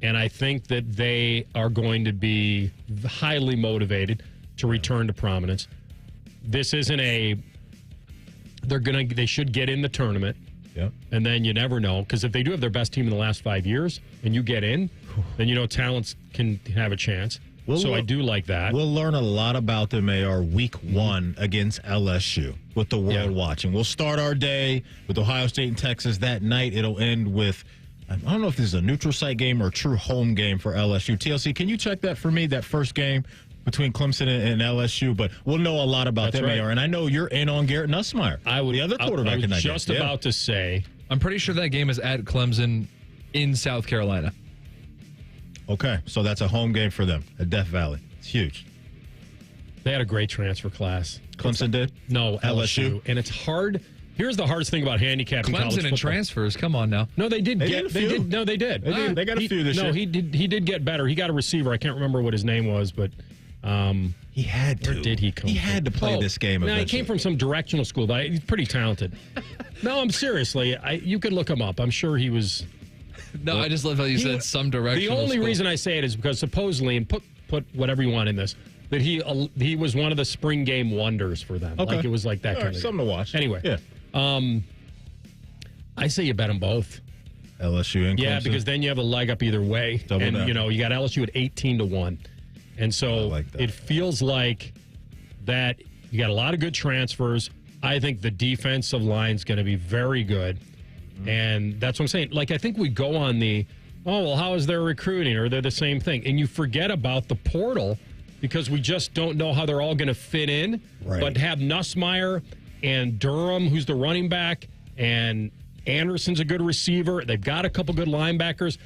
And I think that they are going to be highly motivated to return to prominence. This isn't they should get in the tournament. Yep. And then you never know. Because if they do have their best team in the last 5 years and you get in, then you know talents can have a chance. I do like that. We'll learn a lot about them, AR, week 1 against LSU with the world watching. We'll start our day with Ohio State and Texas that night. It'll end with, I don't know if this is a neutral site game or a true home game for LSU. TLC, can you check that for me, that first game between Clemson and LSU? But we'll know a lot about them, AR. And I know you're in on Garrett Nussmeier, the other quarterback in that game. I was just about to say. I'm pretty sure that game is at Clemson in South Carolina. Okay, so that's a home game for them at Death Valley. It's huge. They had a great transfer class. Clemson did? No, LSU. And it's hard. Here's the hardest thing about handicapping college football. Clemson and transfers. Come on now. No, they did They get. did. No, they did. They got a few this year. No, he did get better. He got a receiver. I can't remember what his name was, but he had to. Where did he come? He from? had to play this game. No, he eventually. came from some directional school, but he's pretty talented. No, I'm seriously. You could look him up. I'm sure he was. No, I just love how you said some directional. The only school. reason I say it is because supposedly, and put whatever you want in this, that he was one of the spring game wonders for them. Okay. Like it was like that kind of something to watch. Anyway, I say you bet them both. LSU and Clemson. Yeah, because then you have a leg up either way. Double and down. you got LSU at 18 to 1. And so like that. it feels like that You got a lot of good transfers. I think the defensive line's going to be very good. And that's what I'm saying. Like, I think we go on how is their recruiting? Or they're the same thing. And you forget about the portal because we just don't know how they're all going to fit in. Right. But have Nussmeier and Durham, who's the running back, and Anderson's a good receiver. They've got a couple good linebackers.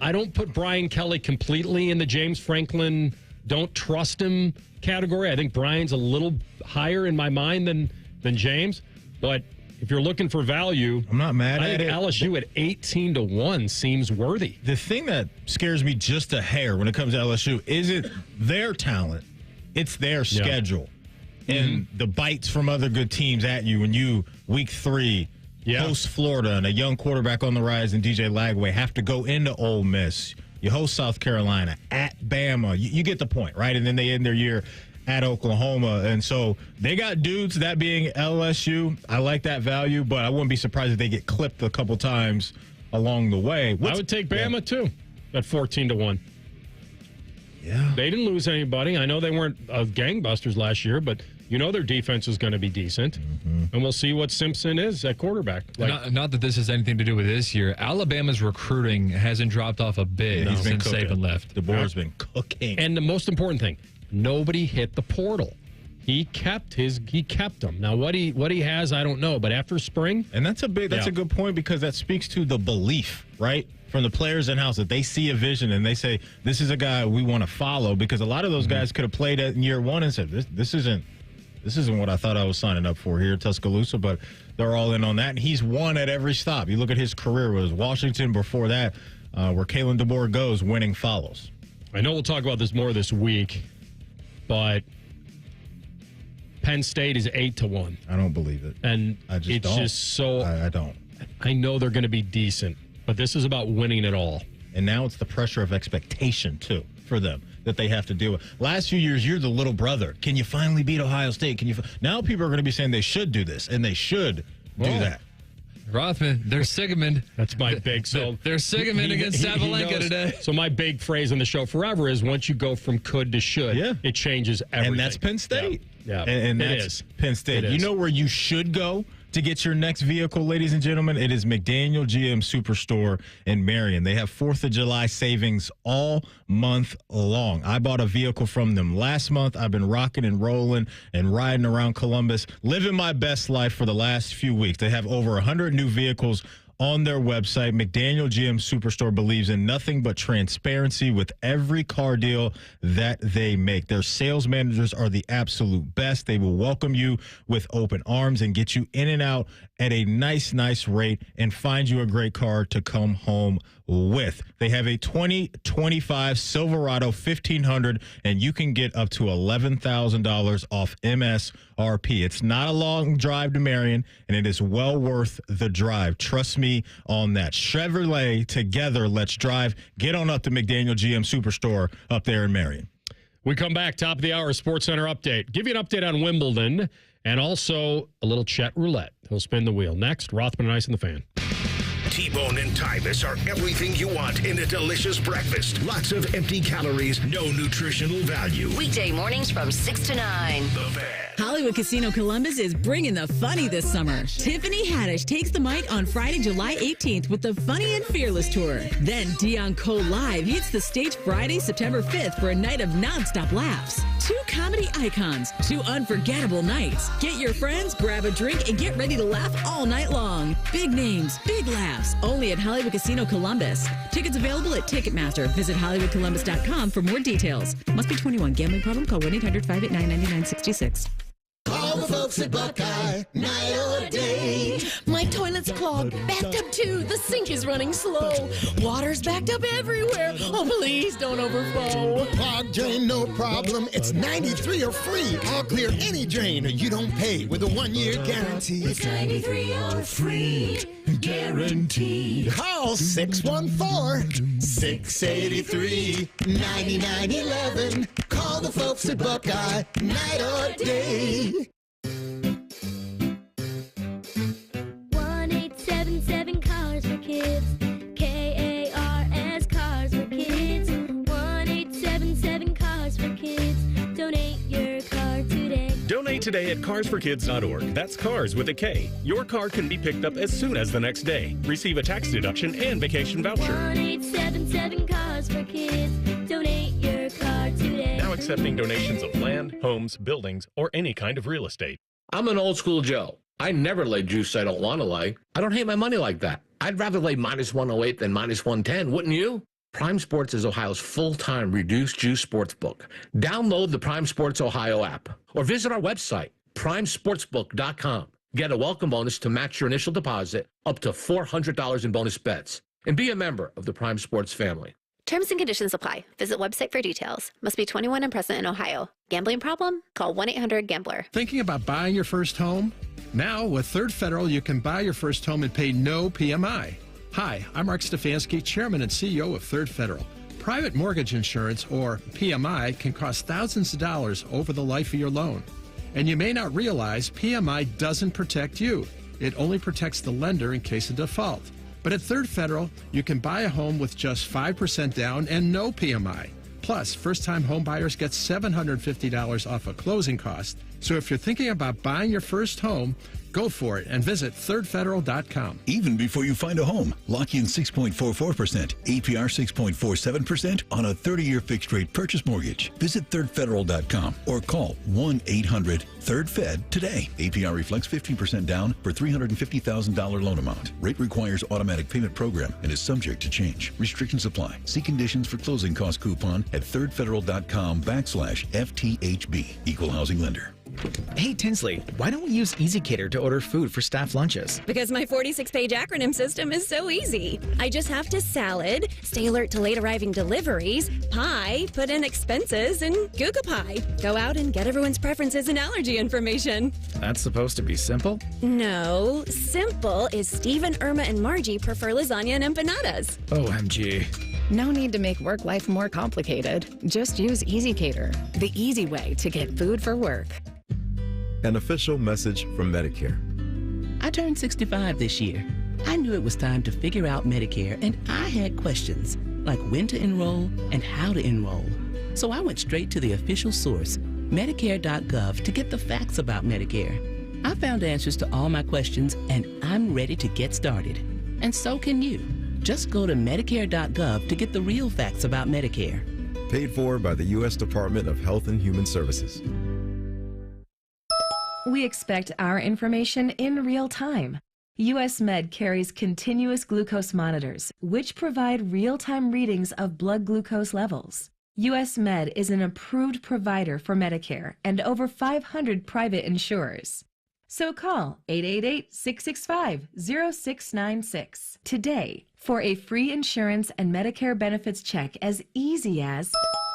I don't put Brian Kelly completely in the James Franklin don't trust him category. I think Brian's a little higher in my mind than James. But if you're looking for value, I'm not mad at it. LSU at 18-1 seems worthy. The thing that scares me just a hair when it comes to LSU isn't their talent. It's their schedule. And the bites from other good teams at you when you, week 3, host Florida and a young quarterback on the rise and DJ Lagway have to go into Ole Miss. You host South Carolina, at Bama. You get the point, right? And then they end their year at Oklahoma. And so they got dudes, that being LSU. I like that value, but I wouldn't be surprised if they get clipped a couple times along the way. I would take Bama, too, at 14-1. Yeah. They didn't lose anybody. I know they weren't gangbusters last year, but you know their defense is going to be decent. And we'll see what Simpson is at quarterback. Not that this has anything to do with this year. Alabama's recruiting hasn't dropped off a bit since Saban left. DeBoer's been cooking. And the most important thing, nobody hit the portal. He kept them. Now what he has, I don't know, but after spring, and that's a good point because that speaks to the belief, right? From the players in-house that they see a vision and they say, this is a guy we want to follow, because a lot of those guys could have played in year one and said, this isn't what I thought I was signing up for here at Tuscaloosa, but they're all in on that. And he's won at every stop. You look at his career, it was Washington before that, where Kalen DeBoer goes, winning follows. I know we'll talk about this more this week, but Penn State is 8-1. I don't believe it. And I don't. I know they're going to be decent, but this is about winning it all. And now it's the pressure of expectation, too, for them that they have to deal with. Last few years, you're the little brother. Can you finally beat Ohio State? Now people are going to be saying they should do this, and they should do that. Rothman, they're Sigamond. That's my big. So they're Sigamond against Sabalenka today. So my big phrase in the show forever is once you go from could to should, it changes everything. And that's Penn State. Yeah. And that's Penn State. You know where you should go to get your next vehicle, ladies and gentlemen? It is McDaniel GM Superstore in Marion. They have 4th of July savings all month long. I bought a vehicle from them last month. I've been rocking and rolling and riding around Columbus, living my best life for the last few weeks. They have over 100 new vehicles on their website. McDaniel GM Superstore believes in nothing but transparency with every car deal that they make. Their sales managers are the absolute best. They will welcome you with open arms and get you in and out at a nice rate and find you a great car to come home with. They have a 2025 Silverado 1500, and you can get up to $11,000 off MSRP. It's not a long drive to Marion, and it is well worth the drive. Trust me on that. Chevrolet, together, let's drive. Get on up to McDaniel GM Superstore up there in Marion. We come back, top of the hour, Sports Center update. Give you an update on Wimbledon and also a little Chet roulette. He'll spin the wheel. Next, Rothman Ice and the Fan. T-Bone and Tybus are everything you want in a delicious breakfast. Lots of empty calories, no nutritional value. Weekday mornings from 6 to 9. The Fan. Hollywood Casino Columbus is bringing the funny this summer. Tiffany Haddish takes the mic on Friday, July 18th with the Funny and Fearless Tour. Then Dion Cole Live hits the stage Friday, September 5th for a night of nonstop laughs. 2 comedy icons, 2 unforgettable nights. Get your friends, grab a drink, and get ready to laugh all night long. Big names, big laughs, only at Hollywood Casino Columbus. Tickets available at Ticketmaster. Visit HollywoodColumbus.com for more details. Must be 21. Gambling problem? Call 1-800-589-9966. Call the folks at Buckeye, night or day. My toilet's clogged, backed up too. The sink is running slow. Water's backed up everywhere. Oh, please don't overflow. Clogged drain, no problem. It's 93 or free. I'll clear any drain or you don't pay with a 1-year guarantee. It's 93 or free. Guaranteed. Call 614-683-9911. Call the folks at Buckeye, night or day. 1877 Cars for Kids. KARS Cars for Kids. 1877 Cars for Kids. Donate your car today. Donate today at carsforkids.org. That's cars with a K. Your car can be picked up as soon as the next day. Receive a tax deduction and vacation voucher. 1-877 Cars for Kids. Donate your car today. Now accepting donations of land, homes, buildings, or any kind of real estate. I'm an old school Joe. I never lay juice I don't want to lay. I don't hate my money like that. I'd rather lay minus 108 than minus 110, wouldn't you? Prime Sports is Ohio's full-time reduced juice sportsbook. Download the Prime Sports Ohio app or visit our website, primesportsbook.com. Get a welcome bonus to match your initial deposit up to $400 in bonus bets. And be a member of the Prime Sports family. Terms and conditions apply. Visit website for details. Must be 21 and present in Ohio. Gambling problem? Call 1-800-GAMBLER. Thinking about buying your first home? Now, with Third Federal, you can buy your first home and pay no PMI. Hi, I'm Mark Stefanski, Chairman and CEO of Third Federal. Private mortgage insurance, or PMI, can cost thousands of dollars over the life of your loan. And you may not realize PMI doesn't protect you. It only protects the lender in case of default. But at Third Federal, you can buy a home with just 5% down and no PMI. Plus, first-time home buyers get $750 off a closing cost. So if you're thinking about buying your first home, go for it and visit thirdfederal.com. Even before you find a home, lock in 6.44%, APR 6.47% on a 30-year fixed-rate purchase mortgage. Visit thirdfederal.com or call 1-800-3RD-FED today. APR reflects 15% down for $350,000 loan amount. Rate requires automatic payment program and is subject to change. Restrictions apply. See conditions for closing cost coupon at thirdfederal.com/FTHB. Equal housing lender. Hey, Tinsley, why don't we use EasyCater to order food for staff lunches? Because my 46-page acronym system is so easy. I just have to salad, stay alert to late arriving deliveries, pie, put in expenses, and Google Pie. Go out and get everyone's preferences and allergy information. That's supposed to be simple? No, simple is Steve and Irma and Margie prefer lasagna and empanadas. OMG. No need to make work life more complicated. Just use EasyCater, the easy way to get food for work. An official message from Medicare. I turned 65 this year. I knew it was time to figure out Medicare, and I had questions like when to enroll and how to enroll. So I went straight to the official source, Medicare.gov, to get the facts about Medicare. I found answers to all my questions, and I'm ready to get started. And so can you. Just go to Medicare.gov to get the real facts about Medicare. Paid for by the U.S. Department of Health and Human Services. We expect our information in real time. U.S. Med carries continuous glucose monitors, which provide real-time readings of blood glucose levels. U.S. Med is an approved provider for Medicare and over 500 private insurers. So call 888-665-0696 today for a free insurance and Medicare benefits check as easy as,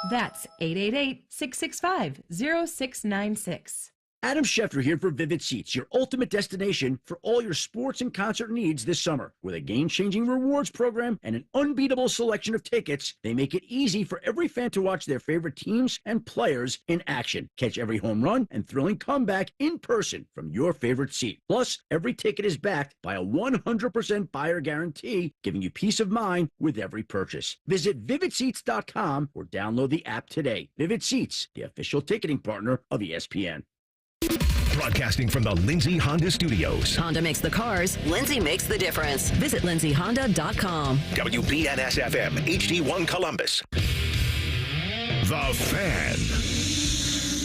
that's 888-665-0696. Adam Schefter here for Vivid Seats, your ultimate destination for all your sports and concert needs this summer. With a game-changing rewards program and an unbeatable selection of tickets, they make it easy for every fan to watch their favorite teams and players in action. Catch every home run and thrilling comeback in person from your favorite seat. Plus, every ticket is backed by a 100% buyer guarantee, giving you peace of mind with every purchase. Visit VividSeats.com or download the app today. Vivid Seats, the official ticketing partner of ESPN. Broadcasting from the Lindsay Honda Studios. Honda makes the cars. Lindsay makes the difference. Visit lindsayhonda.com. WBNS-FM, HD1 Columbus. The Fan.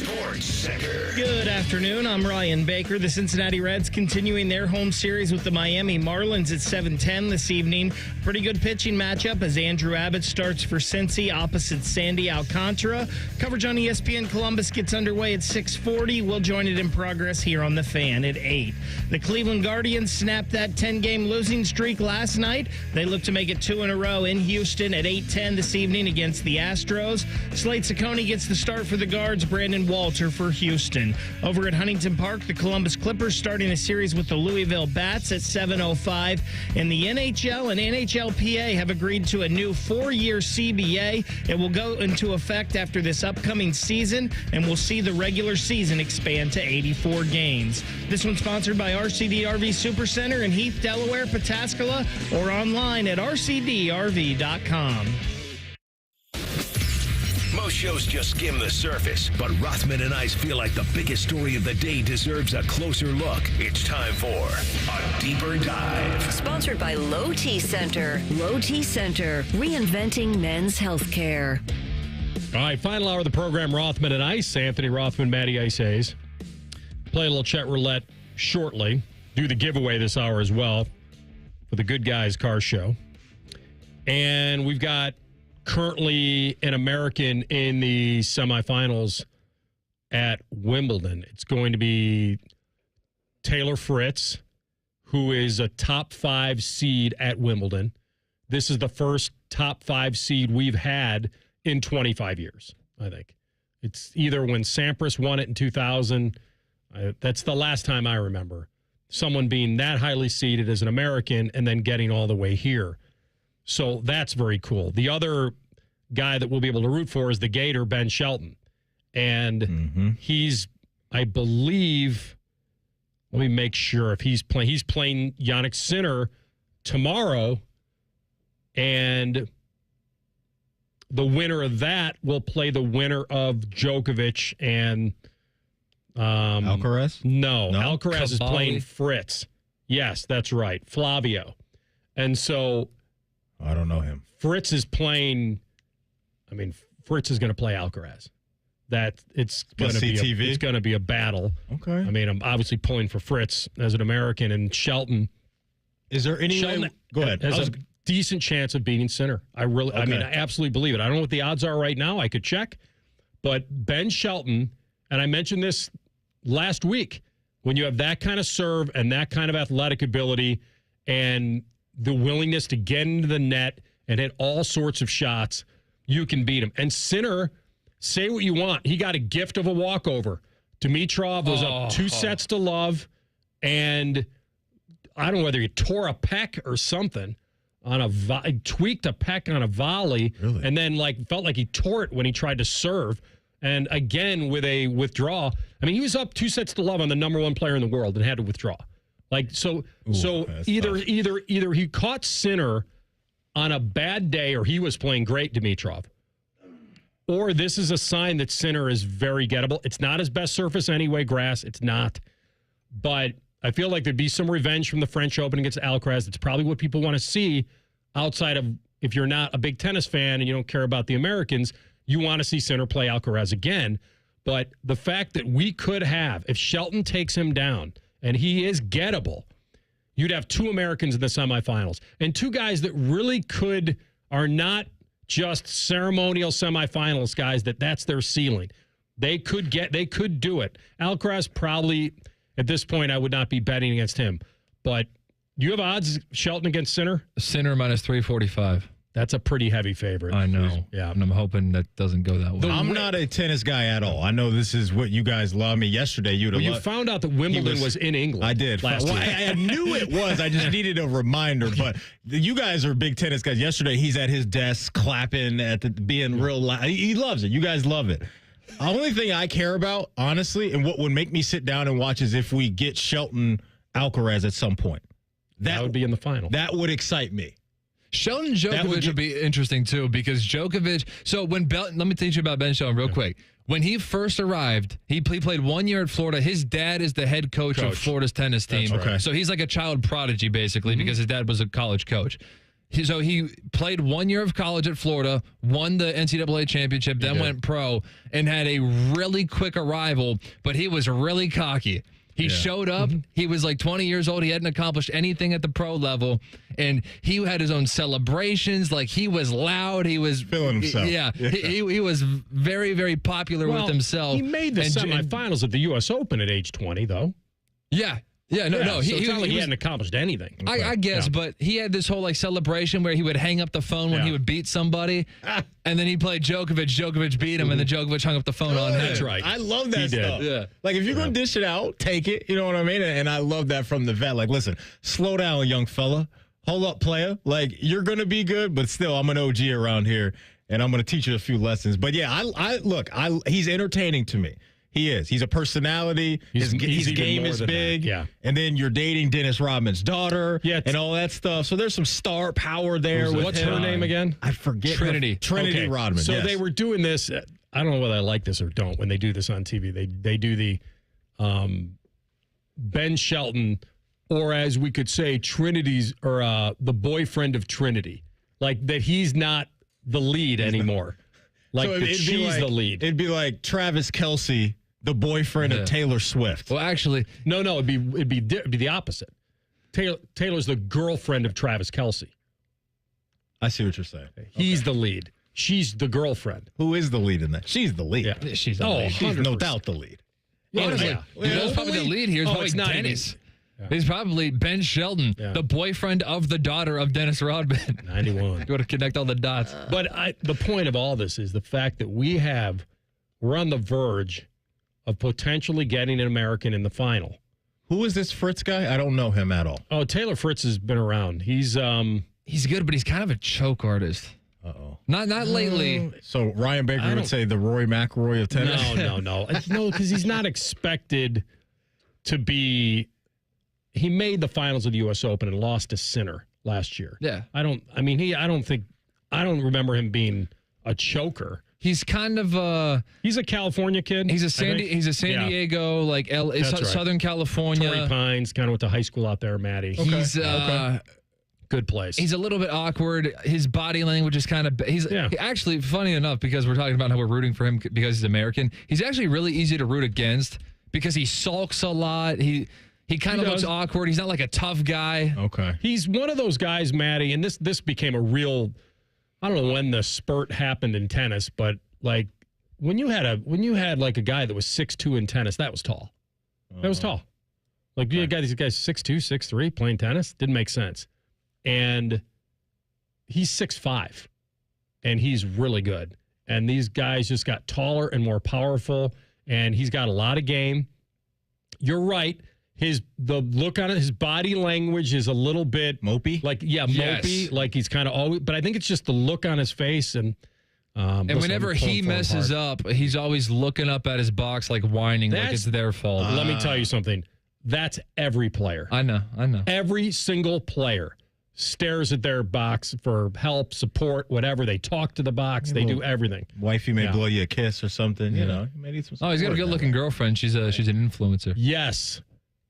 Sports Center. Good afternoon. I'm Ryan Baker. The Cincinnati Reds continuing their home series with the Miami Marlins at 7:10 this evening. Pretty good pitching matchup as Andrew Abbott starts for Cincy opposite Sandy Alcantara. Coverage on ESPN Columbus gets underway at 6:40. We'll join it in progress here on The Fan at 8. The Cleveland Guardians snapped that 10-game losing streak last night. They look to make it 2 in a row in Houston at 8:10 this evening against the Astros. Slade Ciccone gets the start for the Guards. Brandon Walter for Houston. Over at Huntington Park, the Columbus Clippers starting a series with the Louisville Bats at 7:05. And the NHL and NHLPA have agreed to a new 4-year CBA. It will go into effect after this upcoming season, and we'll see the regular season expand to 84 games. This one's sponsored by RCD RV Supercenter in Heath, Delaware, Pataskala, or online at rcdrv.com. Most shows just skim the surface, but Rothman and Ice feel like the biggest story of the day deserves a closer look. It's time for a deeper dive. Sponsored by Low T Center. Low T Center, reinventing men's healthcare. All right, final hour of the program, Rothman and Ice. Anthony Rothman, Matty Ice Hayes. Play a little chat roulette shortly. Do the giveaway this hour as well for the Good Guys Car Show. And we've got currently an American in the semifinals at Wimbledon. It's going to be Taylor Fritz, who is a top 5 seed at Wimbledon. This is the first top 5 seed we've had in 25 years, I think. It's either when Sampras won it in 2000. That's the last time I remember someone being that highly seeded as an American and then getting all the way here. So that's very cool. The other guy that we'll be able to root for is the Gator, Ben Shelton. And he's, I believe, let me make sure if he's playing Jannik Sinner tomorrow. And the winner of that will play the winner of Djokovic and Alcaraz? No, Alcaraz is playing Fritz. Yes, that's right. Flavio. And so I don't know him. Fritz is playing, Fritz is going to play Alcaraz. It's going to be a battle. Okay. I'm obviously pulling for Fritz as an American, and Shelton. Is there any way? Go ahead. Has a decent chance of beating Sinner. I absolutely believe it. I don't know what the odds are right now. I could check. But Ben Shelton, and I mentioned this last week, when you have that kind of serve and that kind of athletic ability and the willingness to get into the net and hit all sorts of shots, you can beat him. And Sinner, say what you want, he got a gift of a walkover. Dimitrov was up 2-0, and I don't know whether he tore a pec or something tweaked a pec on a volley, and then felt like he tore it when he tried to serve. And again, with a withdraw, he was up 2-0 on the number 1 player in the world and had to withdraw. Either he caught Sinner on a bad day or he was playing great, Dimitrov. Or this is a sign that Sinner is very gettable. It's not his best surface anyway, grass. It's not. But I feel like there'd be some revenge from the French Open against Alcaraz. That's probably what people want to see outside of, if you're not a big tennis fan and you don't care about the Americans, you want to see Sinner play Alcaraz again. But the fact that we could have, if Shelton takes him down, and he is gettable, you'd have 2 Americans in the semifinals. And 2 guys that really are not just ceremonial semifinals guys, that's their ceiling. They could do it. Alcaraz probably, at this point, I would not be betting against him. But do you have odds, Shelton against Sinner? Sinner minus 345. That's a pretty heavy favorite. I know. Yeah. And I'm hoping that doesn't go that way. I'm not a tennis guy at all. I know this is what you guys love. Yesterday, you found out that Wimbledon was in England. I did. I knew it was. I just needed a reminder. But you guys are big tennis guys. Yesterday, he's at his desk clapping, being real loud. He loves it. You guys love it. The only thing I care about, honestly, and what would make me sit down and watch is if we get Shelton Alcaraz at some point. That would be in the final. That would excite me. Shelton Djokovic would be interesting, too, because Djokovic... So let me teach you about Ben Shelton real quick. When he first arrived, he played 1 year at Florida. His dad is the head coach of Florida's tennis team. That's right. So he's like a child prodigy, basically, because his dad was a college coach. So he played 1 year of college at Florida, won the NCAA championship, then went pro, and had a really quick arrival, but he was really cocky. He showed up. He was 20 years old. He hadn't accomplished anything at the pro level. And he had his own celebrations. He was loud. He was feeling himself. He was very, very popular with himself. He made the semifinals at the U.S. Open at age 20, though. No. So it's not like he hadn't accomplished anything. I guess, but he had this whole celebration where he would hang up the phone when he would beat somebody, and then he played Djokovic. Djokovic beat him, and then Djokovic hung up the phone on him. That's right. I love that stuff. Yeah. If you're going to dish it out, take it. You know what I mean? And I love that from the vet. Listen, slow down, young fella. Hold up, player. You're going to be good, but still, I'm an OG around here, and I'm going to teach you a few lessons. But yeah, I look, he's entertaining to me. He is. He's a personality. His even game more is than big. that, yeah. And then you're dating Dennis Rodman's daughter and all that stuff. So there's some star power there. What's her name again? I forget. Trinity. Trinity Rodman. So yes. they were doing this. I don't know whether I like this or don't when they do this on TV. They do the Ben Shelton, or as we could say, Trinity's, or the boyfriend of Trinity. Like that he's not the lead anymore. Like so that she's the lead. It'd be like Travis Kelce, the boyfriend of Taylor Swift. Well, actually, no, it'd be the opposite. Taylor's the girlfriend of Travis Kelce. I see what you're saying. He's the lead. She's the girlfriend. Who is the lead in that? She's the lead. Yeah. She's the lead. She's no doubt the lead. Honestly, yeah. you know who's probably the lead here? It's it's not Dennis. Yeah. He's probably Ben Shelton, the boyfriend of the daughter of Dennis Rodman. 91. You want to connect all the dots. But the point of all this is the fact that we're on the verge of potentially getting an American in the final. Who is this Fritz guy? I don't know him at all. Oh, Taylor Fritz has been around. He's good, but he's kind of a choke artist. Uh-oh. Not lately. So Ryan Baker would say the Roy McIlroy of tennis? No. No, because he's not expected to be. He made the finals of the U.S. Open and lost to Sinner last year. Yeah. I don't remember him being a choker. He's kind of he's a California kid. He's a San Diego, like Southern California. Torrey Pines, kind of went to high school out there, Maddie. Okay. He's good place. He's a little bit awkward. His body language is kind of. Actually, funny enough, because we're talking about how we're rooting for him because he's American. He's actually really easy to root against because he sulks a lot. He kind of looks awkward. He's not like a tough guy. Okay. He's one of those guys, Maddie, and this became a real. I don't know when the spurt happened in tennis, but like when you had like a guy that was 6'2" in tennis, that was tall. That was tall. Like you got these guys 6'2", 6'3" playing tennis. Didn't make sense. And he's 6'5", and he's really good. And these guys just got taller and more powerful, and he's got a lot of game. You're right. The look on it, his body language is a little bit mopey. Mopey. Like he's kind of always. But I think it's just the look on his face and. Whenever he messes up, he's always looking up at his box, like whining, like it's their fault. Let me tell you something. That's every player. I know. Every single player stares at their box for help, support, whatever. They talk to the box. They do everything. Wifey may blow you a kiss or something. You know, you may need some support. Oh, he's got a good-looking girlfriend. She's an influencer. Yes.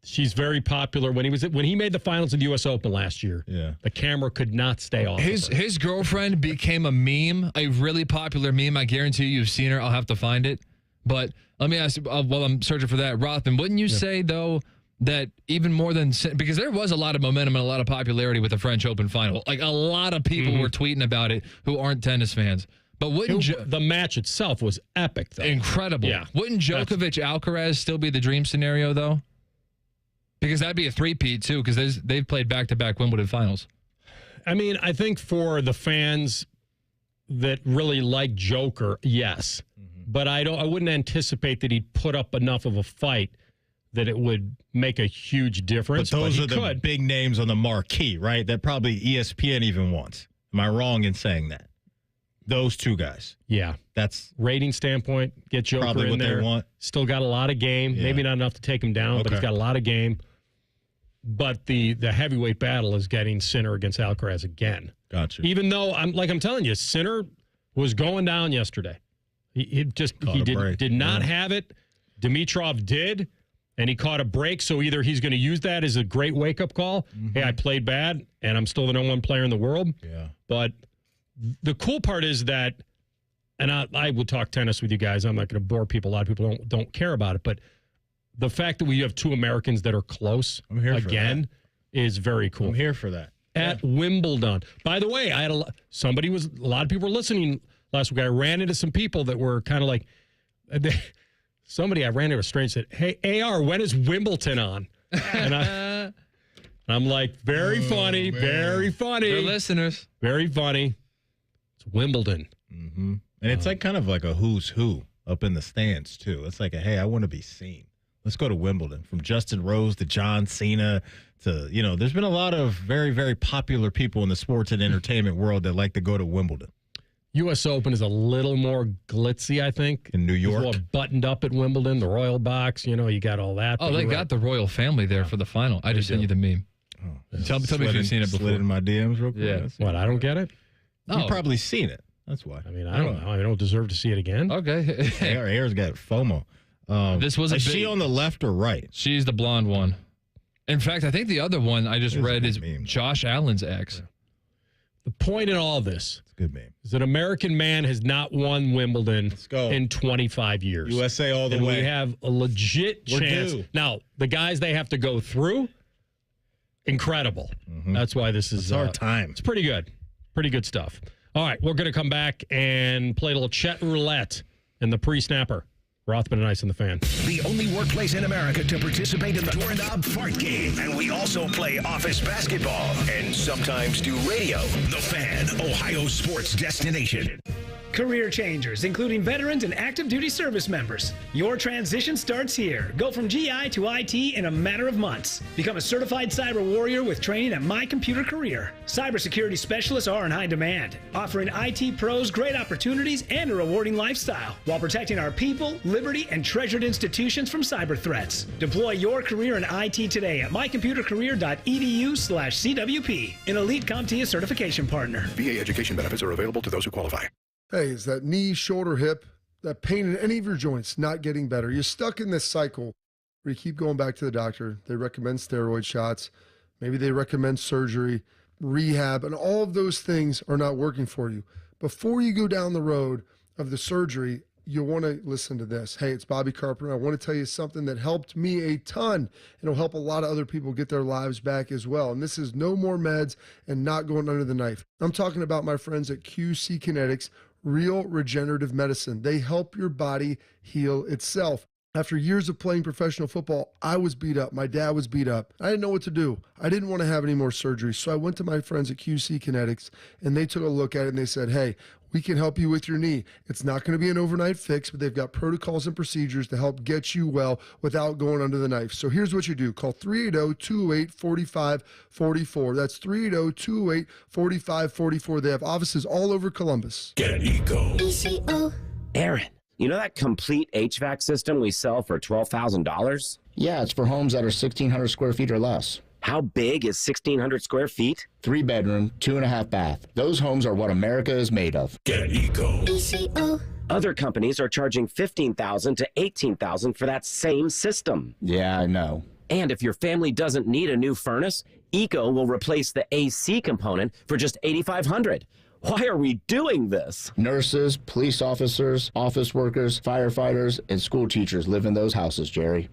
She's very popular. When he made the finals of the U.S. Open last year, the camera could not stay off. His girlfriend became a meme, a really popular meme. I guarantee you've seen her. I'll have to find it. But let me ask you, while I'm searching for that, Rothman, wouldn't you say, though, that even more than – because there was a lot of momentum and a lot of popularity with the French Open final. Like, a lot of people were tweeting about it who aren't tennis fans. But wouldn't the match itself was epic, though. Incredible. Yeah. Wouldn't Djokovic-Alcaraz still be the dream scenario, though? Because that'd be a three-peat, too, because they've played back-to-back Wimbledon finals. I mean, I think for the fans that really like Joker, yes. But I wouldn't anticipate that he'd put up enough of a fight that it would make a huge difference. But those are the big names on the marquee, right? That probably ESPN even wants. Am I wrong in saying that? Those two guys. Yeah. That's rating standpoint, get Joker probably in what there. They want. Still got a lot of game. Yeah. Maybe not enough to take him down, but he's got a lot of game. But the heavyweight battle is getting Sinner against Alcaraz again. Gotcha. Even though I'm telling you, Sinner was going down yesterday. He did not have it. Dimitrov did, and he caught a break. So either he's going to use that as a great wake up call. Hey, I played bad, and I'm still the #1 player in the world. Yeah. But the cool part is that, and I will talk tennis with you guys. I'm not going to bore people. A lot of people don't care about it, but the fact that we have two Americans that are close again is very cool. I'm here for that. At Wimbledon. By the way, I had a lot of people were listening last week. I ran into some people that were kind of like, I ran into a strange said, "Hey, AR, when is Wimbledon on?" And I'm like, very funny. For listeners. Very funny. It's Wimbledon. Mm-hmm. And it's like kind of like a who's who up in the stands, too. It's like, hey, I want to be seen. Let's go to Wimbledon. From Justin Rose to John Cena to, there's been a lot of very, very popular people in the sports and entertainment world that like to go to Wimbledon. U.S. Open is a little more glitzy, I think. In New York? More buttoned up at Wimbledon, the Royal Box, you got all that. Oh, they got the royal family there for the final. I just sent you the meme. Tell me if you've seen it before. Slid in my DMs real quick. Yeah. What, I don't get it? You've probably seen it. That's why. I mean, I don't know. I don't deserve to see it again. Okay. Air's got FOMO. This was is she on the left or right? She's the blonde one. In fact, I think the other one I just read is Josh Allen's ex. Yeah. The point in all this good meme. is that an American man has not won Wimbledon in 25 years. USA all the and way. We have a legit We're chance. due. Now, the guys they have to go through, incredible. That's why this is our time. It's pretty good. Pretty good stuff. All right, we're going to come back and play a little Chet Roulette in the pre-snapper. Rothman and Ice in the Fan. The only workplace in America to participate in the Doorknob Fart Game. And we also play office basketball and sometimes do radio. The Fan, Ohio's sports destination. Career changers, including veterans and active duty service members. Your transition starts here. Go from GI to IT in a matter of months. Become a certified cyber warrior with training at My Computer Career. Cybersecurity specialists are in high demand, offering IT pros great opportunities and a rewarding lifestyle while protecting our people, liberty, and treasured institutions from cyber threats. Deploy your career in IT today at mycomputercareer.edu/CWP, an elite CompTIA certification partner. VA education benefits are available to those who qualify. Hey, is that knee, shoulder, hip, that pain in any of your joints not getting better? You're stuck in this cycle where you keep going back to the doctor. They recommend steroid shots. Maybe they recommend surgery, rehab, and all of those things are not working for you. Before you go down the road of the surgery, you want to listen to this. Hey, it's Bobby Carpenter. I want to tell you something that helped me a ton, and it'll help a lot of other people get their lives back as well. And this is no more meds and not going under the knife. I'm talking about my friends at QC Kinetics, Real Regenerative Medicine. They help your body heal itself. After years of playing professional football, I was beat up. My dad was beat up. I didn't know what to do. I didn't want to have any more surgery. So I went to my friends at QC Kinetics, and they took a look at it, and they said, hey, we can help you with your knee. It's not going to be an overnight fix, but they've got protocols and procedures to help get you well without going under the knife. So here's what you do. Call 380-208-4544. That's 380-208-4544. They have offices all over Columbus. Get Eco. Aaron, you know that complete HVAC system we sell for $12,000? Yeah, it's for homes that are 1,600 square feet or less. How big is 1,600 square feet? 3 bedroom, 2.5 bath. Those homes are what America is made of. Get Eco. Other companies are charging $15,000 to $18,000 for that same system. Yeah, I know. And if your family doesn't need a new furnace, Eco will replace the AC component for just $8,500. Why are we doing this? Nurses, police officers, office workers, firefighters, and school teachers live in those houses, Jerry.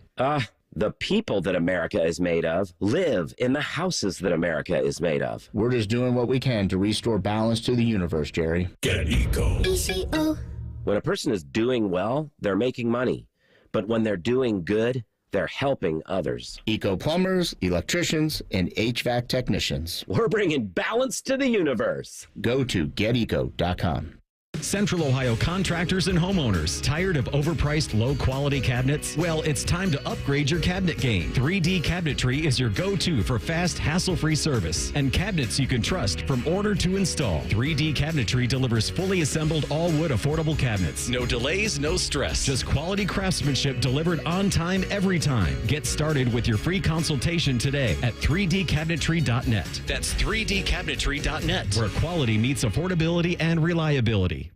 The people that America is made of live in the houses that America is made of. We're just doing what we can to restore balance to the universe, Jerry. Get Eco. When a person is doing well, they're making money. But when they're doing good, they're helping others. Eco plumbers, electricians, and HVAC technicians. We're bringing balance to the universe. Go to geteco.com. Central Ohio contractors and homeowners. Tired of overpriced, low-quality cabinets? Well, it's time to upgrade your cabinet game. 3D Cabinetry is your go-to for fast, hassle-free service and cabinets you can trust from order to install. 3D Cabinetry delivers fully assembled all-wood affordable cabinets. No delays, no stress. Just quality craftsmanship delivered on time every time. Get started with your free consultation today at 3dcabinetry.net. That's 3dcabinetry.net, where quality meets affordability and reliability.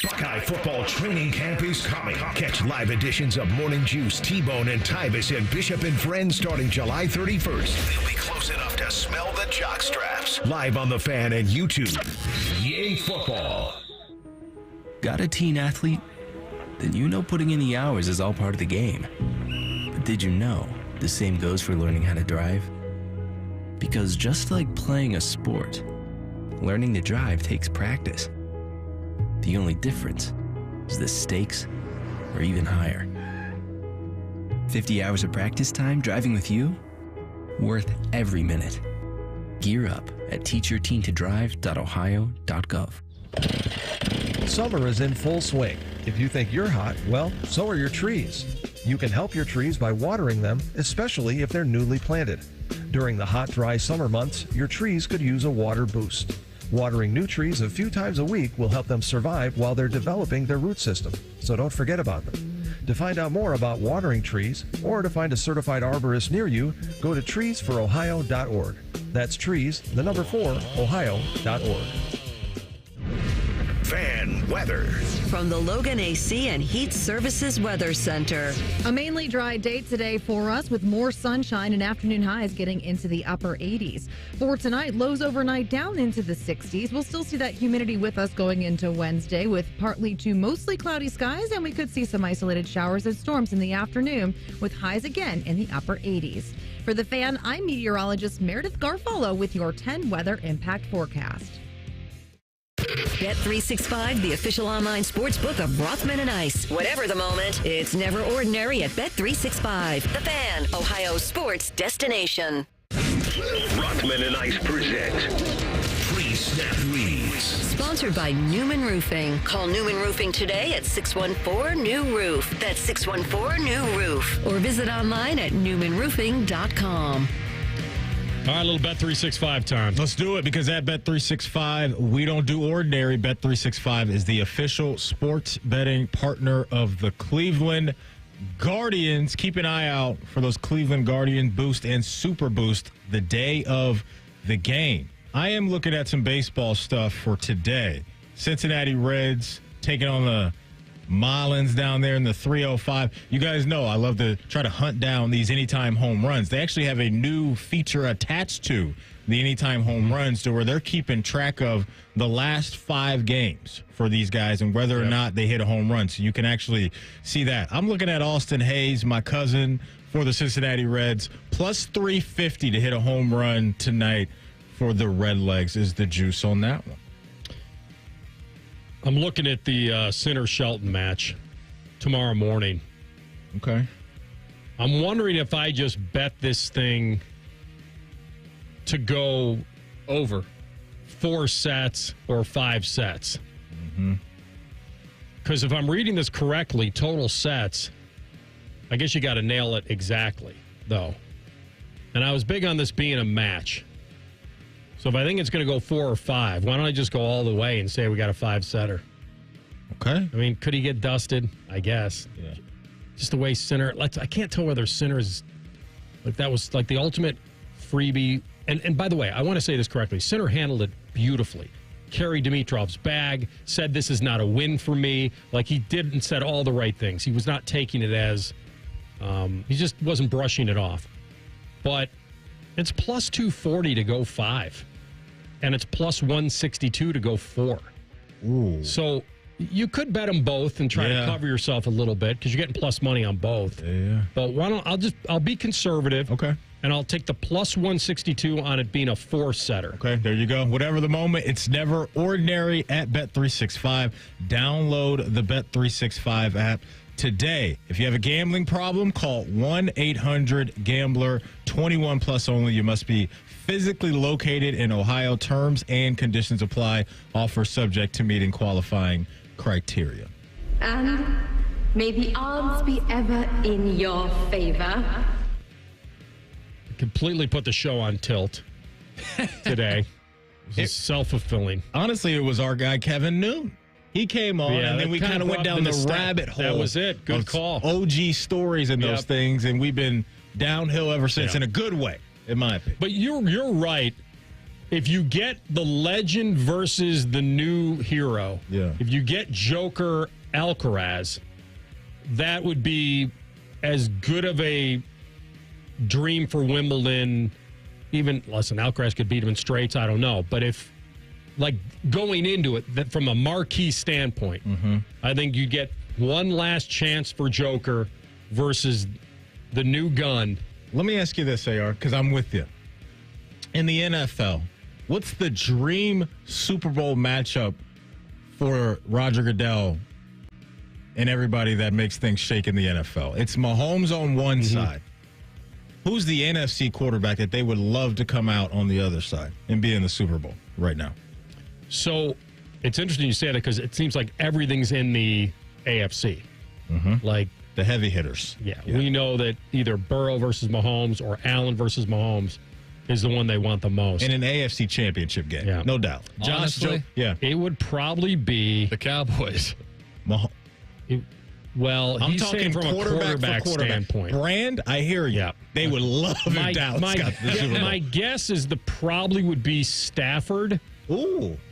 Buckeye football training camp is coming. Catch live editions of Morning Juice, T-Bone, and Tyvis and Bishop and Friends starting July 31st. They'll be close enough to smell the jock straps. Live on The Fan and YouTube. Yay football. Got a teen athlete? Then you know putting in the hours is all part of the game. But did you know the same goes for learning how to drive? Because just like playing a sport, learning to drive takes practice. The only difference is the stakes are even higher. 50 hours of practice time driving with you? Worth every minute. Gear up at teachyourteentodrive.ohio.gov. Summer is in full swing. If you think you're hot, well, so are your trees. You can help your trees by watering them, especially if they're newly planted. During the hot, dry summer months, your trees could use a water boost. Watering new trees a few times a week will help them survive while they're developing their root system, so don't forget about them. To find out more about watering trees or to find a certified arborist near you, go to treesforohio.org. That's trees, the number 4, ohio.org. Fan weather. From the Logan AC and Heat Services Weather Center. A mainly dry day today for us with more sunshine and afternoon highs getting into the upper 80s. For tonight, lows overnight down into the 60s. We'll still see that humidity with us going into Wednesday with partly to mostly cloudy skies, and we could see some isolated showers and storms in the afternoon with highs again in the upper 80s. For the Fan, I'm meteorologist Meredith Garfalo with your 10 weather impact forecast. Bet365, the official online sports book of Rothman and Ice. Whatever the moment, it's never ordinary at Bet365. The Fan, Ohio sports destination. Rothman and Ice present Pre-Snap Leads. Sponsored by Newman Roofing. Call Newman Roofing today at 614-NEW-ROOF. That's 614-NEW-ROOF. Or visit online at newmanroofing.com. All right, a little Bet365 time. Let's do it, because at Bet365, we don't do ordinary. Bet365 is the official sports betting partner of the Cleveland Guardians. Keep an eye out for those Cleveland Guardian Boost and Super Boost the day of the game. I am looking at some baseball stuff for today. Cincinnati Reds taking on the Marlins down there in the 305. You guys know I love to try to hunt down these anytime home runs. They actually have a new feature attached to the anytime home runs to where they're keeping track of the last 5 games for these guys and whether or not they hit a home run. So you can actually see that. I'm looking at Austin Hayes, my cousin, for the Cincinnati Reds, plus 350 to hit a home run tonight for the Redlegs is the juice on that one. I'm looking at the Sinner-Shelton match tomorrow morning. Okay. I'm wondering if I just bet this thing to go over 4 sets or 5 sets. Because if I'm reading this correctly, total sets, I guess you got to nail it exactly, though. And I was big on this being a match. So if I think it's going to go 4 or 5, why don't I just go all the way and say we got a 5-setter? Okay. I mean, could he get dusted? I guess. Yeah. Just the way Sinner. I can't tell whether Sinner's like that was like the ultimate freebie. And by the way, I want to say this correctly. Sinner handled it beautifully. Carried Dimitrov's bag. Said this is not a win for me. Like he did and said all the right things. He was not taking it as. He just wasn't brushing it off. But it's plus 240 to go 5. And it's plus 162 to go 4. Ooh. So you could bet them both and try to cover yourself a little bit because you're getting plus money on both. Yeah. But why don't I'll be conservative. Okay. And I'll take the plus 162 on it being a 4-setter. Okay, there you go. Whatever the moment, it's never ordinary at Bet365. Download the Bet365 app today. If you have a gambling problem, call 1-800-GAMBLER. 21 plus only. You must be physically located in Ohio. Terms and conditions apply. Offer subject to meeting qualifying criteria. And may the odds be ever in your favor. Completely put the show on tilt today. It's self-fulfilling. Honestly, it was our guy, Kevin Noon. He came on, and then we kind of went down the rabbit hole. That was it. Good call. OG stories and those things, and we've been downhill ever since in a good way, in my opinion. But you're right. If you get the legend versus the new hero, if you get Joker Alcaraz, that would be as good of a dream for Wimbledon. Even, listen, Alcaraz could beat him in straights, I don't know. But if, like, going into it, that from a marquee standpoint, I think you get one last chance for Joker versus the new gun. Let me ask you this, AR, because I'm with you. In the NFL, what's the dream Super Bowl matchup for Roger Goodell and everybody that makes things shake in the NFL? It's Mahomes on one side. Who's the NFC quarterback that they would love to come out on the other side and be in the Super Bowl right now? So it's interesting you say that because it seems like everything's in the AFC. Like the heavy hitters. Yeah, we know that either Burrow versus Mahomes or Allen versus Mahomes. is the one they want the most. In an AFC championship game, no doubt. Honestly, it would probably be the Cowboys. Well, I'm he's talking saying from a quarterback standpoint. Brand, I hear you. Yeah. They would love if Dallas got the Super Bowl. My guess is probably would be Stafford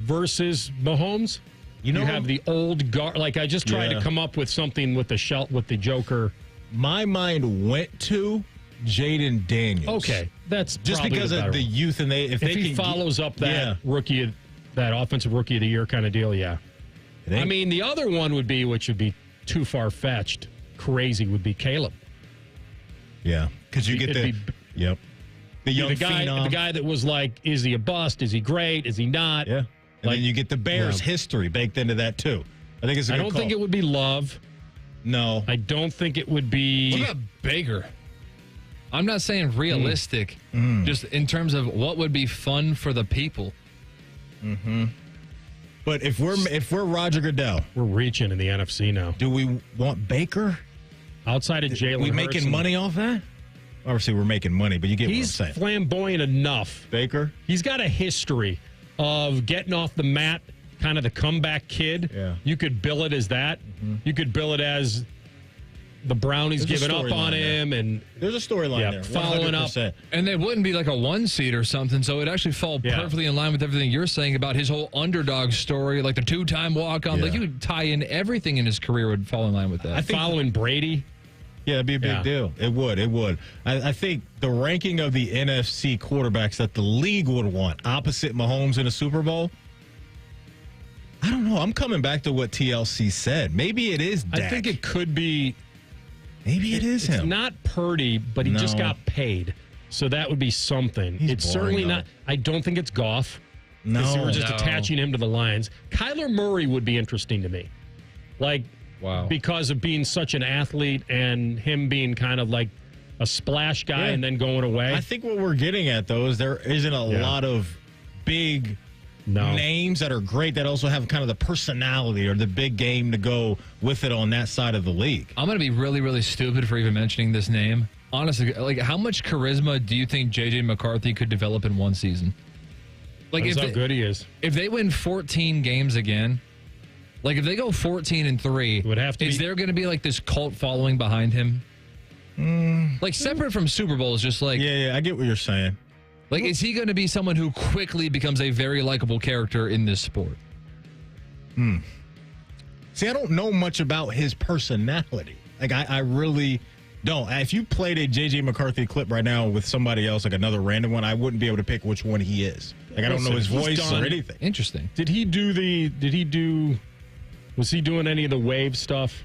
versus Mahomes. You have the old guard. Like, I just tried to come up with something with the Joker. My mind went to Jaden Daniels. Okay, that's just because of the youth, and if he follows up that that offensive rookie of the year kind of deal, I mean, the other one would be, which would be too far fetched, crazy, would be Caleb. Yeah, because you get the young the guy that was like, is he a bust? Is he great? Is he not? Yeah, and then you get the Bears history baked into that too. I think it's. I don't think it would be Love. No, I don't think it would be. What about Baker? I'm not saying realistic, just in terms of what would be fun for the people. Mm-hmm. But if we're Roger Goodell, we're reaching in the NFC now. Do we want Baker outside of Jalen? We making money off that? Obviously, we're making money, but you get what I'm saying. He's flamboyant enough. Baker. He's got a history of getting off the mat, kind of the comeback kid. Yeah. You could bill it as that. Mm-hmm. You could bill it as the Brownies giving up on him, and there's a storyline there. Following 100%. up, and they wouldn't be like a 1 seed or something. So it actually fall perfectly in line with everything you're saying about his whole underdog story, like the 2-time walk-on. Like you would tie in everything in his career would fall in line with that. I think following Brady. Yeah, it'd be a big deal. It would. It would. I think the ranking of the NFC quarterbacks that the league would want opposite Mahomes in a Super Bowl. I don't know. I'm coming back to what TLC said. Maybe it is Dak. I think it could be. Maybe it is him. It's not Purdy, but he just got paid. So that would be something. It's certainly not. I don't think it's Goff. No. We're just attaching him to the Lions. Kyler Murray would be interesting to me. Like, because of being such an athlete and him being kind of like a splash guy and then going away. I think what we're getting at, though, is there isn't a lot of big names that are great that also have kind of the personality or the big game to go with it on that side of the league. I'm going to be really, really stupid for even mentioning this name. Honestly, like, how much charisma do you think J.J. McCarthy could develop in one season? Like, that's how good he is. If they win 14 games again, like if they go 14-3, would have to is there going to be like this cult following behind him? Like separate from Super Bowl is just like I get what you're saying. Like, is he going to be someone who quickly becomes a very likable character in this sport? See, I don't know much about his personality. Like, I really don't. If you played a J.J. McCarthy clip right now with somebody else, like another random one, I wouldn't be able to pick which one he is. Like, I don't know his voice or anything. Interesting. Was he doing any of the wave stuff?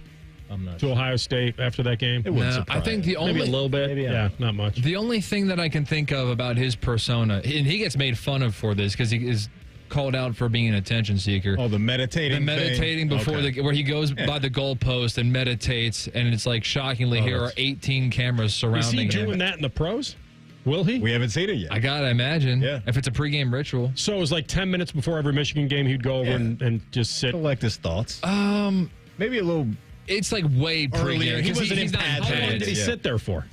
I'm not to Ohio State after that game? It wouldn't surprise. I think the only maybe a little bit. Maybe not much. The only thing that I can think of about his persona, and he gets made fun of for this because he is called out for being an attention seeker. Oh, the meditating. The meditating thing? before where he goes by the goalpost and meditates, and it's like shockingly here are 18 cameras surrounding him. Is he doing that in the pros? Will he? We haven't seen it yet. I gotta imagine. Yeah. If it's a pregame ritual. So it was like 10 minutes before every Michigan game, he'd go over and just sit. Collect his thoughts. Maybe a little. It's like way earlier. He wasn't he's not. How long did he sit there for?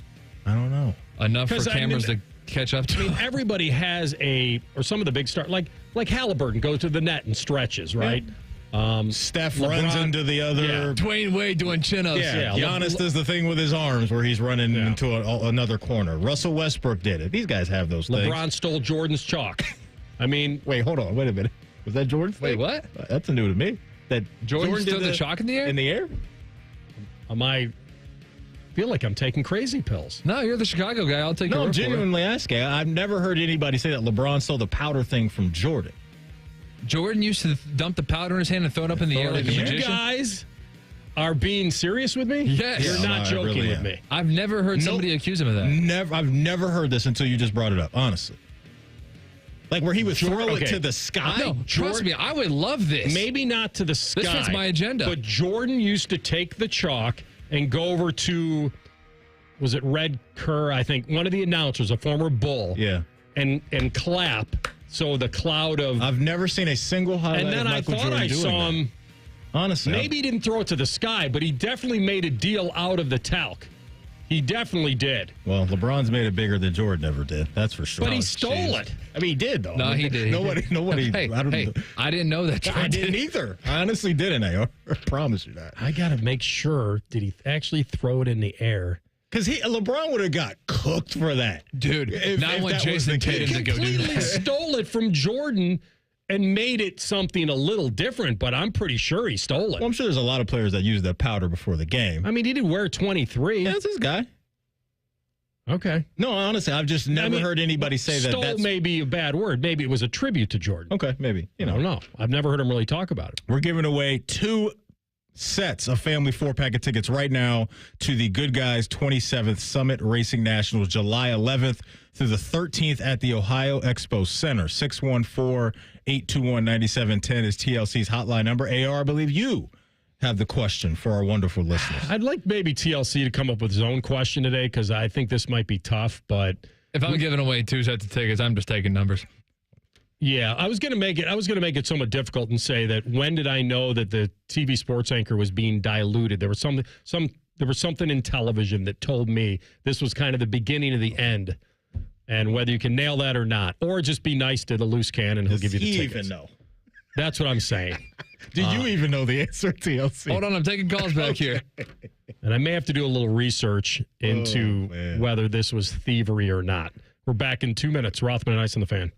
I don't know. Enough for cameras to catch up to. I mean, everybody has or some of the big stars, like Halliburton goes to the net and stretches, right? Steph LeBron, runs into the other. Yeah. Dwayne Wade doing chin-ups. Yeah. Giannis does the thing with his arms where he's running into another corner. Russell Westbrook did it. These guys have those things. LeBron stole Jordan's chalk. I mean, wait, hold on. Wait a minute. Was that Jordan's thing? Wait, what? That's new to me. That Jordan threw the chalk in the air? In the air? I feel like I'm taking crazy pills. No, you're the Chicago guy. I'll take your word I'm for it. genuinely asking. I've never heard anybody say that LeBron stole the powder thing from Jordan. Jordan used to dump the powder in his hand and throw it up in the air like a magician. You guys are being serious with me? Yes. You're not joking really with me. I've never heard somebody accuse him of that. I've never heard this until you just brought it up, honestly. Like where he would throw it to the sky? No, trust me, I would love this. Maybe not to the sky. This fits my agenda. But Jordan used to take the chalk and go over to, was it Red Kerr? I think one of the announcers, a former Bull. Yeah. And clap. So the cloud of. I've never seen a single highlight. And then of I Michael thought Jordan I doing saw that. him. Honestly, Maybe he didn't throw it to the sky, but he definitely made a deal out of the talc. He definitely did. Well, LeBron's made it bigger than Jordan ever did. That's for sure. But he stole it. I mean, he did, though. No, he did. Nobody. Hey, I didn't know that. I didn't either. I honestly didn't. I promise you that. I got to make sure, did he actually throw it in the air? Because LeBron would have got cooked for that. Dude, not when Jason Tatum to go do completely that. stole it from Jordan and made it something a little different, but I'm pretty sure he stole it. Well, I'm sure there's a lot of players that use that powder before the game. I mean, he did wear 23. Yeah, that's his guy. Okay. No, honestly, I've just never heard anybody say that. Stole may be a bad word. Maybe it was a tribute to Jordan. Okay, maybe. I don't know. I've never heard him really talk about it. We're giving away 2 sets of family 4-pack of tickets right now to the Good Guys 27th Summit Racing Nationals, July 11th through the 13th at the Ohio Expo Center. 614-821-9710 is TLC's hotline number. AR, I believe you have the question for our wonderful listeners. I'd like maybe TLC to come up with his own question today because I think this might be tough, but If I'm giving away 2 sets of tickets, I'm just taking numbers. yeah, I was gonna make it somewhat difficult and say that when did I know that the TV sports anchor was being diluted? There was something in television that told me this was kind of the beginning of the end. And whether you can nail that or not, or just be nice to the loose cannon who'll give you the tickets. Even know? That's what I'm saying. Did you even know the answer, TLC? Hold on, I'm taking calls back here. And I may have to do a little research into whether this was thievery or not. We're back in 2 minutes. Rothman and Ice on the Fan.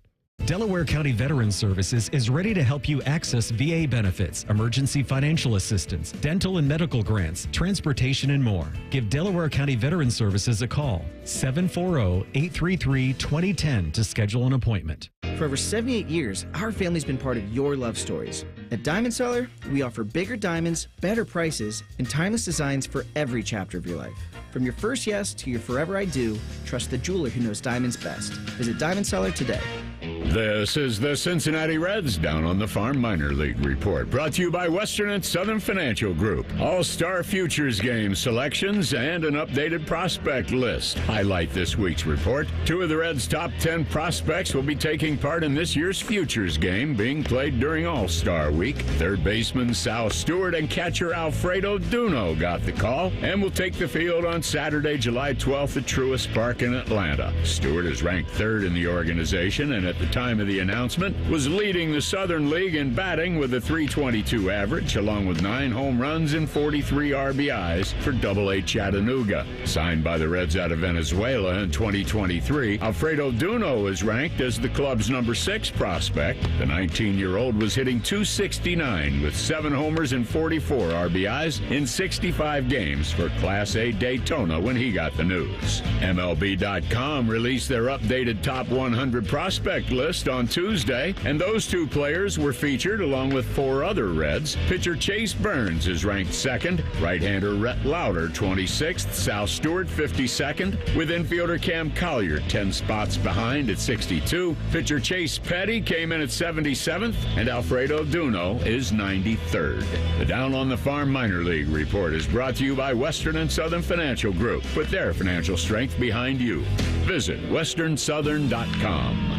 Delaware County Veterans Services is ready to help you access VA benefits, emergency financial assistance, dental and medical grants, transportation, and more. Give Delaware County Veterans Services a call, 740-833-2010 to schedule an appointment. For over 78 years, our family's been part of your love stories. At Diamond Seller, we offer bigger diamonds, better prices, and timeless designs for every chapter of your life. From your first yes to your forever I do, trust the jeweler who knows diamonds best. Visit Diamond Seller today. This is the Cincinnati Reds Down on the Farm Minor League Report, brought to you by Western and Southern Financial Group. All-Star Futures game selections and an updated prospect list highlight this week's report. 2 of the Reds' top 10 prospects will be taking part in this year's Futures game being played during All-Star Week. Third baseman Sal Stewart and catcher Alfredo Duno got the call and will take the field on Saturday, July 12th at Truist Park in Atlanta. Stewart is ranked 3rd in the organization and at the time of the announcement was leading the Southern League in batting with a .322 average, along with 9 home runs and 43 RBIs for AA Chattanooga. Signed by the Reds out of Venezuela in 2023, Alfredo Duno is ranked as the club's number 6 prospect. The 19-year-old was hitting .269 with 7 homers and 44 RBIs in 65 games for Class A Daytona when he got the news. MLB.com released their updated top 100 prospect list on Tuesday, and those 2 players were featured along with 4 other Reds. Pitcher Chase Burns is ranked 2nd, right-hander Rhett Lauder 26th, Sal Stewart 52nd, with infielder Cam Collier 10 spots behind at 62. Pitcher Chase Petty came in at 77th, and Alfredo Duno is 93rd. The Down on the Farm Minor League Report is brought to you by Western and Southern Financial Group. Put their financial strength behind you. Visit westernsouthern.com.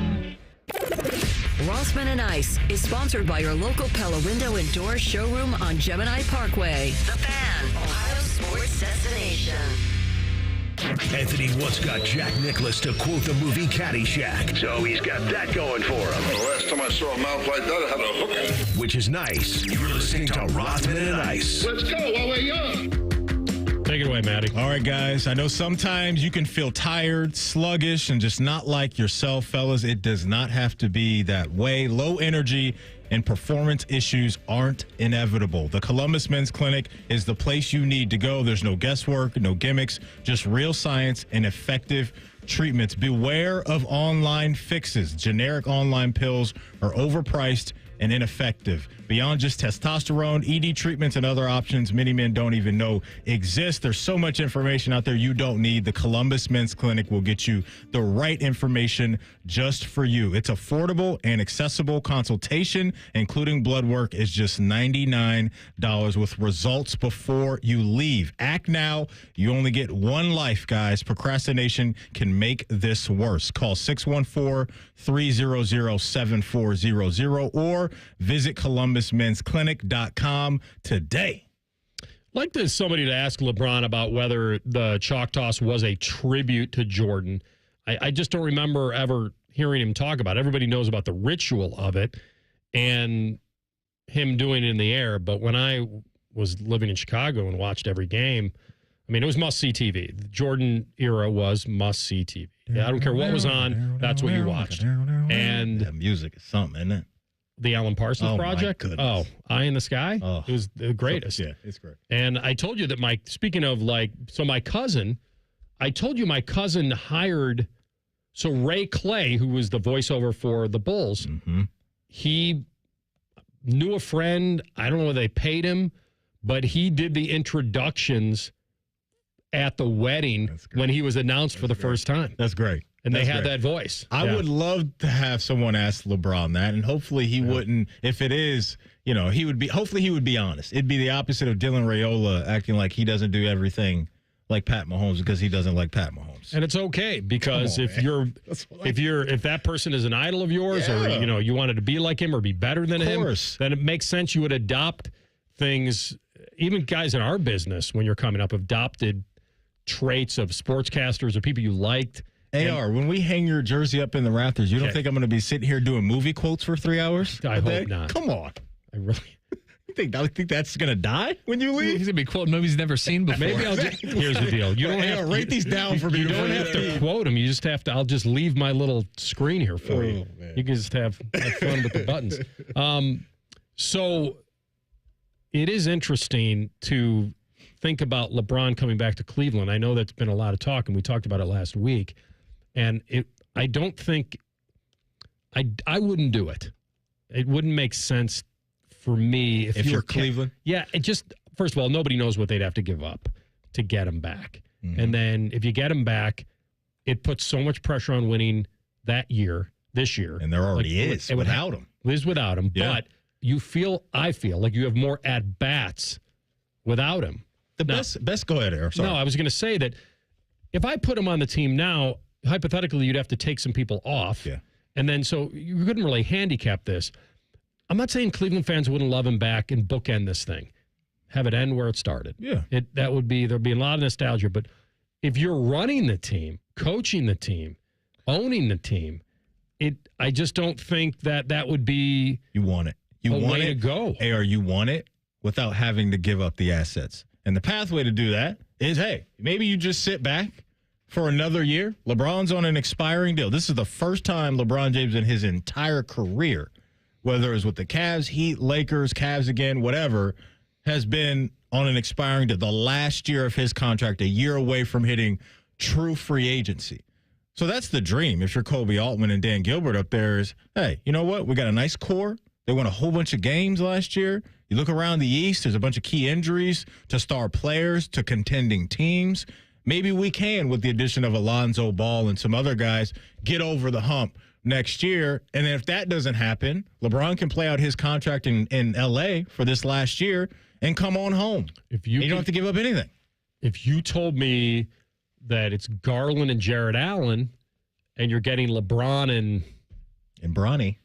Rothman and Ice is sponsored by your local Pella Window and Door showroom on Gemini Parkway. The Fan, Ohio sports destination. Anthony once got Jack Nicklaus to quote the movie Caddyshack, so he's got that going for him. The last time I saw a mouth like that, I had a hook. Which is nice. You're listening to Rothman and Ice. Let's go while we're young. Take it away, Maddie. All right, guys. I know sometimes you can feel tired, sluggish, and just not like yourself, fellas. It does not have to be that way. Low energy and performance issues aren't inevitable. The Columbus Men's Clinic is the place you need to go. There's no guesswork, no gimmicks, just real science and effective treatments. Beware of online fixes. Generic online pills are overpriced and ineffective. Beyond just testosterone, ED treatments and other options many men don't even know exist. There's so much information out there you don't need. The Columbus Men's Clinic will get you the right information just for you. It's affordable and accessible. Consultation, including blood work, is just $99 with results before you leave. Act now. You only get one life, guys. Procrastination can make this worse. Call 614-300-7400 or visit ColumbusMen'sClinic.com today. like somebody to ask LeBron about whether the chalk toss was a tribute to Jordan. I just don't remember ever hearing him talk about it. Everybody knows about the ritual of it and him doing it in the air. But when I was living in Chicago and watched every game, I mean, it was must-see TV. The Jordan era was must-see TV. Yeah, I don't care what was on, that's what you watched. And that music is something, isn't it? The Alan Parsons Project? Oh, Eye in the Sky? Oh. It was the greatest. Yeah, it's great. And I told you that speaking of my cousin, I told you my cousin hired, so Ray Clay, who was the voiceover for the Bulls, he knew a friend. I don't know whether they paid him, but he did the introductions at the wedding when he was announced for the first time. That's great. And That's they had great. that voice. I would love to have someone ask LeBron that, and hopefully he wouldn't. If it is, he would be. Hopefully he would be honest. It'd be the opposite of Dylan Raiola acting like he doesn't do everything like Pat Mahomes because he doesn't like Pat Mahomes. And it's okay because if that person is an idol of yours, or you wanted to be like him or be better than him, then it makes sense you would adopt things. Even guys in our business, when you're coming up, adopted traits of sportscasters or people you liked. AR, when we hang your jersey up in the rafters, you don't think I'm going to be sitting here doing movie quotes for 3 hours? I hope not. Come on. I really. I think that's going to die when you leave? He's going to be quoting movies he's never seen before. Maybe I'll just, here's the deal. You don't have to write these down for me. You don't have to quote them. You just have to. I'll just leave my little screen here for you. Man. You can just have fun with the buttons. So it is interesting to think about LeBron coming back to Cleveland. I know that's been a lot of talk, and we talked about it last week. And I don't think I wouldn't do it. It wouldn't make sense for me if you're Cleveland. Yeah, it just first of all, nobody knows what they'd have to give up to get him back. Mm-hmm. And then if you get him back, it puts so much pressure on winning this year. And there already is without him. It is without him, yeah. But I feel like you have more at-bats without him. Best go ahead, Eric. No, I was going to say that if I put him on the team now, hypothetically, you'd have to take some people off. Yeah. And then so you couldn't really handicap this. I'm not saying Cleveland fans wouldn't love him back and bookend this thing. Have it end where it started. Yeah. There'd be a lot of nostalgia. But if you're running the team, coaching the team, owning the team, I just don't think that would be you want it. You a want way it to go. AR, you want it without having to give up the assets. And the pathway to do that is, hey, maybe you just sit back for another year. LeBron's on an expiring deal. This is the first time LeBron James in his entire career, whether it's with the Cavs, Heat, Lakers, Cavs again, whatever, has been on an expiring deal. The last year of his contract, a year away from hitting true free agency. So that's the dream. If you're Kobe Altman and Dan Gilbert up there is, hey, you know what? We got a nice core. They won a whole bunch of games last year. You look around the East, there's a bunch of key injuries to star players, to contending teams. Maybe we can, with the addition of Alonzo Ball and some other guys, get over the hump next year. And then if that doesn't happen, LeBron can play out his contract in L.A. for this last year and come on home. You don't have to give up anything. If you told me that it's Garland and Jared Allen and you're getting LeBron and Bronny.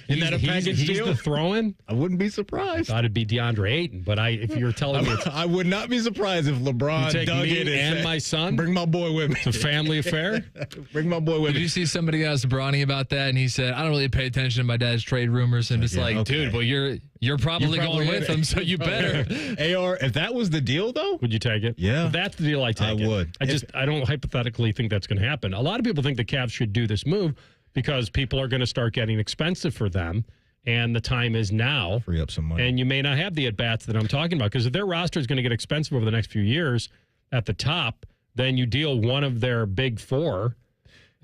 Isn't that a package he's deal? The throw-in? I wouldn't be surprised. I thought it'd be DeAndre Ayton, but if you're telling me I would not be surprised if LeBron dug in and my son. Bring my boy with me. It's a family affair. Bring my boy with me. Did you see somebody ask Bronny about that? And he said, I don't really pay attention to my dad's trade rumors. And it's dude, well, you're probably going with him, so you better. AR, if that was the deal, though, would you take it? Yeah. If that's the deal, I take it. I would. I don't hypothetically think that's going to happen. A lot of people think the Cavs should do this move because people are going to start getting expensive for them, and the time is now. Free up some money. And you may not have the at-bats that I'm talking about, because if their roster is going to get expensive over the next few years at the top, then you deal one of their big four.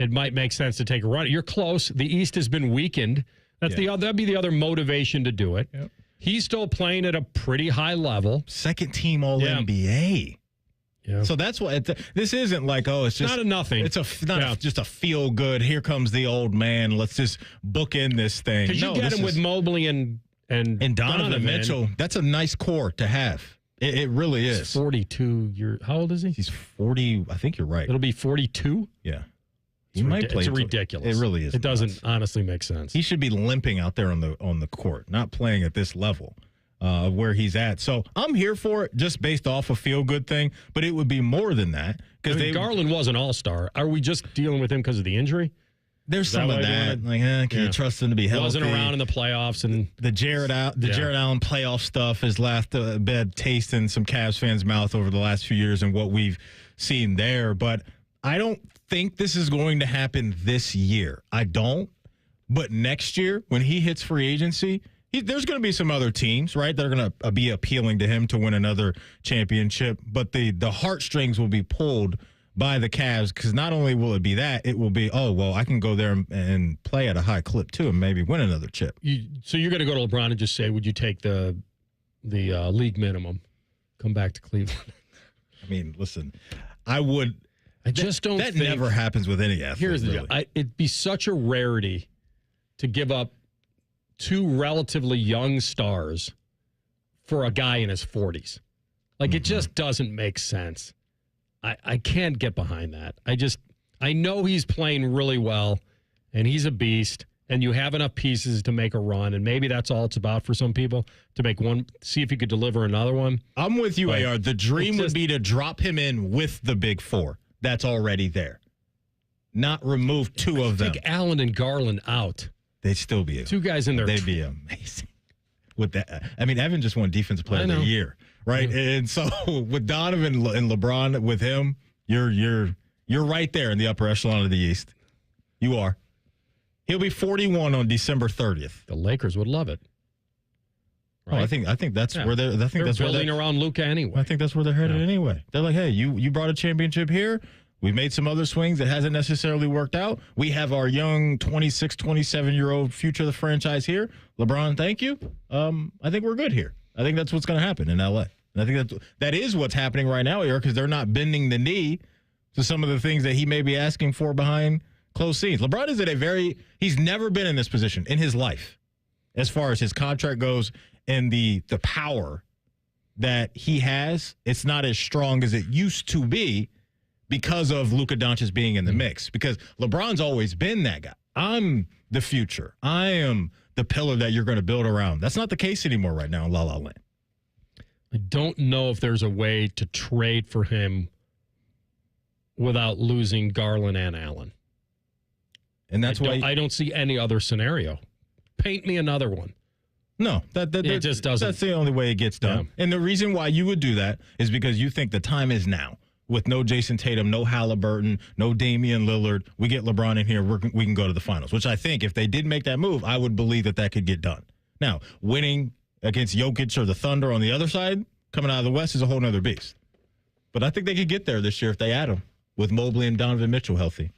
It might make sense to take a run. You're close. The East has been weakened. That'd be the other motivation to do it. Yep. He's still playing at a pretty high level. Second team All-NBA. Yeah. So that's what this isn't like. Oh, it's just not a nothing. It's just a feel good. Here comes the old man. Let's just bookend this thing. Because you get him with Mobley and Donovan Mitchell. That's a nice core to have. It really is. He's 42 years. How old is he? He's 40. I think you're right. It'll be 42. Yeah. He might play. It's ridiculous. It really is. It doesn't honestly make sense. He should be limping out there on the court, not playing at this level. of where he's at. So I'm here for it just based off a feel-good thing, but it would be more than that. Because Garland was an all-star. Are we just dealing with him because of the injury? There's some of that. Like, can you trust him to be healthy? Wasn't around in the playoffs. And the Jared Allen playoff stuff has left a bad taste in some Cavs fans' mouth over the last few years and what we've seen there. But I don't think this is going to happen this year. I don't. But next year, when he hits free agency, there's going to be some other teams, right, that are going to be appealing to him to win another championship. But the heartstrings will be pulled by the Cavs because not only will it be that, it will be, I can go there and play at a high clip too and maybe win another chip. So you're going to go to LeBron and just say, would you take the league minimum, come back to Cleveland? I mean, listen, I would. I just don't that think never happens with any athlete. Here's the deal. It'd be such a rarity to give up two relatively young stars for a guy in his 40s. Like, it just doesn't make sense. I can't get behind that. I know he's playing really well, and he's a beast, and you have enough pieces to make a run, and maybe that's all it's about for some people, to make one, see if you could deliver another one. I'm with you, AR. The dream would be to drop him in with the big four that's already there, not remove two of them. Take Allen and Garland out. They'd still be two guys in there. They'd be amazing. With that, I mean, Evan just won Defensive Player of the Year, right? And so with Donovan and LeBron, with him, you're right there in the upper echelon of the East. You are. He'll be 41 on December 30th. The Lakers would love it. Right? Oh, I think that's where they're. I think they're that's building where around Luka anyway. I think that's where they're headed anyway. They're like, hey, you brought a championship here. We've made some other swings that hasn't necessarily worked out. We have our young 26, 27-year-old future of the franchise here. LeBron, thank you. I think we're good here. I think that's what's going to happen in L.A. And I think that is what's happening right now, Eric, because they're not bending the knee to some of the things that he may be asking for behind closed scenes. LeBron is he's never been in this position in his life as far as his contract goes and the power that he has. It's not as strong as it used to be, because of Luka Doncic being in the mix. Because LeBron's always been that guy. I'm the future. I am the pillar that you're going to build around. That's not the case anymore right now in La La Land. I don't know if there's a way to trade for him without losing Garland and Allen. And that's why I don't see any other scenario. Paint me another one. No, it just doesn't. That's the only way it gets done. Yeah. And the reason why you would do that is because you think the time is now. With no Jason Tatum, no Halliburton, no Damian Lillard, we get LeBron in here, we can go to the finals, which I think if they did make that move, I would believe that could get done. Now, winning against Jokic or the Thunder on the other side, coming out of the West, is a whole nother beast. But I think they could get there this year if they add them, with Mobley and Donovan Mitchell healthy.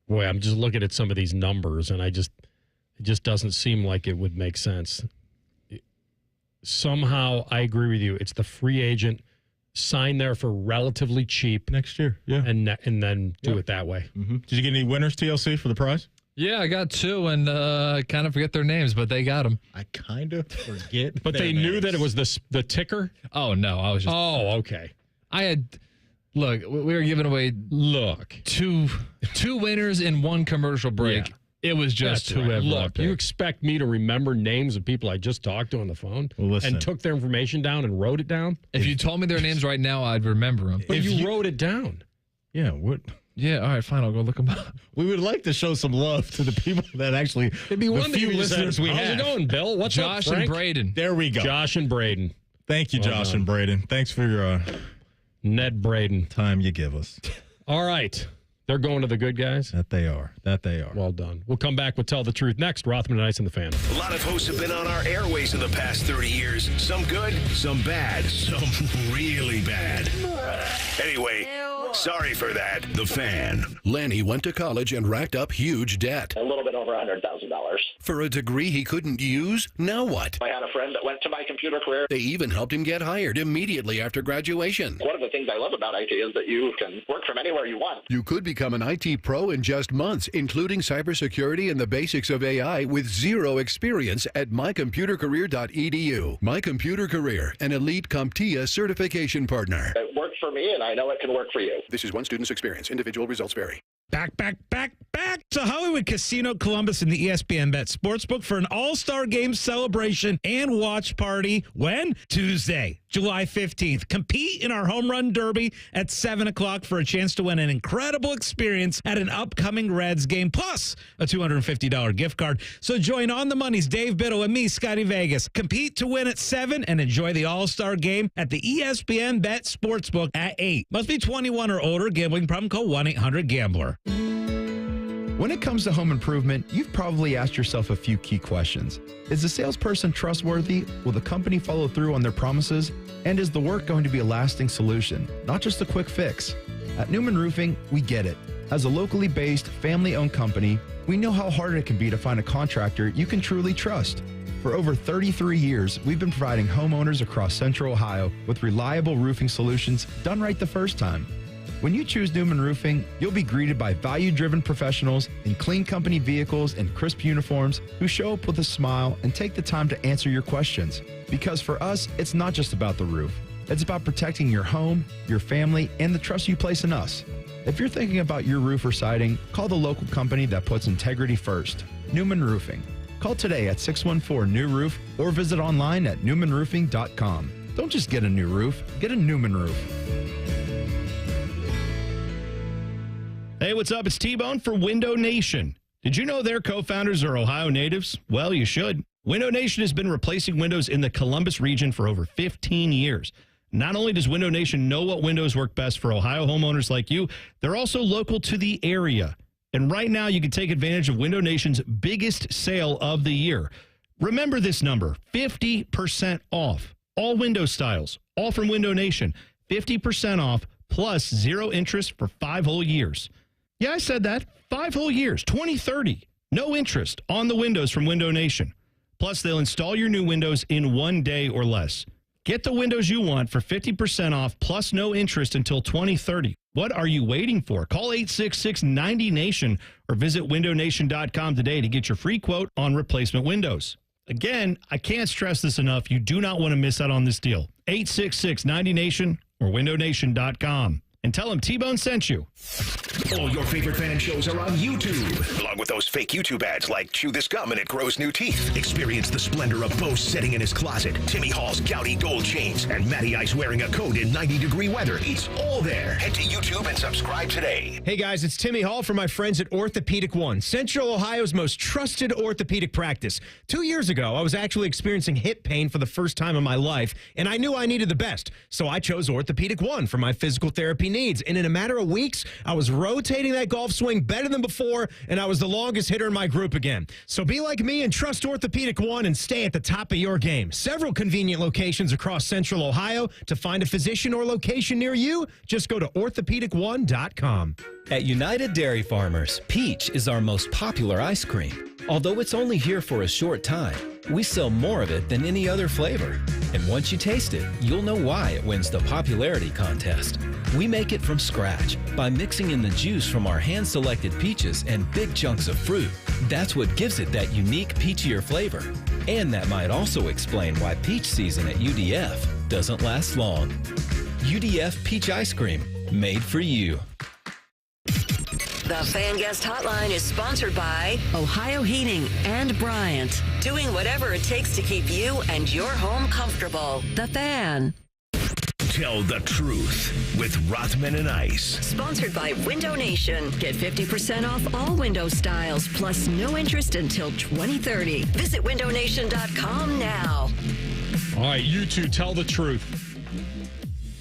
Boy, I'm just looking at some of these numbers, and it just doesn't seem like it would make sense. Somehow, I agree with you. It's the free agent. Sign there for relatively cheap next year, and then do it that way. Mm-hmm. Did you get any winners, TLC, for the prize? Yeah, I got two, and I kind of forget their names, but they got them. I kind of forget, but they knew that it was the ticker. Oh no, I was just. Oh, okay. We were giving away two winners in one commercial break. Yeah. It was just whoever. Look, you expect me to remember names of people I just talked to on the phone and took their information down and wrote it down? If you told me their names right now, I'd remember them. But you wrote it down. Yeah, what? Yeah, all right, fine. I'll go look them up. We would like to show some love to the people that actually. It'd be one few listeners we have. How's it going, Bill? What's Josh up, Frank? and Braden. There we go. Josh and Braden. Thank you, Josh and Braden. Thanks for your Ned Braden time you give us. All right. They're going to the good guys? That they are. Well done. We'll come back with Tell the Truth next. Rothman Ice and the Fan. A lot of hosts have been on our airways in the past 30 years. Some good, some bad, some really bad. Anyway, sorry for that. The Fan. Lanny went to college and racked up huge debt. A little bit over $100,000. For a degree he couldn't use? Now what? I had a friend that went to my computer career. They even helped him get hired immediately after graduation. One of the things I love about IT is that you can work from anywhere you want. You could become an IT pro in just months, including cybersecurity and the basics of AI with zero experience at mycomputercareer.edu. My Computer Career, an elite CompTIA certification partner. It worked for me, and I know it can work for you. This is one student's experience. Individual results vary. Back. To Hollywood Casino Columbus and the ESPN Bet Sportsbook for an all-star game celebration and watch party. When? Tuesday, July 15th. Compete in our home run derby at 7 o'clock for a chance to win an incredible experience at an upcoming Reds game, plus a $250 gift card. So join On the Money's Dave Biddle and me, Scotty Vegas. Compete to win at 7 and enjoy the all-star game at the ESPN Bet Sportsbook at 8. Must be 21 or older. Gambling problem? Call 1-800-GAMBLER. When it comes to home improvement, you've probably asked yourself a few key questions. Is the salesperson trustworthy? Will the company follow through on their promises? And is the work going to be a lasting solution, not just a quick fix? At Newman Roofing, we get it. As a locally based, family-owned company, we know how hard it can be to find a contractor you can truly trust. For over 33 years, we've been providing homeowners across Central Ohio with reliable roofing solutions done right the first time. When you choose Newman Roofing, you'll be greeted by value-driven professionals in clean company vehicles and crisp uniforms who show up with a smile and take the time to answer your questions. Because for us, it's not just about the roof. It's about protecting your home, your family, and the trust you place in us. If you're thinking about your roof or siding, call the local company that puts integrity first, Newman Roofing. Call today at 614-NEW-ROOF or visit online at newmanroofing.com. Don't just get a new roof, get a Newman roof. Hey, what's up? It's T-Bone for Window Nation. Did you know their co-founders are Ohio natives? Well, you should. Window Nation has been replacing windows in the Columbus region for over 15 years. Not only does Window Nation know what windows work best for Ohio homeowners like you, they're also local to the area. And right now, you can take advantage of Window Nation's biggest sale of the year. Remember this number, 50% off. All window styles, all from Window Nation. 50% off plus 0 interest for 5 whole years. Yeah, I said that. 5 whole years, 2030. No interest on the windows from Window Nation. Plus, they'll install your new windows in 1 day or less. Get the windows you want for 50% off plus no interest until 2030. What are you waiting for? Call 866-90-NATION or visit windownation.com today to get your free quote on replacement windows. Again, I can't stress this enough. You do not want to miss out on this deal. 866-90-NATION or windownation.com. And tell them T-Bone sent you. All your favorite fan shows are on YouTube, along with those fake YouTube ads like Chew This Gum and It Grows New Teeth. Experience the splendor of Bo sitting in his closet, Timmy Hall's gouty gold chains, and Matty Ice wearing a coat in 90-degree weather. It's all there. Head to YouTube and subscribe today. Hey guys, it's Timmy Hall from my friends at Orthopedic One, Central Ohio's most trusted orthopedic practice. 2 years ago, I was actually experiencing hip pain for the first time in my life, and I knew I needed the best. So I chose Orthopedic One for my physical therapy needs. And in a matter of weeks, I was rotating that golf swing better than before, and I was the longest hitter in my group again. So be like me and trust Orthopedic One and stay at the top of your game. Several convenient locations across Central Ohio. To find a physician or location near you, just go to orthopedic1.com. At United Dairy Farmers, Peach is our most popular ice cream. Although it's only here for a short time, we sell more of it than any other flavor. And once you taste it, you'll know why it wins the popularity contest. We make it from scratch by mixing in the juice from our hand-selected peaches and big chunks of fruit. That's what gives it that unique peachier flavor. And that might also explain why peach season at UDF doesn't last long. UDF Peach Ice Cream, made for you. The Fan Guest Hotline is sponsored by Ohio Heating and Bryant, doing whatever it takes to keep you and your home comfortable. The Fan. Tell the truth with Rothman and Ice. Sponsored by Window Nation. Get 50% off all window styles, plus no interest until 2030. Visit windownation.com now. All right, you two, tell the truth.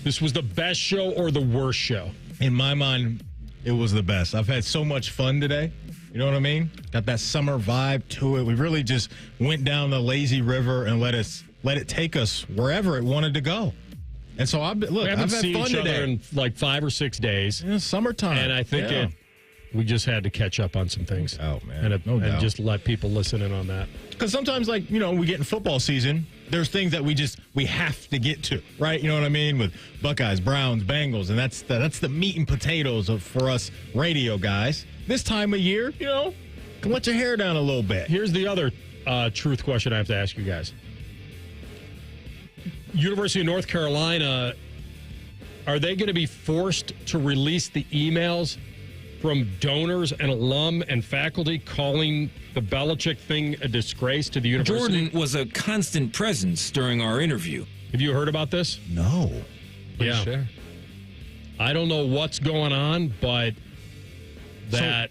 This was the best show or the worst show? In my mind, it was the best. I've had so much fun today. You know what I mean? Got that summer vibe to it. We really just went down the lazy river and let it take us wherever it wanted to go. And so I've had seen fun each today. other in like 5 or 6 days. Yeah, summertime. And I think we just had to catch up on some things. Oh, man. And just let people listen in on that. Because sometimes, we get in football season, there's things that we have to get to, right? You know what I mean? With Buckeyes, Browns, Bengals, and that's the meat and potatoes for us radio guys. This time of year, can let your hair down a little bit. Here's the other truth question I have to ask you guys. University of North Carolina, are they going to be forced to release the emails from donors and alum and faculty calling the Belichick thing a disgrace to the university? Jordan was a constant presence during our interview. Have you heard about this? No. Yeah. Sure. I don't know what's going on, but that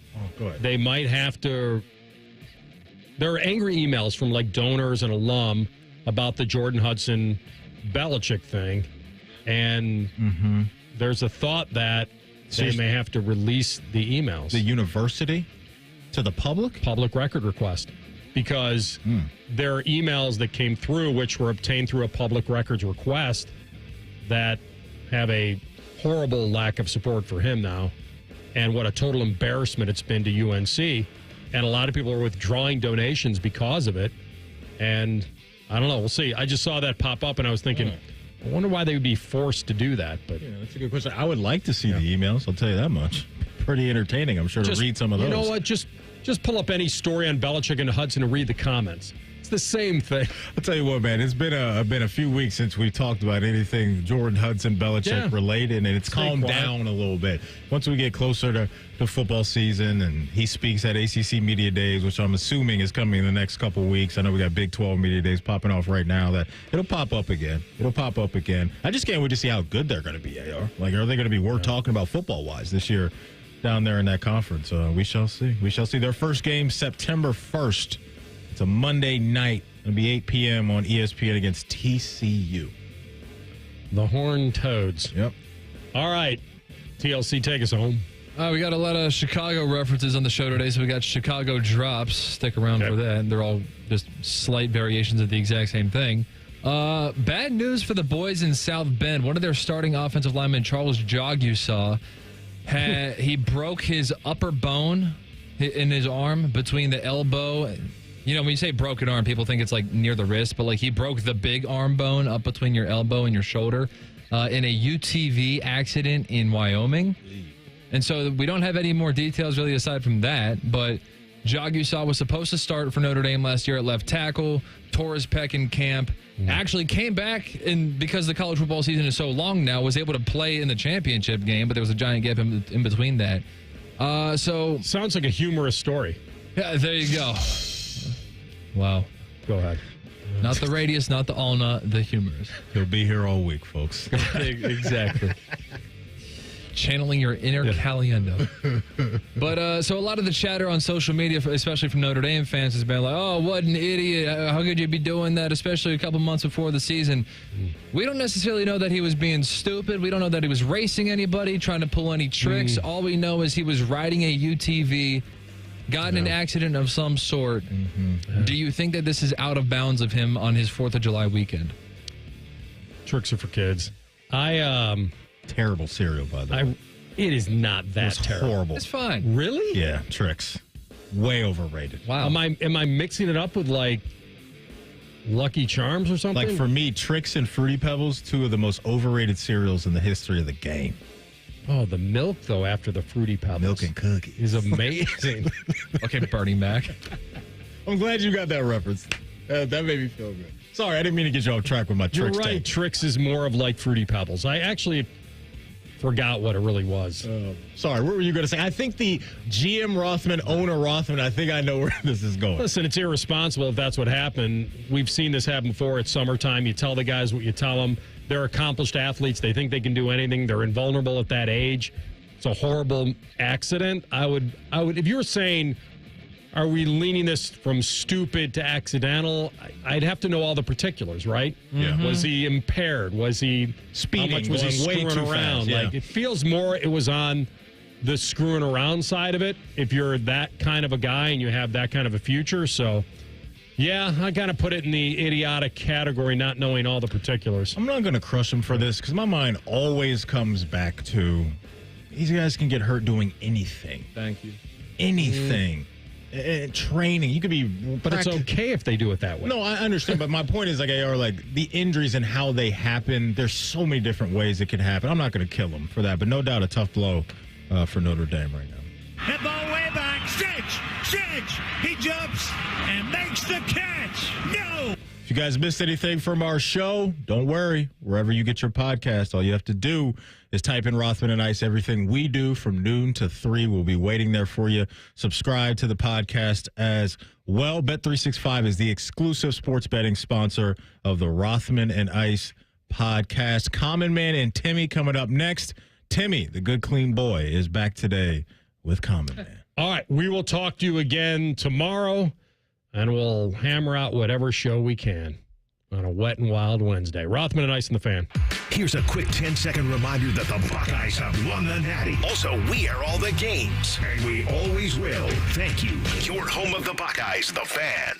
they might have to. There are angry emails from like donors and alum about the Jordan Hudson Belichick thing, and there's a thought that they may have to release the emails. The university to the public? Public record request. Because there are emails that came through which were obtained through a public records request that have a horrible lack of support for him now, and what a total embarrassment it's been to UNC. And a lot of people are withdrawing donations because of it. And I don't know. We'll see. I just saw that pop up, and I was thinking, I wonder why they would be forced to do that. But that's a good question. I would like to see the emails. I'll tell you that much. Pretty entertaining, I'm sure, to read some of those. You know what? Just pull up any story on Belichick and Hudson and read the comments. It's the same thing. I'll tell you what, man. It's been a few weeks since we talked about anything Jordan Hudson Belichick related, and it's calmed down a little bit. Once we get closer to football season and he speaks at ACC Media Days, which I'm assuming is coming in the next couple of weeks. I know we got Big 12 Media Days popping off right now. That it'll pop up again. I just can't wait to see how good they're going to be, AR. Like, are they going to be worth talking about football-wise this year down there in that conference? We shall see. We shall see. Their first game, September 1st. It's a Monday night. It'll be 8 p.m. on ESPN against TCU. The Horned Toads. Yep. All right. TLC, take us home. We got a lot of Chicago references on the show today, so we got Chicago drops. Stick around for that. They're all just slight variations of the exact same thing. Bad news for the boys in South Bend. One of their starting offensive linemen, Charles Jogusaw, he broke his upper bone in his arm between the elbow. You know, when you say broken arm, people think it's like near the wrist, but like he broke the big arm bone up between your elbow and your shoulder in a UTV accident in Wyoming. And so we don't have any more details really aside from that, but Jogusaw was supposed to start for Notre Dame last year at left tackle, tore his pec in camp, actually came back, and because the college football season is so long now, was able to play in the championship game, but there was a giant gap in between that. So sounds like a humorous story. Yeah, there you go. Wow. Go ahead. Not the radius, not the ulna, the humorous. He'll be here all week, folks. Exactly. Channeling your inner Caliendo. But so a lot of the chatter on social media, especially from Notre Dame fans, has been like, oh, what an idiot. How could you be doing that, especially a couple months before the season? We don't necessarily know that he was being stupid. We don't know that he was racing anybody, trying to pull any tricks. All we know is he was riding a UTV, got in an accident of some sort. Do you think that this is out of bounds of him on his 4th of July weekend? Tricks are for kids. Terrible cereal, by the way. It is not that terrible. Horrible. It's fine. Really? Yeah, Tricks. Way overrated. Wow. Am I mixing it up with like Lucky Charms or something? Like for me, Tricks and Fruity Pebbles, two of the most overrated cereals in the history of the game. Oh, the milk, though, after the Fruity Pebbles. Milk and cookies. Is amazing. Okay, Bernie Mac. I'm glad you got that reference. That made me feel good. Sorry, I didn't mean to get you off track with my Tricks. You're right. Take. Tricks is more of like Fruity Pebbles. I actually forgot what it really was. Sorry, what were you going to say? I think the GM Rothman, owner Rothman, I think I know where this is going. Listen, it's irresponsible if that's what happened. We've seen this happen before. It's summertime. You tell the guys what you tell them. They're accomplished athletes. They think they can do anything. They're invulnerable at that age. It's a horrible accident. I would. If you were saying, are we leaning this from stupid to accidental? I'd have to know all the particulars, right? Yeah. Was he impaired? Was he speeding? How much was he way screwing too around? fast, yeah. Like, it feels more it was on the screwing around side of it. If you're that kind of a guy and you have that kind of a future, so. Yeah, I kind of put it in the idiotic category, not knowing all the particulars. I'm not going to crush him for this because my mind always comes back to these guys can get hurt doing anything. Thank you. Anything. Training. You could be. But it's okay if they do it that way. No, I understand. But my point is, like, AR, like the injuries and how they happen, there's so many different ways it can happen. I'm not going to kill him for that, but no doubt a tough blow for Notre Dame right now. Head ball way back. Stitch. He jumps and makes the catch. No. If you guys missed anything from our show, don't worry. Wherever you get your podcast, all you have to do is type in Rothman and Ice. Everything we do from noon to 3 will be waiting there for you. Subscribe to the podcast as well. Bet365 is the exclusive sports betting sponsor of the Rothman and Ice podcast. Common Man and Timmy coming up next. Timmy, the good, clean boy, is back today with Common Man. All right, we will talk to you again tomorrow, and we'll hammer out whatever show we can on a wet and wild Wednesday. Rothman and Ice and the Fan. Here's a quick 10-second reminder that the Buckeyes have won the Natty. Also, we are all the games, and we always will. Thank you. Your home of the Buckeyes, the Fan.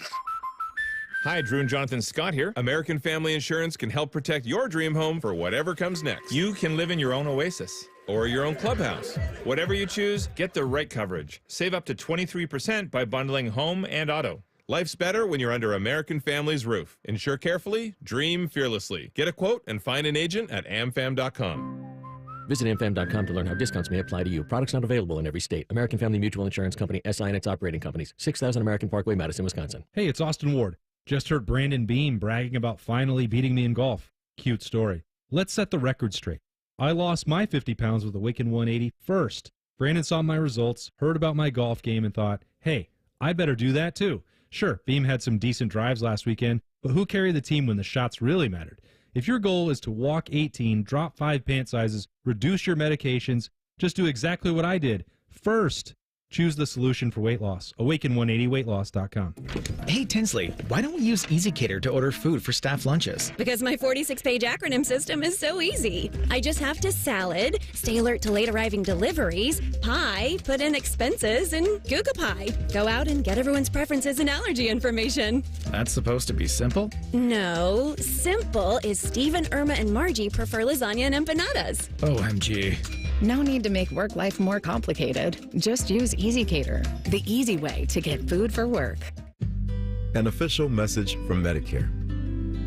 Hi, Drew and Jonathan Scott here. American Family Insurance can help protect your dream home for whatever comes next. You can live in your own oasis or your own clubhouse. Whatever you choose, get the right coverage. Save up to 23% by bundling home and auto. Life's better when you're under American Family's roof. Insure carefully, dream fearlessly. Get a quote and find an agent at amfam.com. Visit amfam.com to learn how discounts may apply to you. Products not available in every state. American Family Mutual Insurance Company, SI and its operating companies. 6000 American Parkway, Madison, Wisconsin. Hey, it's Austin Ward. Just heard Brandon Beam bragging about finally beating me in golf. Cute story. Let's set the record straight. I lost my 50 pounds with a Wicked 180 first. Brandon saw my results, heard about my golf game, and thought, hey, I better do that too. Sure, Beam had some decent drives last weekend, but who carried the team when the shots really mattered? If your goal is to walk 18, drop 5 pant sizes, reduce your medications, just do exactly what I did. First, choose the solution for weight loss. Awaken180weightloss.com. Hey, Tinsley, why don't we use EasyCater to order food for staff lunches? Because my 46-page acronym system is so easy. I just have to salad, stay alert to late arriving deliveries, pie, put in expenses, and Google Pie. Go out and get everyone's preferences and allergy information. That's supposed to be simple? No, simple is Steven, Irma, and Margie prefer lasagna and empanadas. OMG. No need to make work life more complicated. Just use EasyCater, the easy way to get food for work. An official message from Medicare.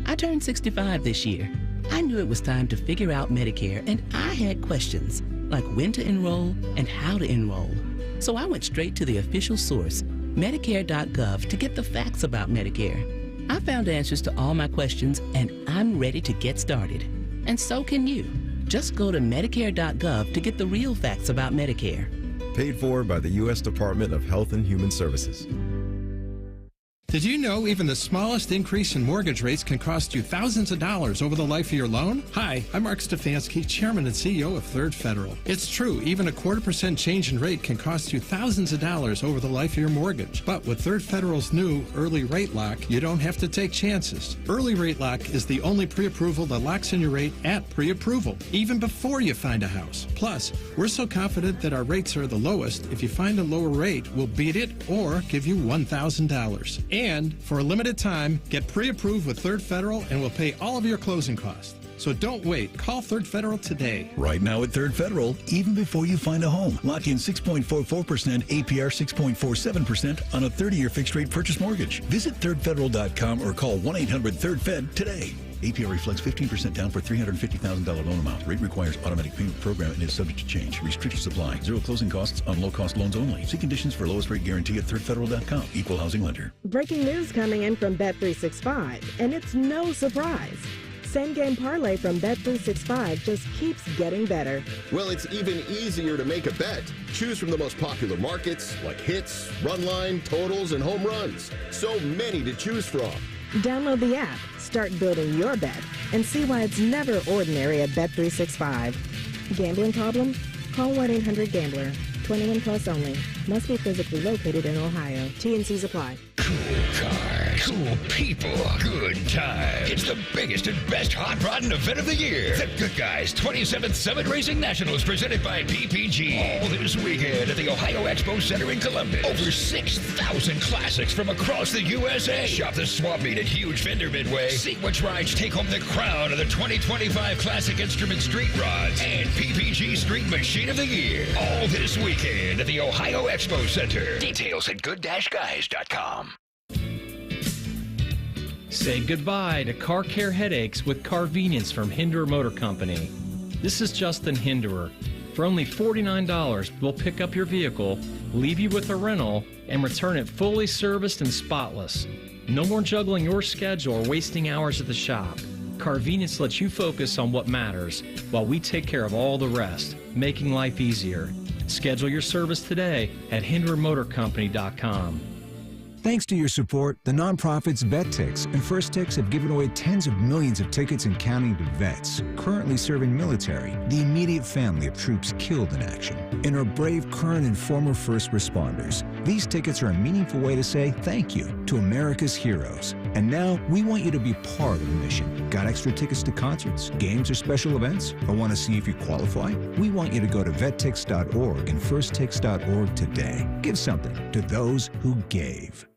I turned 65 this year. I knew it was time to figure out Medicare, and I had questions, like when to enroll and how to enroll. So I went straight to the official source, Medicare.gov, to get the facts about Medicare. I found answers to all my questions, and I'm ready to get started. And so can you. Just go to Medicare.gov to get the real facts about Medicare. Paid for by the U.S. Department of Health and Human Services. Did you know even the smallest increase in mortgage rates can cost you thousands of dollars over the life of your loan? Hi, I'm Mark Stefanski, Chairman and CEO of Third Federal. It's true, even a 0.25% change in rate can cost you thousands of dollars over the life of your mortgage. But with Third Federal's new Early Rate Lock, you don't have to take chances. Early Rate Lock is the only pre-approval that locks in your rate at pre-approval, even before you find a house. Plus, we're so confident that our rates are the lowest, if you find a lower rate, we'll beat it or give you $1,000. And for a limited time, get pre-approved with Third Federal and we'll pay all of your closing costs. So don't wait. Call Third Federal today. Right now at Third Federal, even before you find a home, lock in 6.44% APR 6.47% on a 30-year fixed-rate purchase mortgage. Visit thirdfederal.com or call 1-800-3rd-FED today. APR reflects 15% down for $350,000 loan amount. Rate requires automatic payment program and is subject to change. Restrictions apply. Zero closing costs on low-cost loans only. See conditions for lowest rate guarantee at thirdfederal.com. Equal housing lender. Breaking news coming in from Bet365, and it's no surprise. Same game parlay from Bet365 just keeps getting better. Well, it's even easier to make a bet. Choose from the most popular markets like hits, run line, totals, and home runs. So many to choose from. Download the app, start building your bet, and see why it's never ordinary at Bet365. Gambling problem? Call 1-800-GAMBLER. 21 plus only. Must be physically located in Ohio. T&Cs apply. Cool cars, cool people, good time. It's the biggest and best hot rodding event of the year. The Good Guys 27th Summit Racing Nationals presented by PPG. All this weekend at the Ohio Expo Center in Columbus. Over 6,000 classics from across the USA. Shop the swap meet at Huge Fender Midway. See which rides take home the crown of the 2025 Classic Instrument Street Rods and PPG Street Machine of the Year. All this weekend at the Ohio Expo Center. Details at good-guys.com. Say goodbye to car care headaches with Carvenience from Hinderer Motor Company. This is Justin Hinderer. For only $49, we'll pick up your vehicle, leave you with a rental, and return it fully serviced and spotless. No more juggling your schedule or wasting hours at the shop. Carvenience lets you focus on what matters while we take care of all the rest, making life easier. Schedule your service today at HinderMotorCompany.com. Thanks to your support, the nonprofits VetTix and First Tix have given away tens of millions of tickets and counting to vets currently serving military, the immediate family of troops killed in action, and our brave current and former first responders. These tickets are a meaningful way to say thank you to America's heroes. And now we want you to be part of the mission. Got extra tickets to concerts, games, or special events? Or want to see if you qualify? We want you to go to vettix.org and firsttix.org today. Give something to those who gave.